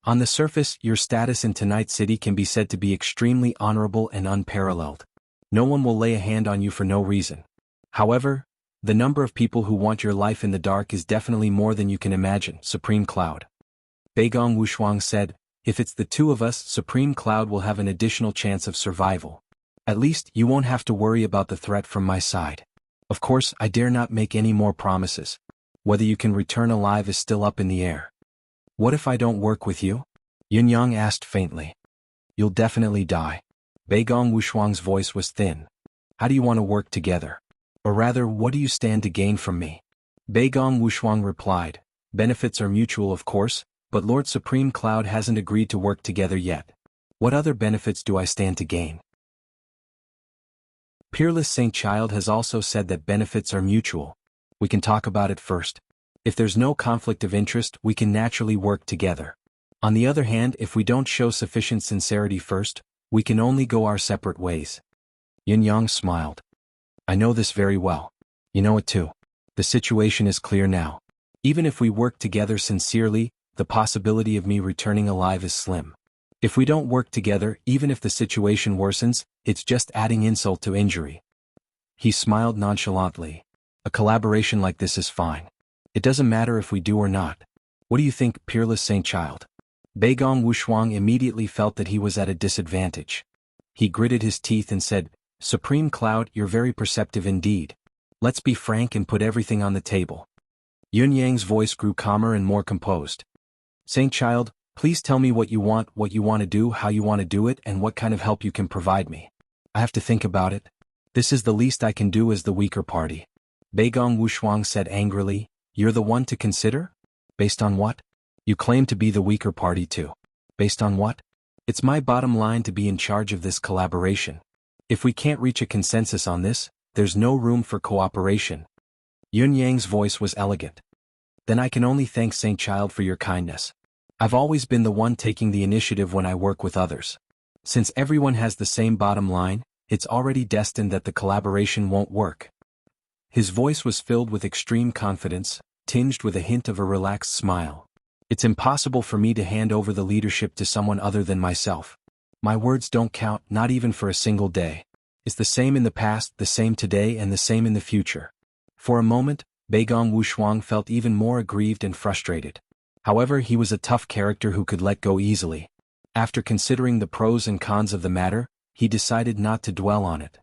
S1: On the surface, your status in Tonite City can be said to be extremely honorable and unparalleled. No one will lay a hand on you for no reason. However, the number of people who want your life in the dark is definitely more than you can imagine, Supreme Cloud." Beigong Wushuang said, "If it's the two of us, Supreme Cloud will have an additional chance of survival. At least, you won't have to worry about the threat from my side. Of course, I dare not make any more promises. Whether you can return alive is still up in the air." "What if I don't work with you?" Yunyang asked faintly. "You'll definitely die." Beigong Wushuang's voice was thin. "How do you want to work together? Or rather, what do you stand to gain from me?" Beigong Wushuang replied, "Benefits are mutual of course, but Lord Supreme Cloud hasn't agreed to work together yet. What other benefits do I stand to gain?" Peerless Saint Child has also said that benefits are mutual. We can talk about it first. If there's no conflict of interest, we can naturally work together. On the other hand, if we don't show sufficient sincerity first, we can only go our separate ways. Yunyang smiled. "I know this very well. You know it too. The situation is clear now. Even if we work together sincerely, the possibility of me returning alive is slim. If we don't work together, even if the situation worsens, it's just adding insult to injury." He smiled nonchalantly. "A collaboration like this is fine. It doesn't matter if we do or not. What do you think, Peerless Saint Child?" Beigong Wushuang immediately felt that he was at a disadvantage. He gritted his teeth and said, "Supreme Cloud, you're very perceptive indeed. Let's be frank and put everything on the table." Yunyang's voice grew calmer and more composed. "Saint Child, please tell me what you want to do, how you want to do it, and what kind of help you can provide me. I have to think about it. This is the least I can do as the weaker party." Beigong Wushuang said angrily, "You're the one to consider? Based on what? You claim to be the weaker party too. Based on what? It's my bottom line to be in charge of this collaboration. If we can't reach a consensus on this, there's no room for cooperation." Yunyang's voice was elegant. "Then I can only thank Saint Child for your kindness. I've always been the one taking the initiative when I work with others. Since everyone has the same bottom line, it's already destined that the collaboration won't work." His voice was filled with extreme confidence, tinged with a hint of a relaxed smile. "It's impossible for me to hand over the leadership to someone other than myself. My words don't count, not even for a single day. It's the same in the past, the same today, and the same in the future." For a moment, Beigong Wushuang felt even more aggrieved and frustrated. However, he was a tough character who could let go easily. After considering the pros and cons of the matter, he decided not to dwell on it.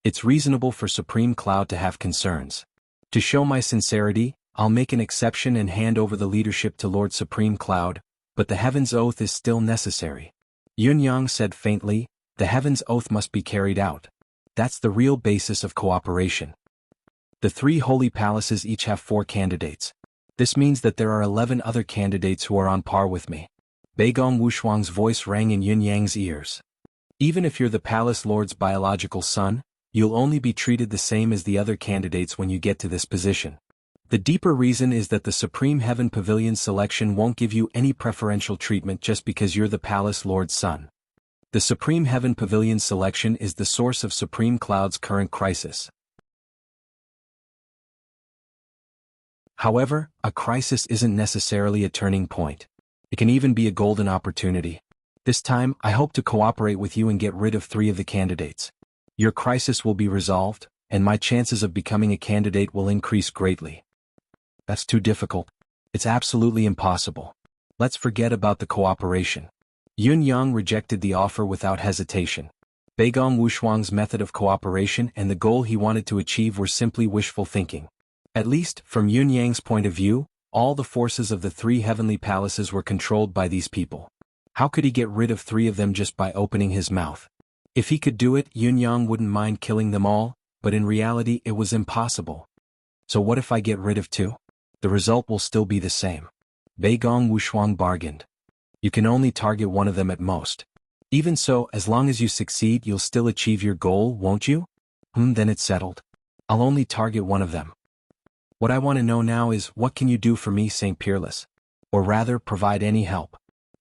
S1: "It's reasonable for Supreme Cloud to have concerns. To show my sincerity, I'll make an exception and hand over the leadership to Lord Supreme Cloud, but the Heaven's Oath is still necessary." Yunyang said faintly, "The Heaven's Oath must be carried out. That's the real basis of cooperation. The three holy palaces each have 4 candidates. This means that there are 11 other candidates who are on par with me." Beigong Wushuang's voice rang in Yunyang's ears. "Even if you're the palace lord's biological son, you'll only be treated the same as the other candidates when you get to this position. The deeper reason is that the Supreme Heaven Pavilion selection won't give you any preferential treatment just because you're the Palace Lord's son. The Supreme Heaven Pavilion selection is the source of Supreme Cloud's current crisis. However, a crisis isn't necessarily a turning point. It can even be a golden opportunity. This time, I hope to cooperate with you and get rid of 3 of the candidates. Your crisis will be resolved, and my chances of becoming a candidate will increase greatly." "That's too difficult. It's absolutely impossible. Let's forget about the cooperation." Yunyang rejected the offer without hesitation. Beigong Wushuang's method of cooperation and the goal he wanted to achieve were simply wishful thinking. At least, from Yunyang's point of view, all the forces of the 3 heavenly palaces were controlled by these people. How could he get rid of 3 of them just by opening his mouth? If he could do it, Yunyang wouldn't mind killing them all, but in reality it was impossible. So what if I get rid of two? The result will still be the same. Bei Gong Wushuang bargained. You can only target one of them at most. Even so, as long as you succeed, you'll still achieve your goal, won't you? Then it's settled. I'll only target one of them. What I want to know now is, what can you do for me, St. Peerless? Or rather, provide any help.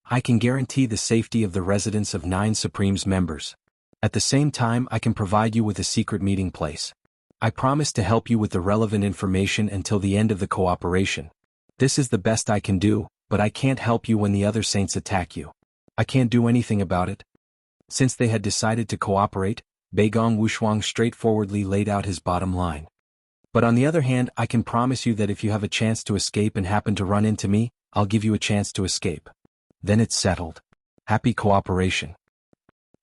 S1: I can guarantee the safety of the residence of 9 Supremes members. At the same time, I can provide you with a secret meeting place. I promise to help you with the relevant information until the end of the cooperation. This is the best I can do, but I can't help you when the other saints attack you. I can't do anything about it. Since they had decided to cooperate, Bei Gong Wushuang straightforwardly laid out his bottom line. But on the other hand, I can promise you that if you have a chance to escape and happen to run into me, I'll give you a chance to escape. Then it's settled. Happy cooperation.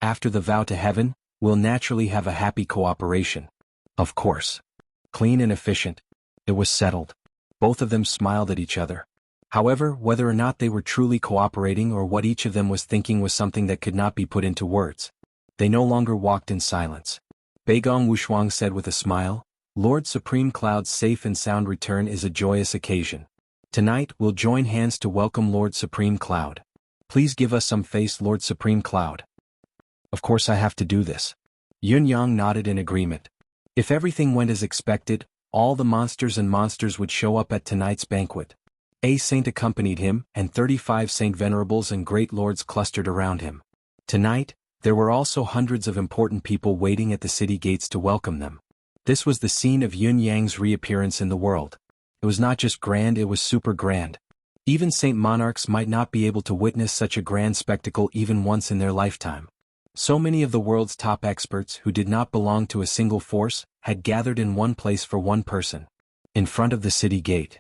S1: After the vow to heaven, we'll naturally have a happy cooperation. Of course. Clean and efficient. It was settled. Both of them smiled at each other. However, whether or not they were truly cooperating or what each of them was thinking was something that could not be put into words. They no longer walked in silence. Bei Gong Wushuang said with a smile, Lord Supreme Cloud's safe and sound return is a joyous occasion. Tonight, we'll join hands to welcome Lord Supreme Cloud. Please give us some face, Lord Supreme Cloud. Of course I have to do this. Yun Yang nodded in agreement. If everything went as expected, all the monsters and monsters would show up at tonight's banquet. A saint accompanied him, and 35 saint venerables and great lords clustered around him. Tonight, there were also hundreds of important people waiting at the city gates to welcome them. This was the scene of Yun Yang's reappearance in the world. It was not just grand, it was super grand. Even saint monarchs might not be able to witness such a grand spectacle even once in their lifetime. So many of the world's top experts who did not belong to a single force had gathered in one place for one person. In front of the city gate.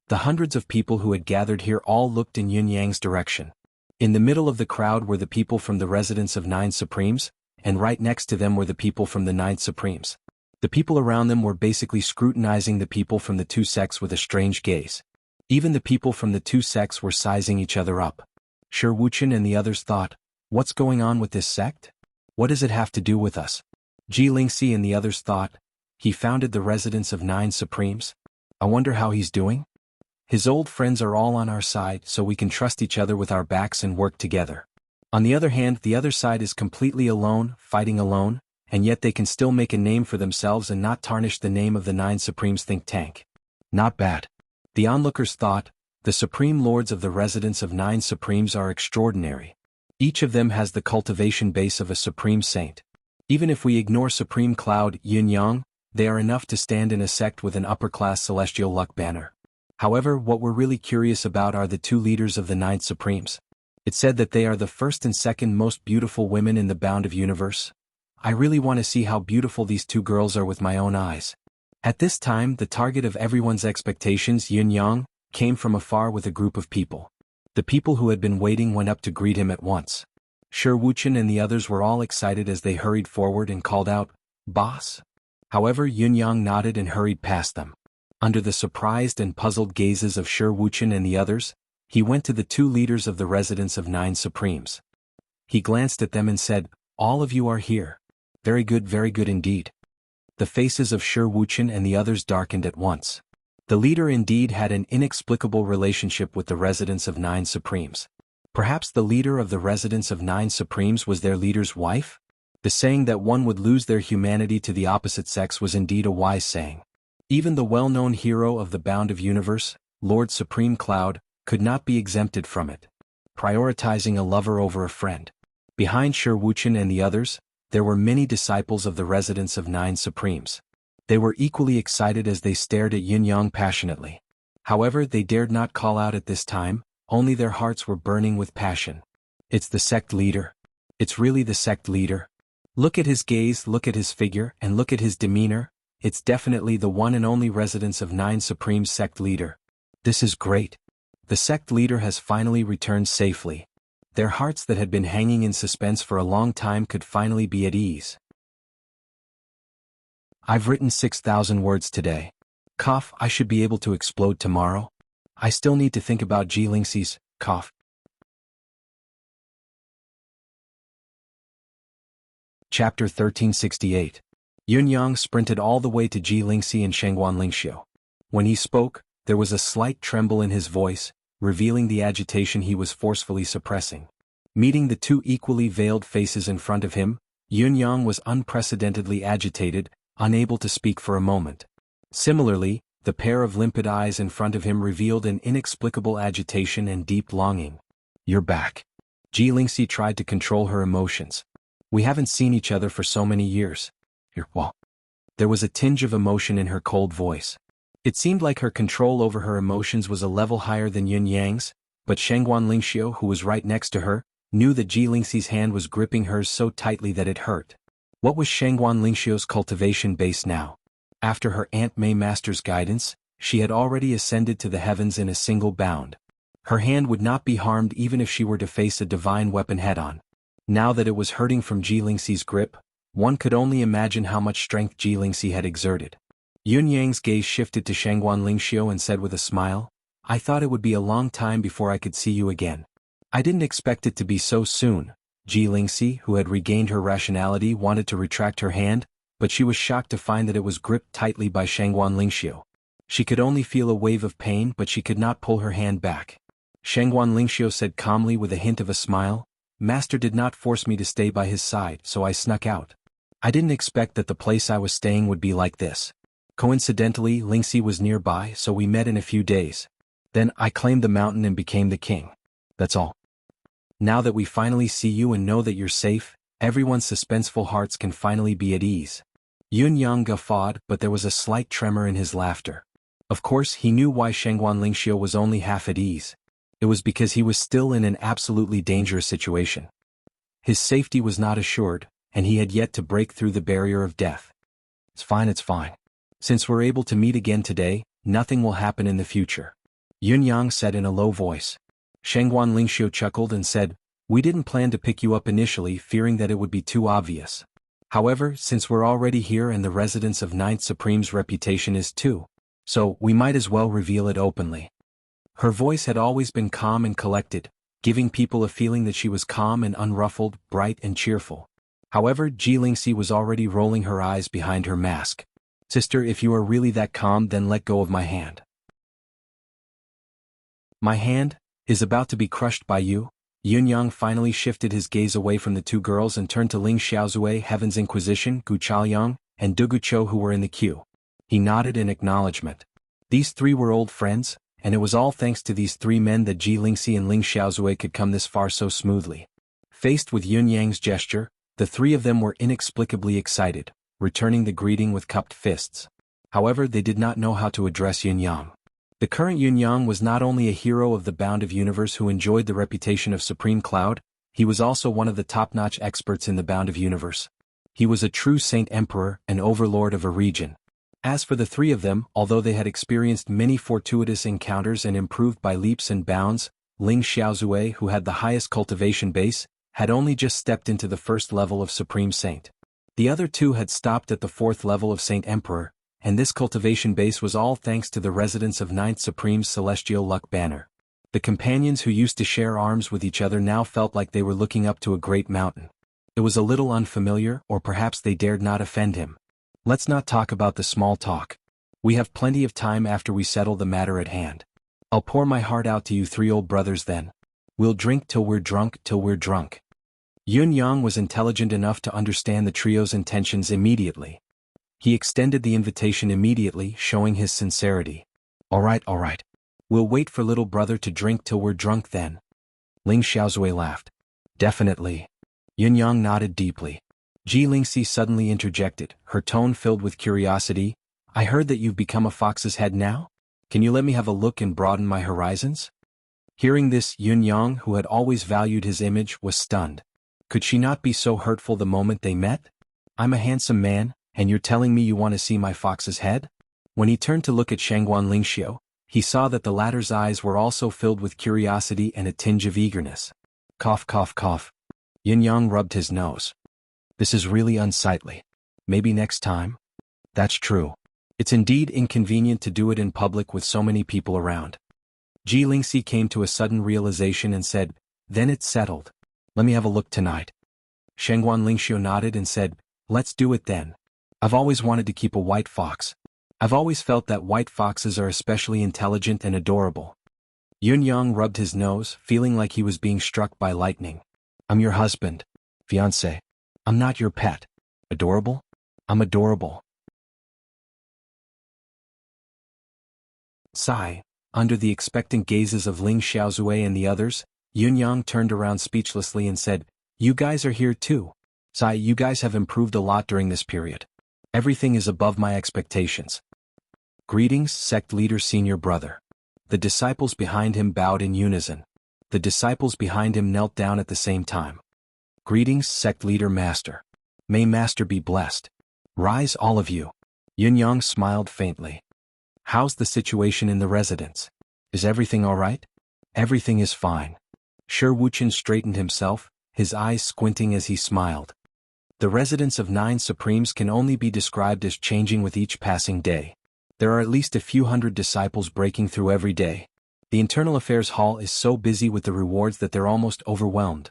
S1: The hundreds of people who had gathered here all looked in Yun Yang's direction. In the middle of the crowd were the people from the residence of 9 Supremes, and right next to them were the people from the 9th Supremes. The people around them were basically scrutinizing the people from the two sects with a strange gaze. Even the people from the two sects were sizing each other up. Shi Wuchen and the others thought, what's going on with this sect? What does it have to do with us? Ji Lingxi and the others thought, he founded the residence of 9 Supremes? I wonder how he's doing? His old friends are all on our side, so we can trust each other with our backs and work together. On the other hand, the other side is completely alone, fighting alone, and yet they can still make a name for themselves and not tarnish the name of the 9 Supremes think tank. Not bad. The onlookers thought, the Supreme Lords of the residence of 9 Supremes are extraordinary. Each of them has the cultivation base of a Supreme Saint. Even if we ignore Supreme Cloud, Yin Yang, they are enough to stand in a sect with an upper-class celestial luck banner. However, what we're really curious about are the two leaders of the 9th Supremes. It said that they are the first and second most beautiful women in the bound of universe. I really want to see how beautiful these two girls are with my own eyes. At this time, the target of everyone's expectations, Yun Yang, came from afar with a group of people. The people who had been waiting went up to greet him at once. Shi Wuchen and the others were all excited as they hurried forward and called out, Boss? However, Yun Yang nodded and hurried past them. Under the surprised and puzzled gazes of Shi Wuchen and the others, he went to the two leaders of the residence of 9 Supremes. He glanced at them and said, all of you are here. Very good indeed. The faces of Shi Wuchen and the others darkened at once. The leader indeed had an inexplicable relationship with the residence of 9 Supremes. Perhaps the leader of the residence of 9 Supremes was their leader's wife? The saying that one would lose their humanity to the opposite sex was indeed a wise saying. Even the well-known hero of the bound of universe, Lord Supreme Cloud, could not be exempted from it. Prioritizing a lover over a friend. Behind Shi Wuchen and the others, there were many disciples of the residence of 9 Supremes. They were equally excited as they stared at Yin Yang passionately. However, they dared not call out at this time, only their hearts were burning with passion. It's the sect leader. It's really the sect leader. Look at his gaze, look at his figure, and look at his demeanor. It's definitely the one and only residence of 9 Supremes sect leader. This is great. The sect leader has finally returned safely. Their hearts that had been hanging in suspense for a long time could finally be at ease. I've written 6,000 words today. Cough, I should be able to explode tomorrow. I still need to think about Ji Lingxi's cough. Chapter 1368. Yun Yang sprinted all the way to Ji Lingxi and Shengguan Lingxiu. When he spoke, there was a slight tremble in his voice, revealing the agitation he was forcefully suppressing. Meeting the two equally veiled faces in front of him, Yun Yang was unprecedentedly agitated, unable to speak for a moment. Similarly, the pair of limpid eyes in front of him revealed an inexplicable agitation and deep longing. "You're back." Ji Lingxi tried to control her emotions. "We haven't seen each other for so many years." Well. There was a tinge of emotion in her cold voice. It seemed like her control over her emotions was a level higher than Yun Yang's, but Shengguan Lingxiu, who was right next to her, knew that Ji Lingxi's hand was gripping hers so tightly that it hurt. What was Shengguan Lingxiu's cultivation base now? After her Aunt Mei Master's guidance, she had already ascended to the heavens in a single bound. Her hand would not be harmed even if she were to face a divine weapon head-on. Now that it was hurting from Ji Lingxi's grip, one could only imagine how much strength Ji Lingxi had exerted. Yun Yang's gaze shifted to Shengguan Lingxiu and said with a smile, "I thought it would be a long time before I could see you again." "I didn't expect it to be so soon." Ji Lingxi, who had regained her rationality, wanted to retract her hand, but she was shocked to find that it was gripped tightly by Shengguan Lingxiu. She could only feel a wave of pain, but she could not pull her hand back. Shengguan Lingxiu said calmly with a hint of a smile, "Master did not force me to stay by his side, so I snuck out. I didn't expect that the place I was staying would be like this. Coincidentally, Lingxi was nearby, so we met in a few days. Then I claimed the mountain and became the king. That's all. Now that we finally see you and know that you're safe, everyone's suspenseful hearts can finally be at ease." Yun Yang guffawed, but there was a slight tremor in his laughter. Of course, he knew why Shengguan Lingxiu was only half at ease. It was because he was still in an absolutely dangerous situation. His safety was not assured, and he had yet to break through the barrier of death. It's fine. Since we're able to meet again today, nothing will happen in the future," Yun Yang said in a low voice. Shengguan Lingxiu chuckled and said, "We didn't plan to pick you up initially, fearing that it would be too obvious. However, since we're already here and the residence of Ninth Supreme's reputation is too, so we might as well reveal it openly." Her voice had always been calm and collected, giving people a feeling that she was calm and unruffled, bright and cheerful. However, Ji Lingxi was already rolling her eyes behind her mask. "Sister, if you are really that calm, then let go of my hand." "My hand is about to be crushed by you." Yun Yang finally shifted his gaze away from the two girls and turned to Ling Xiaozue, Heaven's Inquisition, Gu Chaoyang, and Dugu Cho, who were in the queue. He nodded in acknowledgement. These three were old friends, and it was all thanks to these three men that Ji Lingxi and Ling Xiaozue could come this far so smoothly. Faced with Yun Yang's gesture, the three of them were inexplicably excited, returning the greeting with cupped fists. However, they did not know how to address Yun Yang. The current Yun Yang was not only a hero of the Bound of Universe who enjoyed the reputation of Supreme Cloud, he was also one of the top-notch experts in the Bound of Universe. He was a true Saint Emperor and overlord of a region. As for the three of them, although they had experienced many fortuitous encounters and improved by leaps and bounds, Ling Xiaozue, who had the highest cultivation base, had only just stepped into the first level of Supreme Saint. The other two had stopped at the fourth level of Saint Emperor, and this cultivation base was all thanks to the residence of Ninth Supreme's celestial luck banner. The companions who used to share arms with each other now felt like they were looking up to a great mountain. It was a little unfamiliar, or perhaps they dared not offend him. "Let's not talk about the small talk. We have plenty of time after we settle the matter at hand. I'll pour my heart out to you three old brothers then. We'll drink till we're drunk, till we're drunk." Yun Yang was intelligent enough to understand the trio's intentions immediately. He extended the invitation immediately, showing his sincerity. All right. We'll wait for little brother to drink till we're drunk then." Ling Xiaozue laughed. "Definitely." Yun Yang nodded deeply. Ji Lingxi suddenly interjected, her tone filled with curiosity. "I heard that you've become a fox's head now? Can you let me have a look and broaden my horizons?" Hearing this, Yun Yang, who had always valued his image, was stunned. Could she not be so hurtful the moment they met? "I'm a handsome man, and you're telling me you want to see my fox's head?" When he turned to look at Shengguan Lingxiu, he saw that the latter's eyes were also filled with curiosity and a tinge of eagerness. Cough. Yin Yang rubbed his nose. "This is really unsightly. Maybe next time?" "That's true. It's indeed inconvenient to do it in public with so many people around." Ji Lingxi came to a sudden realization and said, "Then it's settled. Let me have a look tonight." Shengguan Lingxiu nodded and said, "Let's do it then." I've always wanted to keep a white fox. I've always felt that white foxes are especially intelligent and adorable. Yun-yang rubbed his nose, feeling like he was being struck by lightning. I'm your husband. Fiancé. I'm not your pet. Adorable? I'm adorable. Sigh. Under the expectant gazes of Ling Xiaozue and the others, Yun-yang turned around speechlessly and said, You guys are here too. Sigh, you guys have improved a lot during this period. Everything is above my expectations. Greetings, sect leader senior brother. The disciples behind him bowed in unison. The disciples behind him knelt down at the same time. Greetings, sect leader master. May master be blessed. Rise all of you. Yun-yang smiled faintly. How's the situation in the residence? Is everything all right? Everything is fine. Shi Wuchen straightened himself, his eyes squinting as he smiled. The residence of 9 Supremes can only be described as changing with each passing day. There are at least a few hundred disciples breaking through every day. The Internal Affairs Hall is so busy with the rewards that they're almost overwhelmed.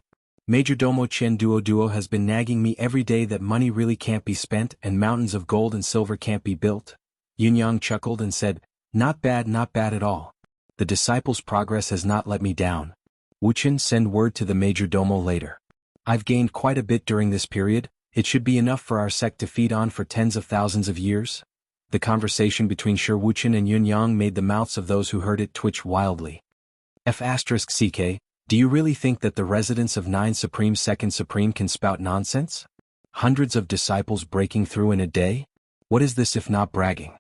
S1: Majordomo Chen Duo has been nagging me every day that money really can't be spent and mountains of gold and silver can't be built. Yun-yang chuckled and said, not bad at all. The disciples' progress has not let me down. Wuchen, send word to the Majordomo later. I've gained quite a bit during this period, it should be enough for our sect to feed on for tens of thousands of years. The conversation between Shi Wuchen and Yun-yang made the mouths of those who heard it twitch wildly. F***CK, do you really think that the residents of 9 Supreme Second Supreme can spout nonsense? Hundreds of disciples breaking through in a day? What is this if not bragging?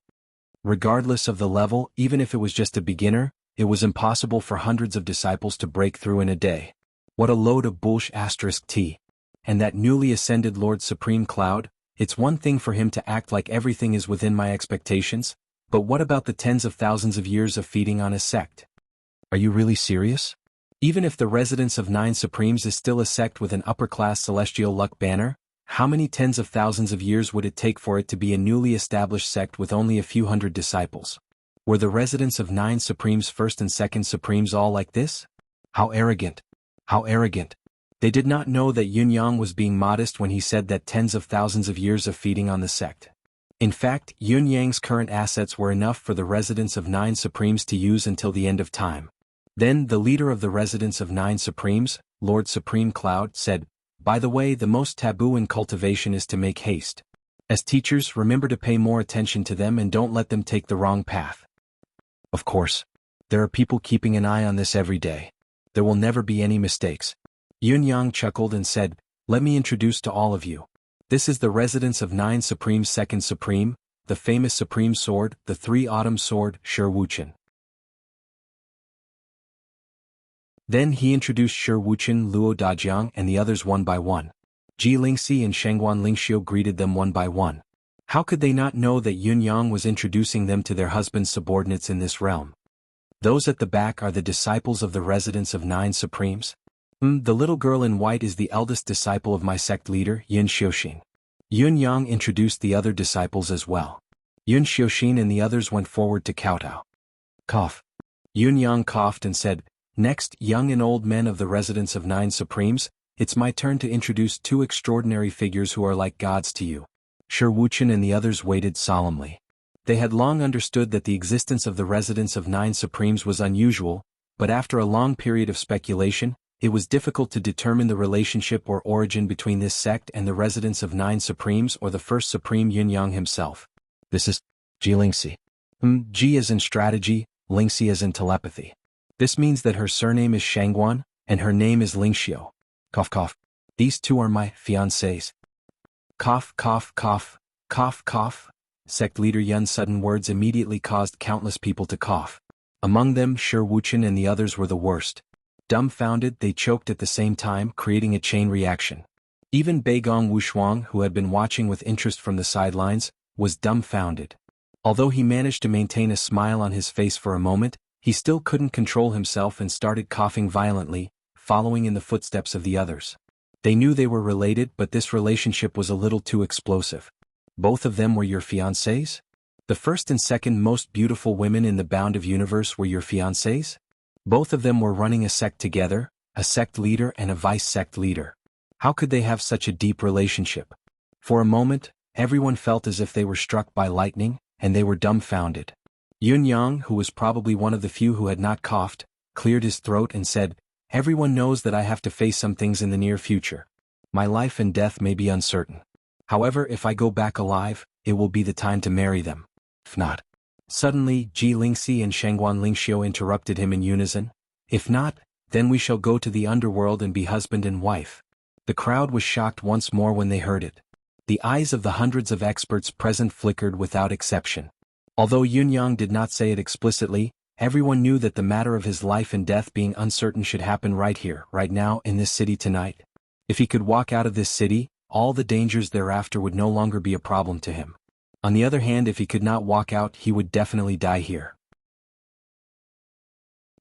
S1: Regardless of the level, even if it was just a beginner, it was impossible for hundreds of disciples to break through in a day. What a load of bullsh*t. And that newly ascended Lord Supreme Cloud, it's one thing for him to act like everything is within my expectations, but what about the tens of thousands of years of feeding on his sect? Are you really serious? Even if the residence of 9 Supremes is still a sect with an upper-class celestial luck banner, how many tens of thousands of years would it take for it to be a newly established sect with only a few hundred disciples? Were the residents of 9 Supremes First and Second Supremes all like this? How arrogant! How arrogant! They did not know that Yun-yang was being modest when he said that tens of thousands of years of feeding on the sect. In fact, Yun-yang's current assets were enough for the residents of 9 Supremes to use until the end of time. Then the leader of the residents of 9 Supremes, Lord Supreme Cloud, said, By the way, the most taboo in cultivation is to make haste. As teachers, remember to pay more attention to them and don't let them take the wrong path. Of course. There are people keeping an eye on this every day. There will never be any mistakes. Yun-yang chuckled and said, Let me introduce to all of you. This is the residence of 9 Supreme Second Supreme, the famous Supreme Sword, the 3-Autumn Sword, Shi Wuchen. Then he introduced Shi Wuchen, Luo Dajiang and the others one by one. Ji Lingxi and Shengguan Lingxiu greeted them one by one. How could they not know that Yun-yang was introducing them to their husband's subordinates in this realm? Those at the back are the disciples of the residents of 9 Supremes. The little girl in white is the eldest disciple of my sect leader, Yin Xiuxin. Yun-yang introduced the other disciples as well. Yin Xiuxin and the others went forward to kowtow. Cough. Yun-yang coughed and said, Next, young and old men of the residents of 9 Supremes, it's my turn to introduce 2 extraordinary figures who are like gods to you. Shi Wuchen and the others waited solemnly. They had long understood that the existence of the residents of 9 Supremes was unusual, but after a long period of speculation, it was difficult to determine the relationship or origin between this sect and the residents of 9 Supremes or the first Supreme Yun-yang himself. This is Ji Lingxi. Ji as in strategy, Lingxi as in telepathy. This means that her surname is Shengguan, and her name is Lingxiu. Cough cough. These 2 are my fiancés. Cough cough cough, cough cough. Sect leader Yun's sudden words immediately caused countless people to cough. Among them Shi Wuchen and the others were the worst. Dumbfounded, they choked at the same time, creating a chain reaction. Even Beigong Wushuang, who had been watching with interest from the sidelines, was dumbfounded. Although he managed to maintain a smile on his face for a moment, he still couldn't control himself and started coughing violently, following in the footsteps of the others. They knew they were related, but this relationship was a little too explosive. Both of them were your fiancés? The first and second most beautiful women in the bound of universe were your fiancés? Both of them were running a sect together, a sect leader and a vice-sect leader. How could they have such a deep relationship? For a moment, Everyone felt as if they were struck by lightning, and they were dumbfounded. Yun Yang, who was probably one of the few who had not coughed, cleared his throat and said, "Everyone knows that I have to face some things in the near future. My life and death may be uncertain. However, if I go back alive, it will be the time to marry them. If not." Suddenly, Ji Lingxi and Shangguan Lingxiu interrupted him in unison. "If not, then we shall go to the underworld and be husband and wife." The crowd was shocked once more when they heard it. The eyes of the hundreds of experts present flickered without exception. Although Yun Yang did not say it explicitly, everyone knew that the matter of his life and death being uncertain should happen right here, right now, in this city tonight. If he could walk out of this city, all the dangers thereafter would no longer be a problem to him. On the other hand, if he could not walk out, he would definitely die here.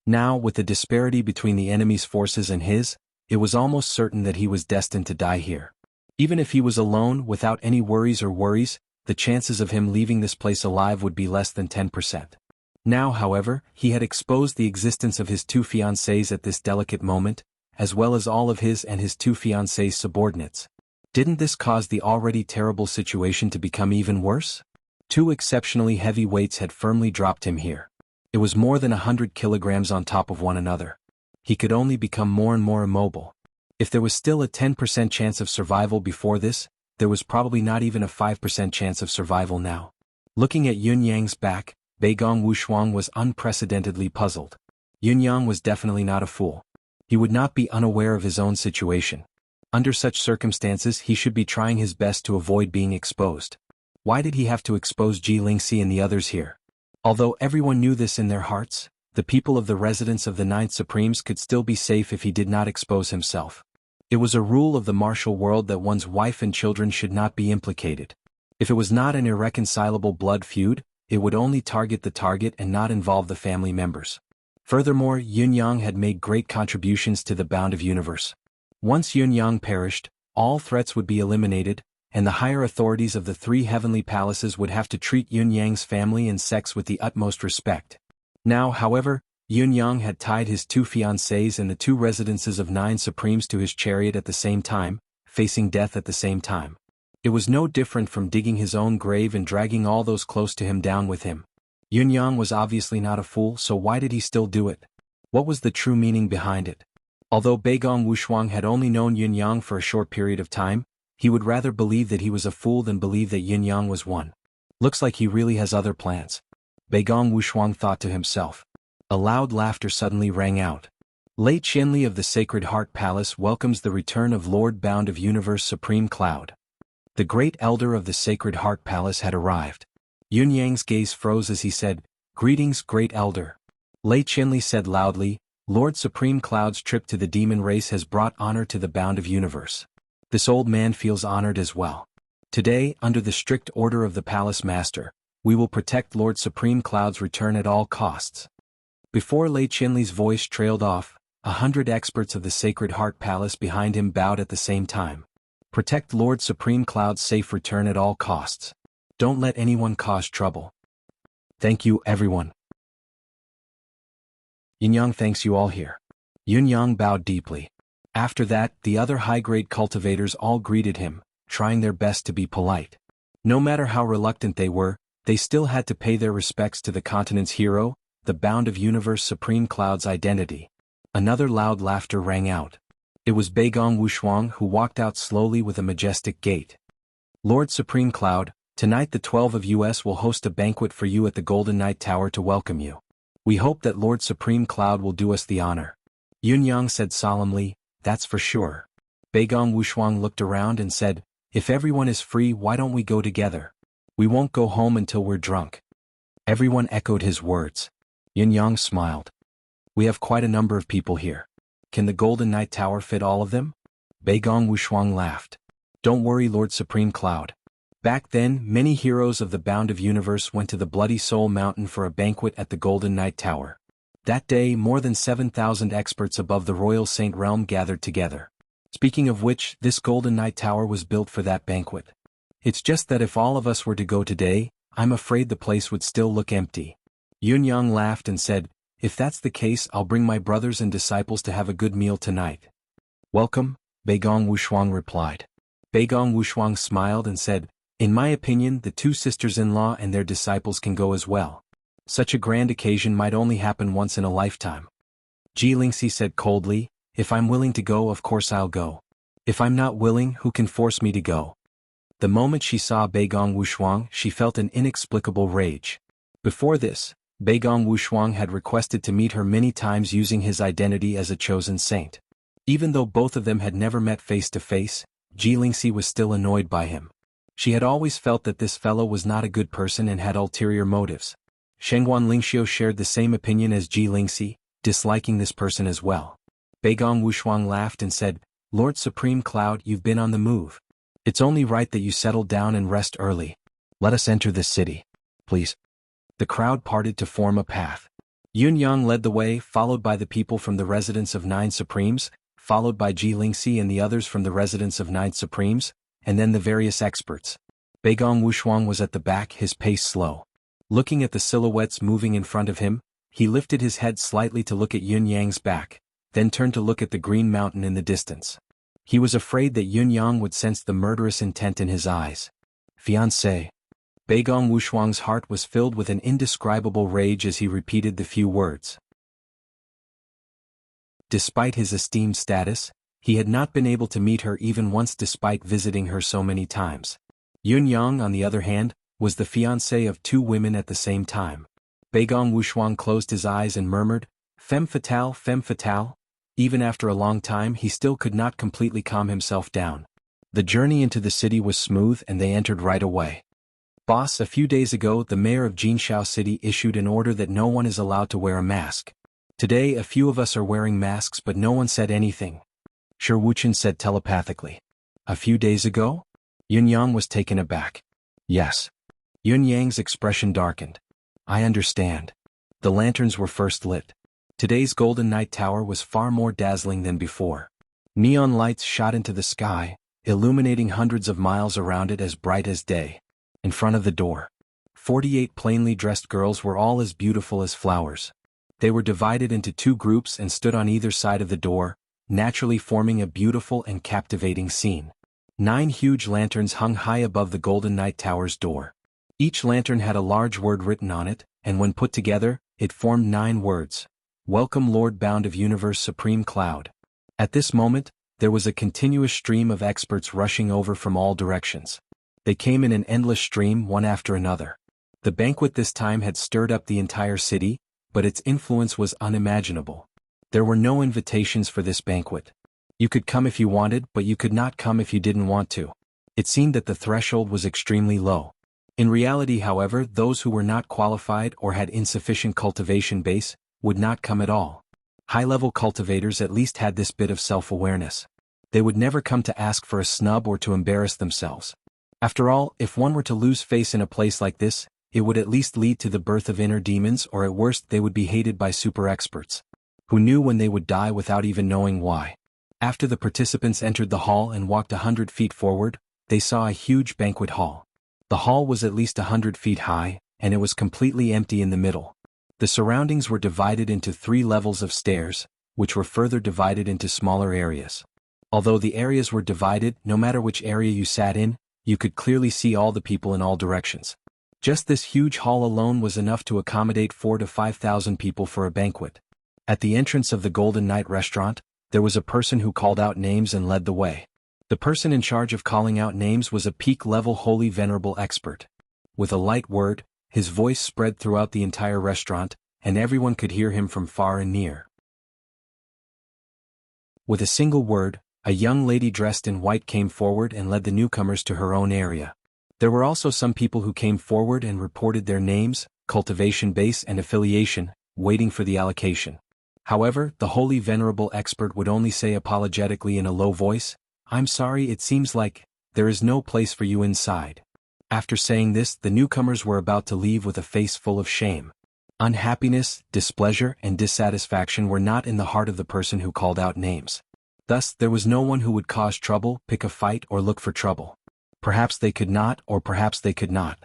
S1: Now, with the disparity between the enemy's forces and his, it was almost certain that he was destined to die here. Even if he was alone, without any worries, the chances of him leaving this place alive would be less than 10%. Now, however, he had exposed the existence of his two fiancées at this delicate moment, as well as all of his and his two fiancées' subordinates. Didn't this cause the already terrible situation to become even worse? Two exceptionally heavy weights had firmly dropped him here. It was more than 100 kilograms on top of one another. He could only become more and more immobile. If there was still a 10% chance of survival before this, there was probably not even a 5% chance of survival now. Looking at Yun Yang's back, Beigong Wushuang was unprecedentedly puzzled. Yun Yang was definitely not a fool. He would not be unaware of his own situation. Under such circumstances, he should be trying his best to avoid being exposed. Why did he have to expose Ji Lingxi and the others here? Although everyone knew this in their hearts, the people of the residence of the Ninth Supremes could still be safe if he did not expose himself. It was a rule of the martial world that one's wife and children should not be implicated. If it was not an irreconcilable blood feud, it would only target the target and not involve the family members. Furthermore, Yun Yang had made great contributions to the bound of universe. Once Yun Yang perished, all threats would be eliminated, and the higher authorities of the three heavenly palaces would have to treat Yun Yang's family and sex with the utmost respect. Now, however, Yun Yang had tied his two fiancées and the two residences of Nine Supremes to his chariot at the same time, facing death at the same time. It was no different from digging his own grave and dragging all those close to him down with him. Yun Yang was obviously not a fool, so why did he still do it? What was the true meaning behind it? Although Beigong Wushuang had only known Yun Yang for a short period of time, he would rather believe that he was a fool than believe that Yun Yang was one. Looks like he really has other plans. Beigong Wushuang thought to himself. A loud laughter suddenly rang out. Lei Qianli of the Sacred Heart Palace welcomes the return of Lord Bound of Universe Supreme Cloud. The great elder of the Sacred Heart Palace had arrived. Yun Yang's gaze froze as he said, "Greetings, great elder." Lei Qianli said loudly, "Lord Supreme Cloud's trip to the demon race has brought honor to the Bound of Universe. This old man feels honored as well. Today, under the strict order of the Palace Master, we will protect Lord Supreme Cloud's return at all costs." Before Lei Qianli's voice trailed off, 100 experts of the Sacred Heart Palace behind him bowed at the same time. Protect Lord Supreme Cloud's safe return at all costs. Don't let anyone cause trouble. Thank you, everyone. Yun Yang thanks you all here. Yun Yang bowed deeply. After that, the other high-grade cultivators all greeted him, trying their best to be polite. No matter how reluctant they were, they still had to pay their respects to the continent's hero, the Bound of Universe Supreme Cloud's identity. Another loud laughter rang out. It was Beigong Wushuang who walked out slowly with a majestic gait. "Lord Supreme Cloud, tonight the 12 of us will host a banquet for you at the Golden Knight Tower to welcome you. We hope that Lord Supreme Cloud will do us the honor." Yun Yang said solemnly, "That's for sure." Beigong Wushuang looked around and said, "If everyone is free, why don't we go together? We won't go home until we're drunk." Everyone echoed his words. Yun Yang smiled. "We have quite a number of people here. Can the Golden Knight Tower fit all of them?" Beigong Wushuang laughed. "Don't worry, Lord Supreme Cloud. Back then, many heroes of the Bound of Universe went to the Bloody Soul Mountain for a banquet at the Golden Knight Tower. That day, more than 7,000 experts above the Royal Saint Realm gathered together. Speaking of which, this Golden Knight Tower was built for that banquet. It's just that if all of us were to go today, I'm afraid the place would still look empty." Yun Yang laughed and said, "If that's the case, I'll bring my brothers and disciples to have a good meal tonight." "Welcome," Beigong Wushuang replied. Beigong Wushuang smiled and said, In my opinion, the two sisters-in-law and their disciples can go as well. Such a grand occasion might only happen once in a lifetime. Ji Lingxi said coldly, if I'm willing to go, of course I'll go. If I'm not willing, who can force me to go? The moment she saw Beigong Wushuang, she felt an inexplicable rage. Before this, Beigong Wushuang had requested to meet her many times using his identity as a chosen saint. Even though both of them had never met face to face, Ji Lingxi was still annoyed by him. She had always felt that this fellow was not a good person and had ulterior motives. Shengguan Lingxiu shared the same opinion as Ji Lingxi, disliking this person as well. Beigong Wushuang laughed and said, Lord Supreme Cloud, you've been on the move. It's only right that you settle down and rest early. Let us enter this city, please. The crowd parted to form a path. Yun Yang led the way, followed by the people from the residence of 9 Supremes, followed by Ji Lingxi and the others from the residence of 9 Supremes, and then the various experts. Beigong Wushuang was at the back, his pace slow. Looking at the silhouettes moving in front of him, he lifted his head slightly to look at Yun Yang's back, then turned to look at the green mountain in the distance. He was afraid that Yun Yang would sense the murderous intent in his eyes. Fiancé. Beigong Wushuang's heart was filled with an indescribable rage as he repeated the few words. Despite his esteemed status, he had not been able to meet her even once despite visiting her so many times. Yun Yang, on the other hand, was the fiancé of 2 women at the same time. Beigong Wushuang closed his eyes and murmured, Femme fatale, femme fatale. Even after a long time he still could not completely calm himself down. The journey into the city was smooth and they entered right away. Boss, a few days ago the mayor of Jinshao City issued an order that no one is allowed to wear a mask. Today a few of us are wearing masks but no one said anything. Shi Wuchen said telepathically. A few days ago? Yun Yang was taken aback. Yes. Yun Yang's expression darkened. I understand. The lanterns were first lit. Today's Golden Night Tower was far more dazzling than before. Neon lights shot into the sky, illuminating hundreds of miles around it as bright as day. In front of the door, 48 plainly dressed girls were all as beautiful as flowers. They were divided into 2 groups and stood on either side of the door, naturally forming a beautiful and captivating scene. 9 huge lanterns hung high above the Golden Night Tower's door. Each lantern had a large word written on it, and when put together, it formed 9 words. Welcome Lord Bound of Universe Supreme Cloud. At this moment, there was a continuous stream of experts rushing over from all directions. They came in an endless stream, one after another. The banquet this time had stirred up the entire city, but its influence was unimaginable. There were no invitations for this banquet. You could come if you wanted, but you could not come if you didn't want to. It seemed that the threshold was extremely low. In reality, however, those who were not qualified or had insufficient cultivation base would not come at all. High-level cultivators at least had this bit of self-awareness. They would never come to ask for a snub or to embarrass themselves. After all, if one were to lose face in a place like this, it would at least lead to the birth of inner demons, or at worst they would be hated by super-experts, who knew when they would die without even knowing why. After the participants entered the hall and walked 100 feet forward, they saw a huge banquet hall. The hall was at least 100 feet high, and it was completely empty in the middle. The surroundings were divided into 3 levels of stairs, which were further divided into smaller areas. Although the areas were divided, no matter which area you sat in, you could clearly see all the people in all directions. Just this huge hall alone was enough to accommodate 4,000 to 5,000 people for a banquet. At the entrance of the Golden Night restaurant, there was a person who called out names and led the way. The person in charge of calling out names was a peak-level holy venerable expert. With a light word, his voice spread throughout the entire restaurant, and everyone could hear him from far and near. With a single word, a young lady dressed in white came forward and led the newcomers to her own area. There were also some people who came forward and reported their names, cultivation base and affiliation, waiting for the allocation. However, the holy venerable expert would only say apologetically in a low voice, "I'm sorry, it seems like there is no place for you inside." After saying this, the newcomers were about to leave with a face full of shame. Unhappiness, displeasure, and dissatisfaction were not in the heart of the person who called out names. Thus, there was no one who would cause trouble, pick a fight, or look for trouble. Perhaps they could not, or perhaps they could not.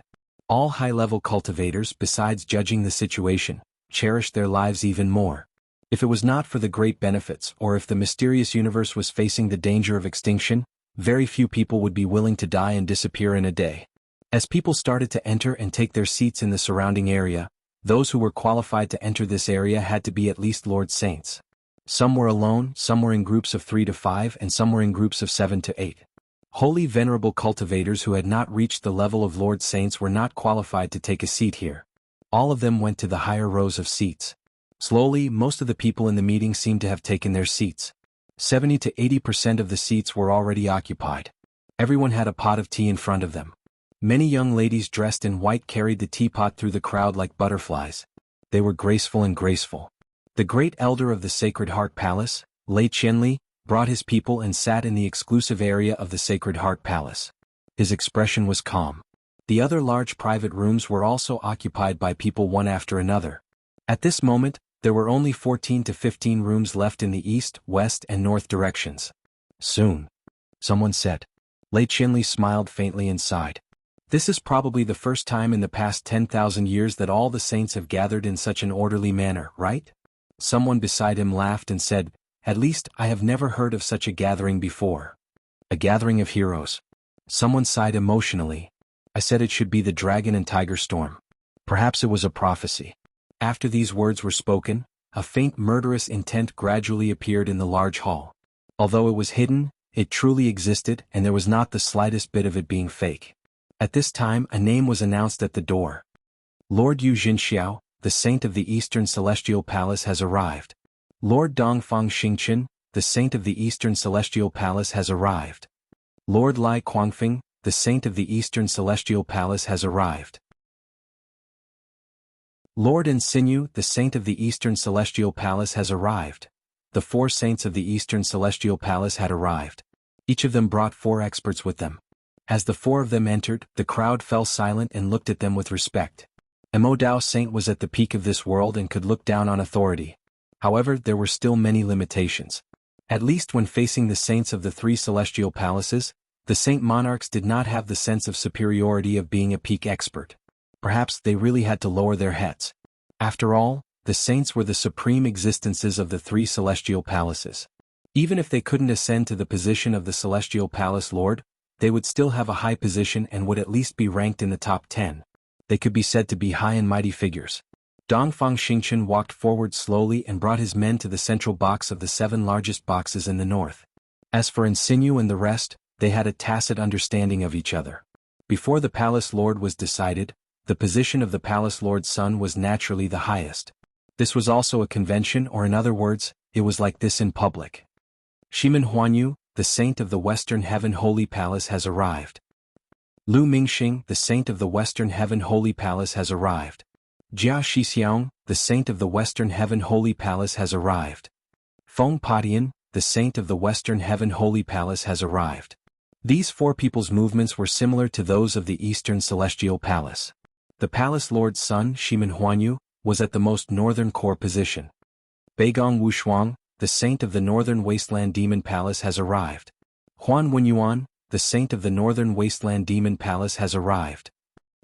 S1: All high-level cultivators, besides judging the situation, cherished their lives even more. If it was not for the great benefits, or if the mysterious universe was facing the danger of extinction, very few people would be willing to die and disappear in a day. As people started to enter and take their seats in the surrounding area, those who were qualified to enter this area had to be at least Lord Saints. Some were alone, some were in groups of 3 to 5, and some were in groups of 7 to 8. Holy venerable cultivators who had not reached the level of Lord Saints were not qualified to take a seat here. All of them went to the higher rows of seats. Slowly, most of the people in the meeting seemed to have taken their seats. 70 to 80% of the seats were already occupied. Everyone had a pot of tea in front of them. Many young ladies dressed in white carried the teapot through the crowd like butterflies. They were graceful and graceful. The great elder of the Sacred Heart Palace, Lei Qianli, brought his people and sat in the exclusive area of the Sacred Heart Palace. His expression was calm. The other large private rooms were also occupied by people one after another. At this moment, there were only 14 to 15 rooms left in the east, west, and north directions. Soon. Someone said. Lei Qianli smiled faintly and sighed. This is probably the first time in the past 10,000 years that all the saints have gathered in such an orderly manner, right? Someone beside him laughed and said, "At least, I have never heard of such a gathering before." A gathering of heroes. Someone sighed emotionally. I said it should be the dragon and tiger storm. Perhaps it was a prophecy. After these words were spoken, a faint murderous intent gradually appeared in the large hall. Although it was hidden, it truly existed, and there was not the slightest bit of it being fake. At this time, a name was announced at the door. Lord Yu Jinxiao, the saint of the Eastern Celestial Palace, has arrived. Lord Dongfang Xingchen, the saint of the Eastern Celestial Palace, has arrived. Lord Lai Quangfeng, the saint of the Eastern Celestial Palace, has arrived. Lord Insinyu, the saint of the Eastern Celestial Palace, has arrived. The 4 saints of the Eastern Celestial Palace had arrived. Each of them brought 4 experts with them. As the 4 of them entered, the crowd fell silent and looked at them with respect. Mo Dao Saint was at the peak of this world and could look down on authority. However, there were still many limitations. At least when facing the saints of the 3 celestial palaces, the saint monarchs did not have the sense of superiority of being a peak expert. Perhaps they really had to lower their heads. After all, the saints were the supreme existences of the 3 celestial palaces. Even if they couldn't ascend to the position of the celestial palace lord, they would still have a high position and would at least be ranked in the top 10. They could be said to be high and mighty figures. Dongfang Xingchen walked forward slowly and brought his men to the central box of the 7 largest boxes in the north. As for Insinyu and the rest, they had a tacit understanding of each other. Before the palace lord was decided, the position of the palace lord's son was naturally the highest. This was also a convention, or in other words, it was like this in public. Shimen Huanyu, the saint of the Western Heaven Holy Palace, has arrived. Lu Mingxing, the saint of the Western Heaven Holy Palace, has arrived. Jia Shixiang, the saint of the Western Heaven Holy Palace, has arrived. Feng Patian, the saint of the Western Heaven Holy Palace, has arrived. These 4 people's movements were similar to those of the Eastern Celestial Palace. The palace lord's son, Shimen Huanyu, was at the most northern core position. Beigong Wushuang, the saint of the Northern Wasteland Demon Palace, has arrived. Huan Wenyuan, the saint of the Northern Wasteland Demon Palace, has arrived.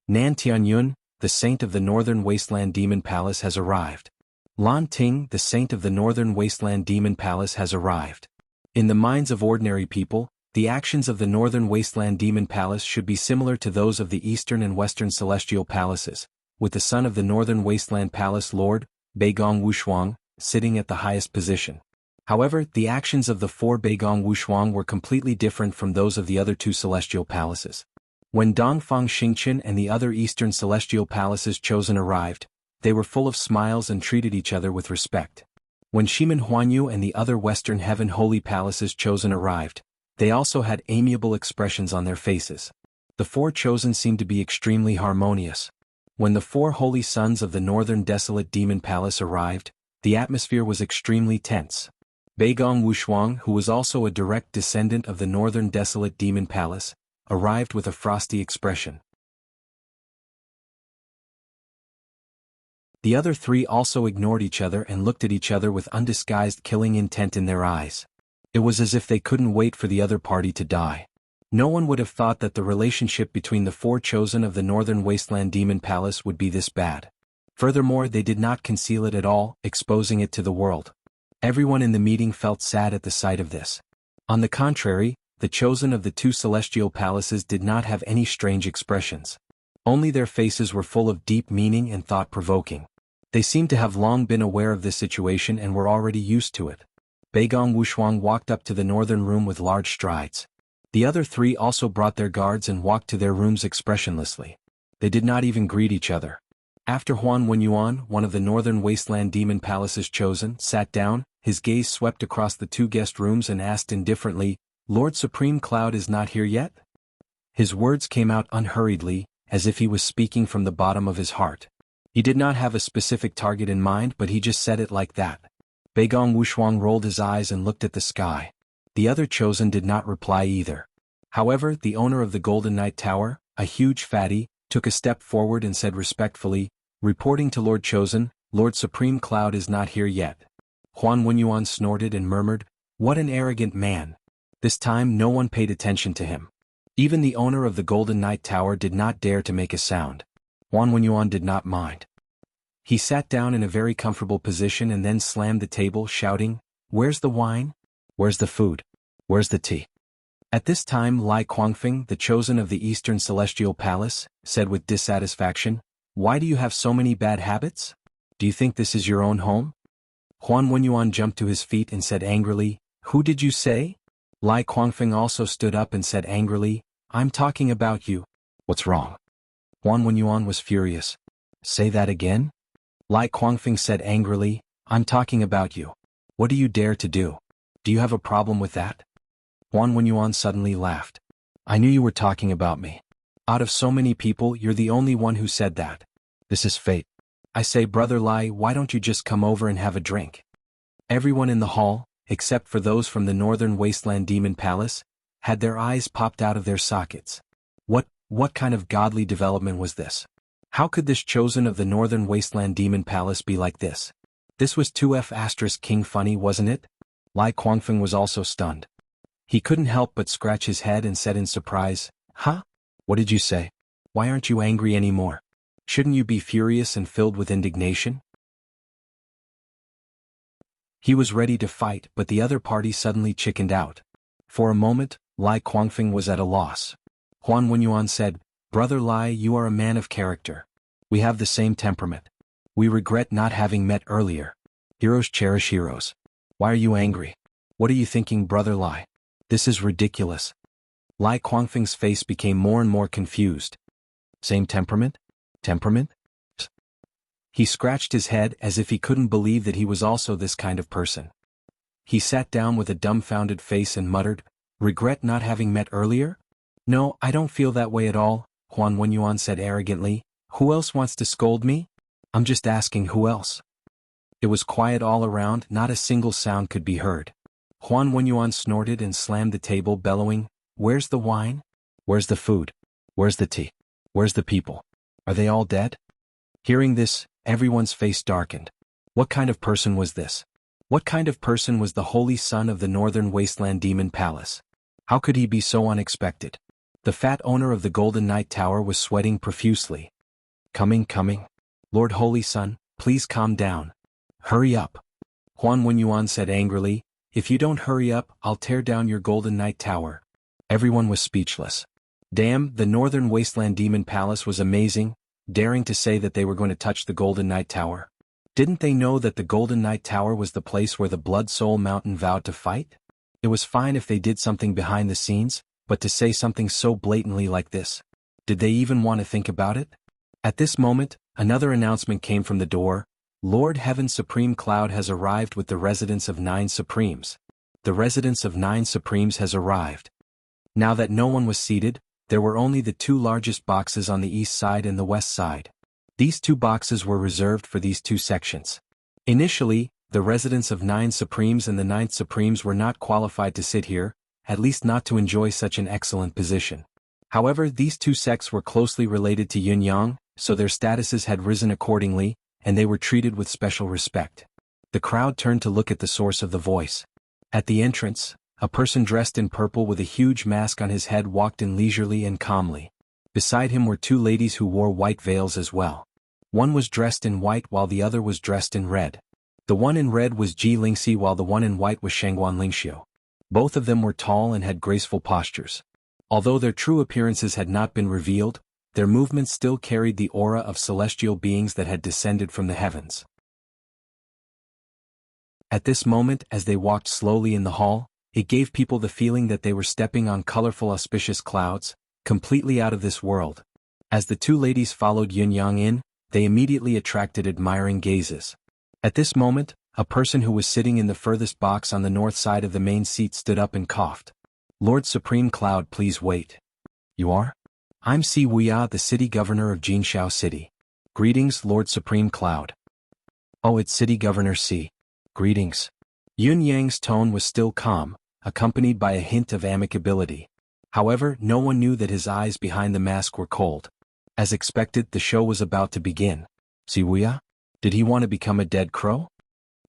S1: Nan Tianyun, the saint of the Northern Wasteland Demon Palace, has arrived. Lan Ting, the saint of the Northern Wasteland Demon Palace, has arrived. In the minds of ordinary people, the actions of the Northern Wasteland Demon Palace should be similar to those of the Eastern and Western Celestial Palaces, with the son of the Northern Wasteland Palace Lord, Beigong Wushuang, sitting at the highest position. However, the actions of the 4 Beigong Wushuang were completely different from those of the other 2 celestial palaces. When Dongfang Xingchen and the other Eastern Celestial Palaces chosen arrived, they were full of smiles and treated each other with respect. When Shimen Huanyu and the other Western Heaven Holy Palaces chosen arrived, they also had amiable expressions on their faces. The 4 chosen seemed to be extremely harmonious. When the 4 holy sons of the Northern Desolate Demon Palace arrived, the atmosphere was extremely tense. Beigong Wushuang, who was also a direct descendant of the Northern Desolate Demon Palace, arrived with a frosty expression. The other 3 also ignored each other and looked at each other with undisguised killing intent in their eyes. It was as if they couldn't wait for the other party to die. No one would have thought that the relationship between the 4 chosen of the Northern Wasteland Demon Palace would be this bad. Furthermore, they did not conceal it at all, exposing it to the world. Everyone in the meeting felt sad at the sight of this. On the contrary, the chosen of the two celestial palaces did not have any strange expressions. Only their faces were full of deep meaning and thought-provoking. They seemed to have long been aware of this situation and were already used to it. Beigong Wushuang walked up to the northern room with large strides. The other three also brought their guards and walked to their rooms expressionlessly. They did not even greet each other. After Huan Wenyuan, one of the northern wasteland demon palaces chosen, sat down, his gaze swept across the two guest rooms and asked indifferently, "Lord Supreme Cloud is not here yet?" His words came out unhurriedly, as if he was speaking from the bottom of his heart. He did not have a specific target in mind, but he just said it like that. Beigong Wushuang rolled his eyes and looked at the sky. The other chosen did not reply either. However, the owner of the Golden Knight Tower, a huge fatty, took a step forward and said respectfully, "Reporting to Lord Chosen, Lord Supreme Cloud is not here yet." Huan Wenyuan snorted and murmured, "What an arrogant man." This time no one paid attention to him. Even the owner of the Golden Knight Tower did not dare to make a sound. Huan Wenyuan did not mind. He sat down in a very comfortable position and then slammed the table, shouting, "Where's the wine? Where's the food? Where's the tea?" At this time Lai Kuangfeng, the chosen of the Eastern Celestial Palace, said with dissatisfaction, "Why do you have so many bad habits? Do you think this is your own home?" Huan Wenyuan jumped to his feet and said angrily, "Who did you say?" Lai Kuangfeng also stood up and said angrily, "I'm talking about you." "What's wrong?" Huan Wenyuan was furious. "Say that again?" Lai Kuangfeng said angrily, "I'm talking about you. What do you dare to do? Do you have a problem with that?" Huan Wenyuan suddenly laughed. "I knew you were talking about me. Out of so many people, you're the only one who said that. This is fate. I say, Brother Lai, why don't you just come over and have a drink?" Everyone in the hall, except for those from the Northern Wasteland Demon Palace, had their eyes popped out of their sockets. What kind of godly development was this? How could this chosen of the Northern Wasteland Demon Palace be like this? This was 2F** King funny, wasn't it? Lai Kuangfeng was also stunned. He couldn't help but scratch his head and said in surprise, "Huh? What did you say? Why aren't you angry anymore? Shouldn't you be furious and filled with indignation?" He was ready to fight, but the other party suddenly chickened out. For a moment, Lai Kuangfeng was at a loss. Huan Wenyuan said, "Brother Lai, you are a man of character. We have the same temperament. We regret not having met earlier. Heroes cherish heroes. Why are you angry? What are you thinking, Brother Lai? This is ridiculous." Lai Kuangfeng's face became more and more confused. Same temperament? Temperament? He scratched his head as if he couldn't believe that he was also this kind of person. He sat down with a dumbfounded face and muttered, "Regret not having met earlier? No, I don't feel that way at all," Huan Wenyuan said arrogantly. "Who else wants to scold me? I'm just asking who else." It was quiet all around, not a single sound could be heard. Huan Wenyuan snorted and slammed the table, bellowing, "Where's the wine? Where's the food? Where's the tea? Where's the people? Are they all dead?" Hearing this, everyone's face darkened. What kind of person was this? What kind of person was the holy son of the Northern Wasteland Demon Palace? How could he be so unexpected? The fat owner of the Golden Knight Tower was sweating profusely. Coming. Lord Holy Son, please calm down. Hurry up." Huan Wenyuan said angrily, "If you don't hurry up, I'll tear down your Golden Knight Tower." Everyone was speechless. Damn, the Northern Wasteland Demon Palace was amazing, daring to say that they were going to touch the Golden Knight Tower. Didn't they know that the Golden Knight Tower was the place where the Blood Soul Mountain vowed to fight? It was fine if they did something behind the scenes, but to say something so blatantly like this, did they even want to think about it? At this moment, another announcement came from the door. "Lord Heaven Supreme Cloud has arrived with the residents of 9 Supremes. The residents of 9 Supremes has arrived." Now that no one was seated, there were only the 2 largest boxes on the east side and the west side. These 2 boxes were reserved for these 2 sections. Initially, the residents of 9 Supremes and the 9th Supremes were not qualified to sit here, at least not to enjoy such an excellent position. However, these 2 sects were closely related to Yin-Yang, so their statuses had risen accordingly, and they were treated with special respect. The crowd turned to look at the source of the voice. At the entrance, a person dressed in purple with a huge mask on his head walked in leisurely and calmly. Beside him were 2 ladies who wore white veils as well. One was dressed in white while the other was dressed in red. The one in red was Ji Lingxi while the one in white was Shangguan Lingxiu. Both of them were tall and had graceful postures. Although their true appearances had not been revealed, their movements still carried the aura of celestial beings that had descended from the heavens. At this moment, as they walked slowly in the hall, it gave people the feeling that they were stepping on colorful auspicious clouds, completely out of this world. As the two ladies followed Yunyang in, they immediately attracted admiring gazes. At this moment, a person who was sitting in the furthest box on the north side of the main seat stood up and coughed. "Lord Supreme Cloud, please wait." "You are?" "I'm Si Wuya, the city governor of Jinshao City." "Greetings, Lord Supreme Cloud." "Oh, it's City Governor Si. Greetings." Yun Yang's tone was still calm, accompanied by a hint of amicability. However, no one knew that his eyes behind the mask were cold. As expected, the show was about to begin. Si Wuya? Did he want to become a dead crow?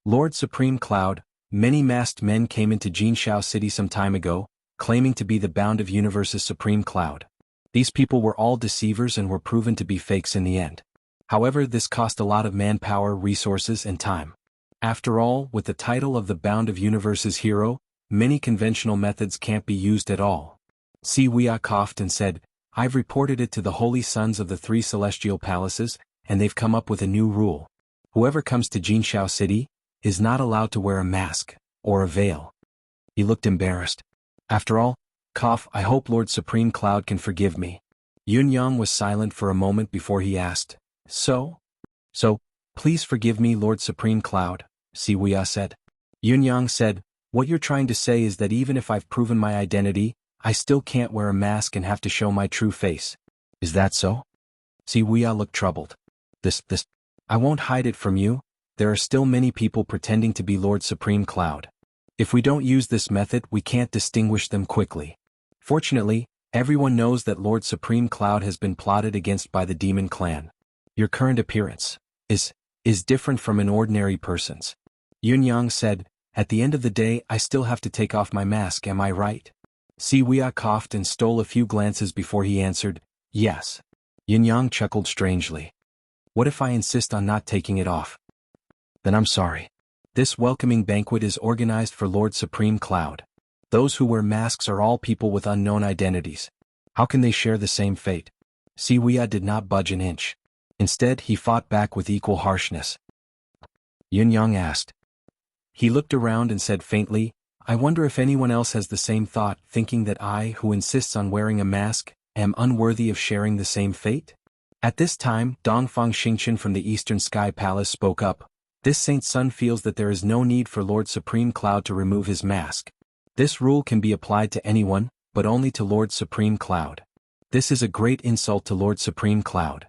S1: "Lord Supreme Cloud, many masked men came into Jinshao City some time ago, claiming to be the Bound of Universe's Supreme Cloud. These people were all deceivers and were proven to be fakes in the end. However, this cost a lot of manpower, resources, and time. After all, with the title of the Bound of Universe's hero, many conventional methods can't be used at all." Si Wuya coughed and said, "I've reported it to the holy sons of the three celestial palaces, and they've come up with a new rule. Whoever comes to Jinshao City is not allowed to wear a mask or a veil." He looked embarrassed. "After all, I hope Lord Supreme Cloud can forgive me." Yunyang was silent for a moment before he asked, So, please forgive me, Lord Supreme Cloud," Si Wuya said. Yunyang said, "What you're trying to say is that even if I've proven my identity, I still can't wear a mask and have to show my true face. Is that so?" Si Wuya looked troubled. I won't hide it from you, there are still many people pretending to be Lord Supreme Cloud. If we don't use this method, we can't distinguish them quickly. Fortunately, everyone knows that Lord Supreme Cloud has been plotted against by the demon clan. Your current appearance is different from an ordinary person's." Yunyang said, "At the end of the day, I still have to take off my mask, am I right?" Si Wuya coughed and stole a few glances before he answered, "Yes." Yunyang chuckled strangely. "What if I insist on not taking it off?" "Then I'm sorry. This welcoming banquet is organized for Lord Supreme Cloud. Those who wear masks are all people with unknown identities. How can they share the same fate?" Si Wuya did not budge an inch. Instead, he fought back with equal harshness. Yunyang asked. He looked around and said faintly, "I wonder if anyone else has the same thought, thinking that I, who insists on wearing a mask, am unworthy of sharing the same fate?" At this time, Dongfang Xingqian from the Eastern Sky Palace spoke up. "This Saint's son feels that there is no need for Lord Supreme Cloud to remove his mask. This rule can be applied to anyone, but only to Lord Supreme Cloud. This is a great insult to Lord Supreme Cloud."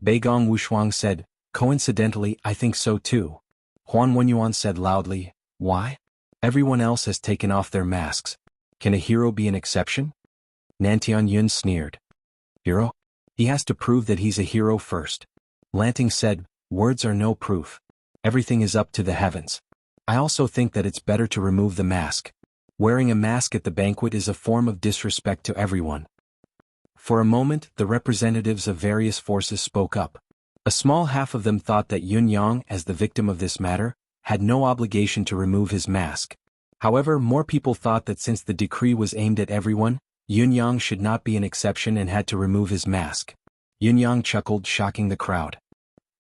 S1: Beigong Wushuang said, "Coincidentally, I think so too." Huan Wenyuan said loudly, "Why? Everyone else has taken off their masks. Can a hero be an exception?" Nantian Yun sneered. "Hero? He has to prove that he's a hero first." Lanting said, "Words are no proof. Everything is up to the heavens. I also think that it's better to remove the mask. Wearing a mask at the banquet is a form of disrespect to everyone." For a moment, the representatives of various forces spoke up. A small half of them thought that Yunyang, as the victim of this matter, had no obligation to remove his mask. However, more people thought that since the decree was aimed at everyone, Yunyang should not be an exception and had to remove his mask. Yunyang chuckled, shocking the crowd.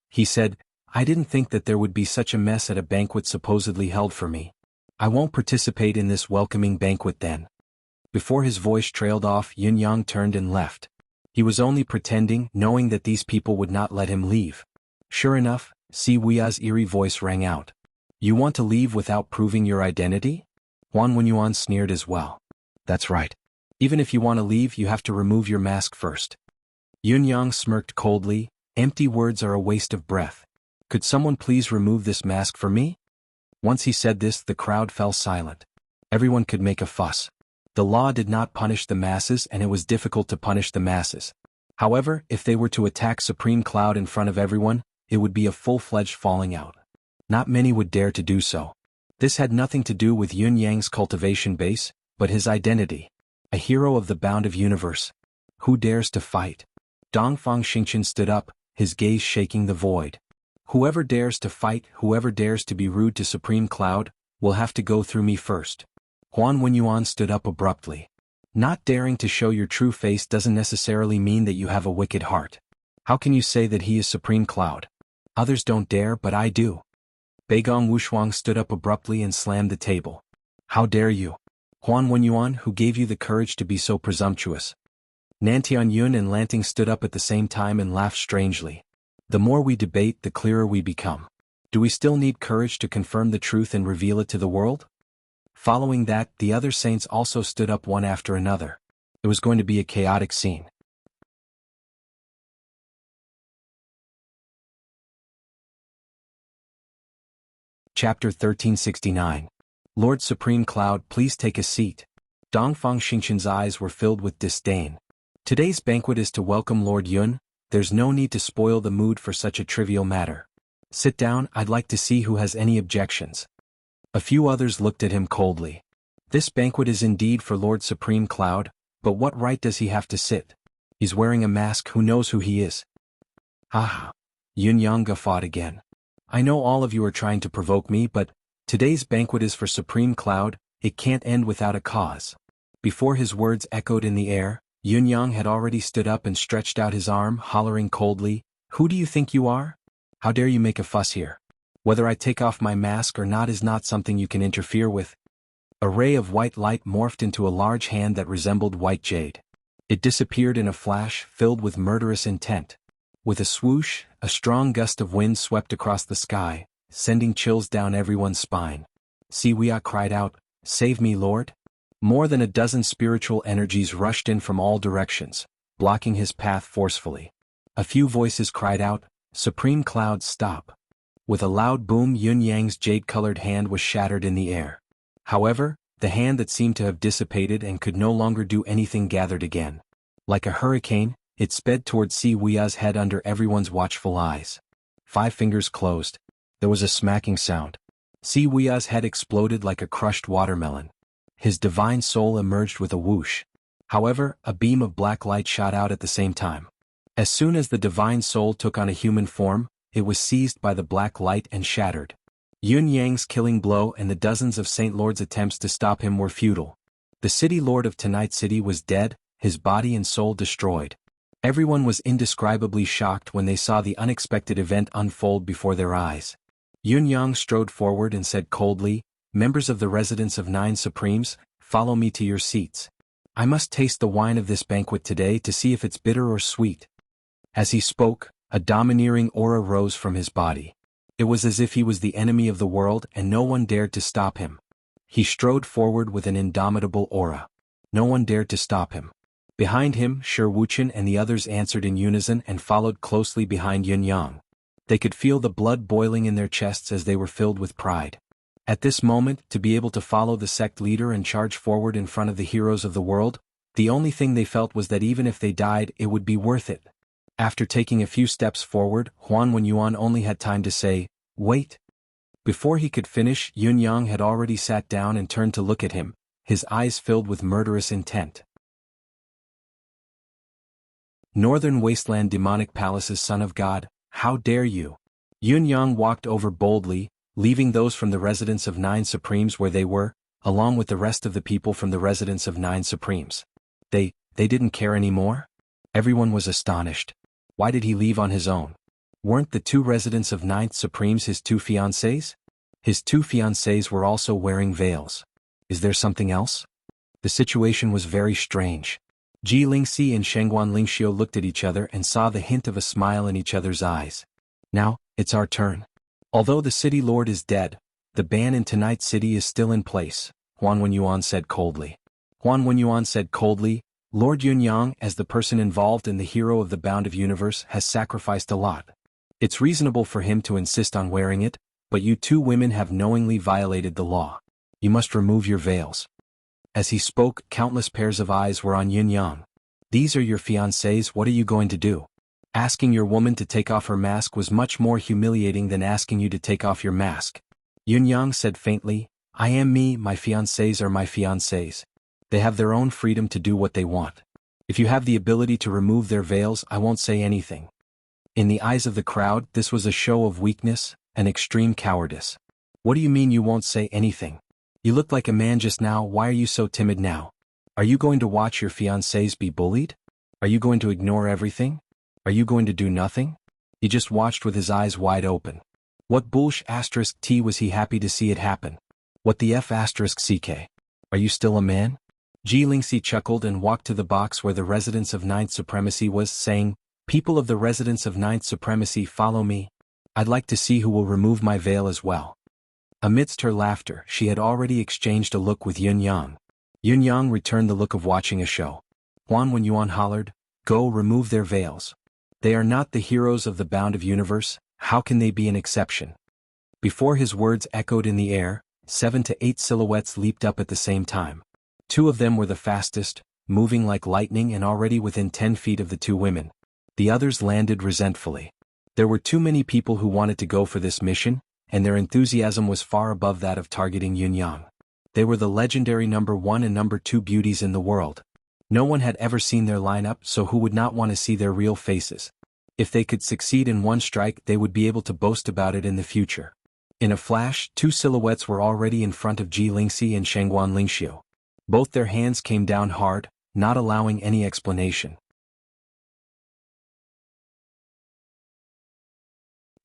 S1: He said, "I didn't think that there would be such a mess at a banquet supposedly held for me. I won't participate in this welcoming banquet then." Before his voice trailed off, Yunyang turned and left. He was only pretending, knowing that these people would not let him leave. Sure enough, Si Wuya's eerie voice rang out. "You want to leave without proving your identity?" Huan Wenyuan sneered as well. "That's right. Even if you want to leave, you have to remove your mask first." Yunyang smirked coldly, "Empty words are a waste of breath. Could someone please remove this mask for me?" Once he said this, the crowd fell silent. Everyone could make a fuss. The law did not punish the masses, and it was difficult to punish the masses. However, if they were to attack Supreme Cloud in front of everyone, it would be a full-fledged falling out. Not many would dare to do so. This had nothing to do with Yun Yang's cultivation base, but his identity. A hero of the Bound of Universe. Who dares to fight? Dongfang Xingqian stood up, his gaze shaking the void. Whoever dares to fight, whoever dares to be rude to Supreme Cloud, will have to go through me first. Huan Wenyuan stood up abruptly. Not daring to show your true face doesn't necessarily mean that you have a wicked heart. How can you say that he is Supreme Cloud? Others don't dare, but I do. Beigong Wushuang stood up abruptly and slammed the table. How dare you? Huan Wenyuan, who gave you the courage to be so presumptuous? Nantian Yun and Lanting stood up at the same time and laughed strangely. The more we debate, the clearer we become. Do we still need courage to confirm the truth and reveal it to the world? Following that, the other saints also stood up one after another. It was going to be a chaotic scene. Chapter 1369. Lord Supreme Cloud, please take a seat. Dongfang Xingqian's eyes were filled with disdain. Today's banquet is to welcome Lord Yun. There's no need to spoil the mood for such a trivial matter. Sit down, I'd like to see who has any objections. A few others looked at him coldly. This banquet is indeed for Lord Supreme Cloud, but what right does he have to sit? He's wearing a mask, who knows who he is? Ah! Yun Yang guffawed again. I know all of you are trying to provoke me, but today's banquet is for Supreme Cloud, it can't end without a cause. Before his words echoed in the air, Yun Yang had already stood up and stretched out his arm, hollering coldly, Who do you think you are? How dare you make a fuss here? Whether I take off my mask or not is not something you can interfere with. A ray of white light morphed into a large hand that resembled white jade. It disappeared in a flash, filled with murderous intent. With a swoosh, a strong gust of wind swept across the sky, sending chills down everyone's spine. Siwia cried out, Save me, Lord! More than a dozen spiritual energies rushed in from all directions, blocking his path forcefully. A few voices cried out, Supreme Cloud, stop! With a loud boom, Yun Yang's jade-colored hand was shattered in the air. However, the hand that seemed to have dissipated and could no longer do anything gathered again. Like a hurricane, it sped toward Siwia's head under everyone's watchful eyes. 5 fingers closed. There was a smacking sound. Siwia's head exploded like a crushed watermelon. His divine soul emerged with a whoosh. However, a beam of black light shot out at the same time. As soon as the divine soul took on a human form, it was seized by the black light and shattered. Yun Yang's killing blow and the dozens of Saint Lord's attempts to stop him were futile. The city lord of Tonite City was dead, his body and soul destroyed. Everyone was indescribably shocked when they saw the unexpected event unfold before their eyes. Yun Yang strode forward and said coldly, Members of the residence of 9 Supremes, follow me to your seats. I must taste the wine of this banquet today to see if it's bitter or sweet. As he spoke, a domineering aura rose from his body. It was as if he was the enemy of the world and no one dared to stop him. He strode forward with an indomitable aura. No one dared to stop him. Behind him, Shi Wuchen and the others answered in unison and followed closely behind Yun Yang. They could feel the blood boiling in their chests as they were filled with pride. At this moment, to be able to follow the sect leader and charge forward in front of the heroes of the world, the only thing they felt was that even if they died, it would be worth it. After taking a few steps forward, Huan Wenyuan only had time to say, Wait. Before he could finish, Yun Yang had already sat down and turned to look at him, his eyes filled with murderous intent. Northern Wasteland Demonic Palace's Son of God, how dare you? Yun Yang walked over boldly, leaving those from the residence of 9 Supremes where they were, along with the rest of the people from the residence of 9 Supremes. They didn't care anymore? Everyone was astonished. Why did he leave on his own? Weren't the 2 residents of 9th Supremes his 2 fiancées? His 2 fiancées were also wearing veils. Is there something else? The situation was very strange. Ji Lingxi and Shengguan Lingxiu looked at each other and saw the hint of a smile in each other's eyes. Now, it's our turn. Although the city lord is dead, the ban in Tonite City is still in place, Huan Wenyuan said coldly. Huan Wenyuan said coldly, Lord Yun Yang, as the person involved in the hero of the Bound of Universe, has sacrificed a lot. It's reasonable for him to insist on wearing it, but you 2 women have knowingly violated the law. You must remove your veils. As he spoke, countless pairs of eyes were on Yun Yang. These are your fiancés, what are you going to do? Asking your woman to take off her mask was much more humiliating than asking you to take off your mask. Yun Yang said faintly, I am me, my fiancés are my fiancés. They have their own freedom to do what they want. If you have the ability to remove their veils, I won't say anything. In the eyes of the crowd, this was a show of weakness, an extreme cowardice. What do you mean you won't say anything? You looked like a man just now, why are you so timid now? Are you going to watch your fiancés be bullied? Are you going to ignore everything? Are you going to do nothing? He just watched with his eyes wide open. What bullsh asterisk T was he happy to see it happen? What the F asterisk CK? Are you still a man? Ji Lingxi chuckled and walked to the box where the residence of Ninth Supremacy was, saying, People of the residence of Ninth Supremacy, follow me. I'd like to see who will remove my veil as well. Amidst her laughter, she had already exchanged a look with Yun Yang. Yun Yang returned the look of watching a show. Huan Wen Yuan hollered, Go remove their veils. They are not the heroes of the bound of universe, how can they be an exception? Before his words echoed in the air, 7 to 8 silhouettes leaped up at the same time. 2 of them were the fastest, moving like lightning and already within 10 feet of the 2 women. The others landed resentfully. There were too many people who wanted to go for this mission, and their enthusiasm was far above that of targeting Yun Yang. They were the legendary number 1 and number 2 beauties in the world. No one had ever seen their lineup, so who would not want to see their real faces? If they could succeed in one strike, they would be able to boast about it in the future. In a flash, 2 silhouettes were already in front of Ji Lingxi and Shengguan Lingxiu. Both their hands came down hard, not allowing any explanation.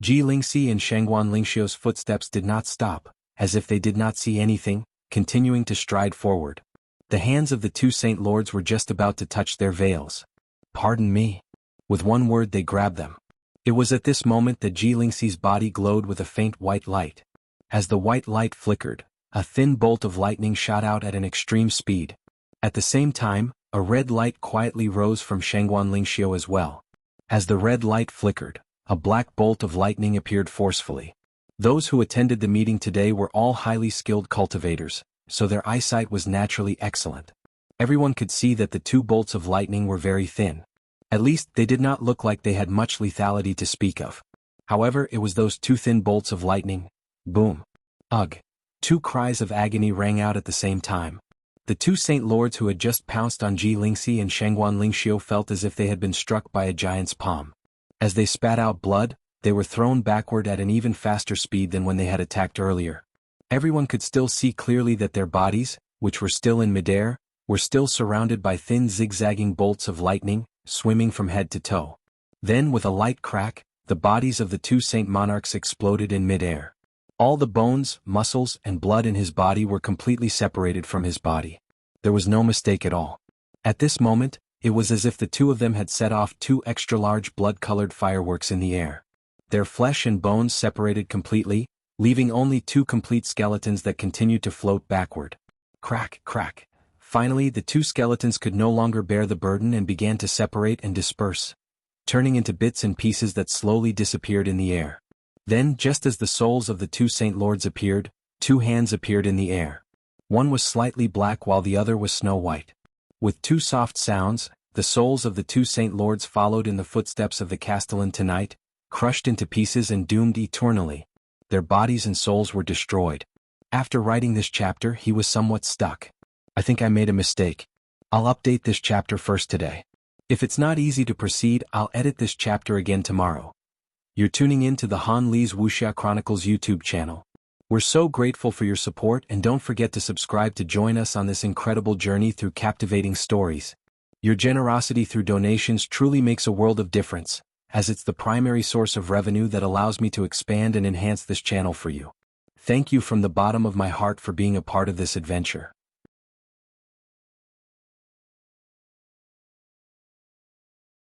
S1: Ji Lingxi and Shengguan Lingxiu's footsteps did not stop, as if they did not see anything, continuing to stride forward. The hands of the 2 Saint Lords were just about to touch their veils. Pardon me. With one word they grabbed them. It was at this moment that Ji Lingxi's body glowed with a faint white light. As the white light flickered, a thin bolt of lightning shot out at an extreme speed. At the same time, a red light quietly rose from Shengguan Lingxiu as well. As the red light flickered, a black bolt of lightning appeared forcefully. Those who attended the meeting today were all highly skilled cultivators, so their eyesight was naturally excellent. Everyone could see that the 2 bolts of lightning were very thin. At least they did not look like they had much lethality to speak of. However, it was those 2 thin bolts of lightning. Boom. Ugh. 2 cries of agony rang out at the same time. The 2 Saint Lords who had just pounced on Ji Lingxi and Shengguan Lingxiu felt as if they had been struck by a giant's palm. As they spat out blood, they were thrown backward at an even faster speed than when they had attacked earlier. Everyone could still see clearly that their bodies, which were still in midair, were still surrounded by thin zigzagging bolts of lightning, swimming from head to toe. Then with a light crack, the bodies of the 2 Saint Monarchs exploded in midair. All the bones, muscles, and blood in his body were completely separated from his body. There was no mistake at all. At this moment, it was as if the 2 of them had set off 2 extra-large blood-colored fireworks in the air. Their flesh and bones separated completely, leaving only 2 complete skeletons that continued to float backward. Crack, crack. Finally, the 2 skeletons could no longer bear the burden and began to separate and disperse, turning into bits and pieces that slowly disappeared in the air. Then, just as the souls of the 2 Saint Lords appeared, 2 hands appeared in the air. One was slightly black while the other was snow white. With 2 soft sounds, the souls of the 2 Saint Lords followed in the footsteps of the Castellan tonight, crushed into pieces and doomed eternally. Their bodies and souls were destroyed. After writing this chapter, he was somewhat stuck. I think I made a mistake. I'll update this chapter first today. If it's not easy to proceed, I'll edit this chapter again tomorrow. You're tuning in to the Han Li's Wuxia Chronicles YouTube channel. We're so grateful for your support, and don't forget to subscribe to join us on this incredible journey through captivating stories. Your generosity through donations truly makes a world of difference, as it's the primary source of revenue that allows me to expand and enhance this channel for you. Thank you from the bottom of my heart for being a part of this adventure.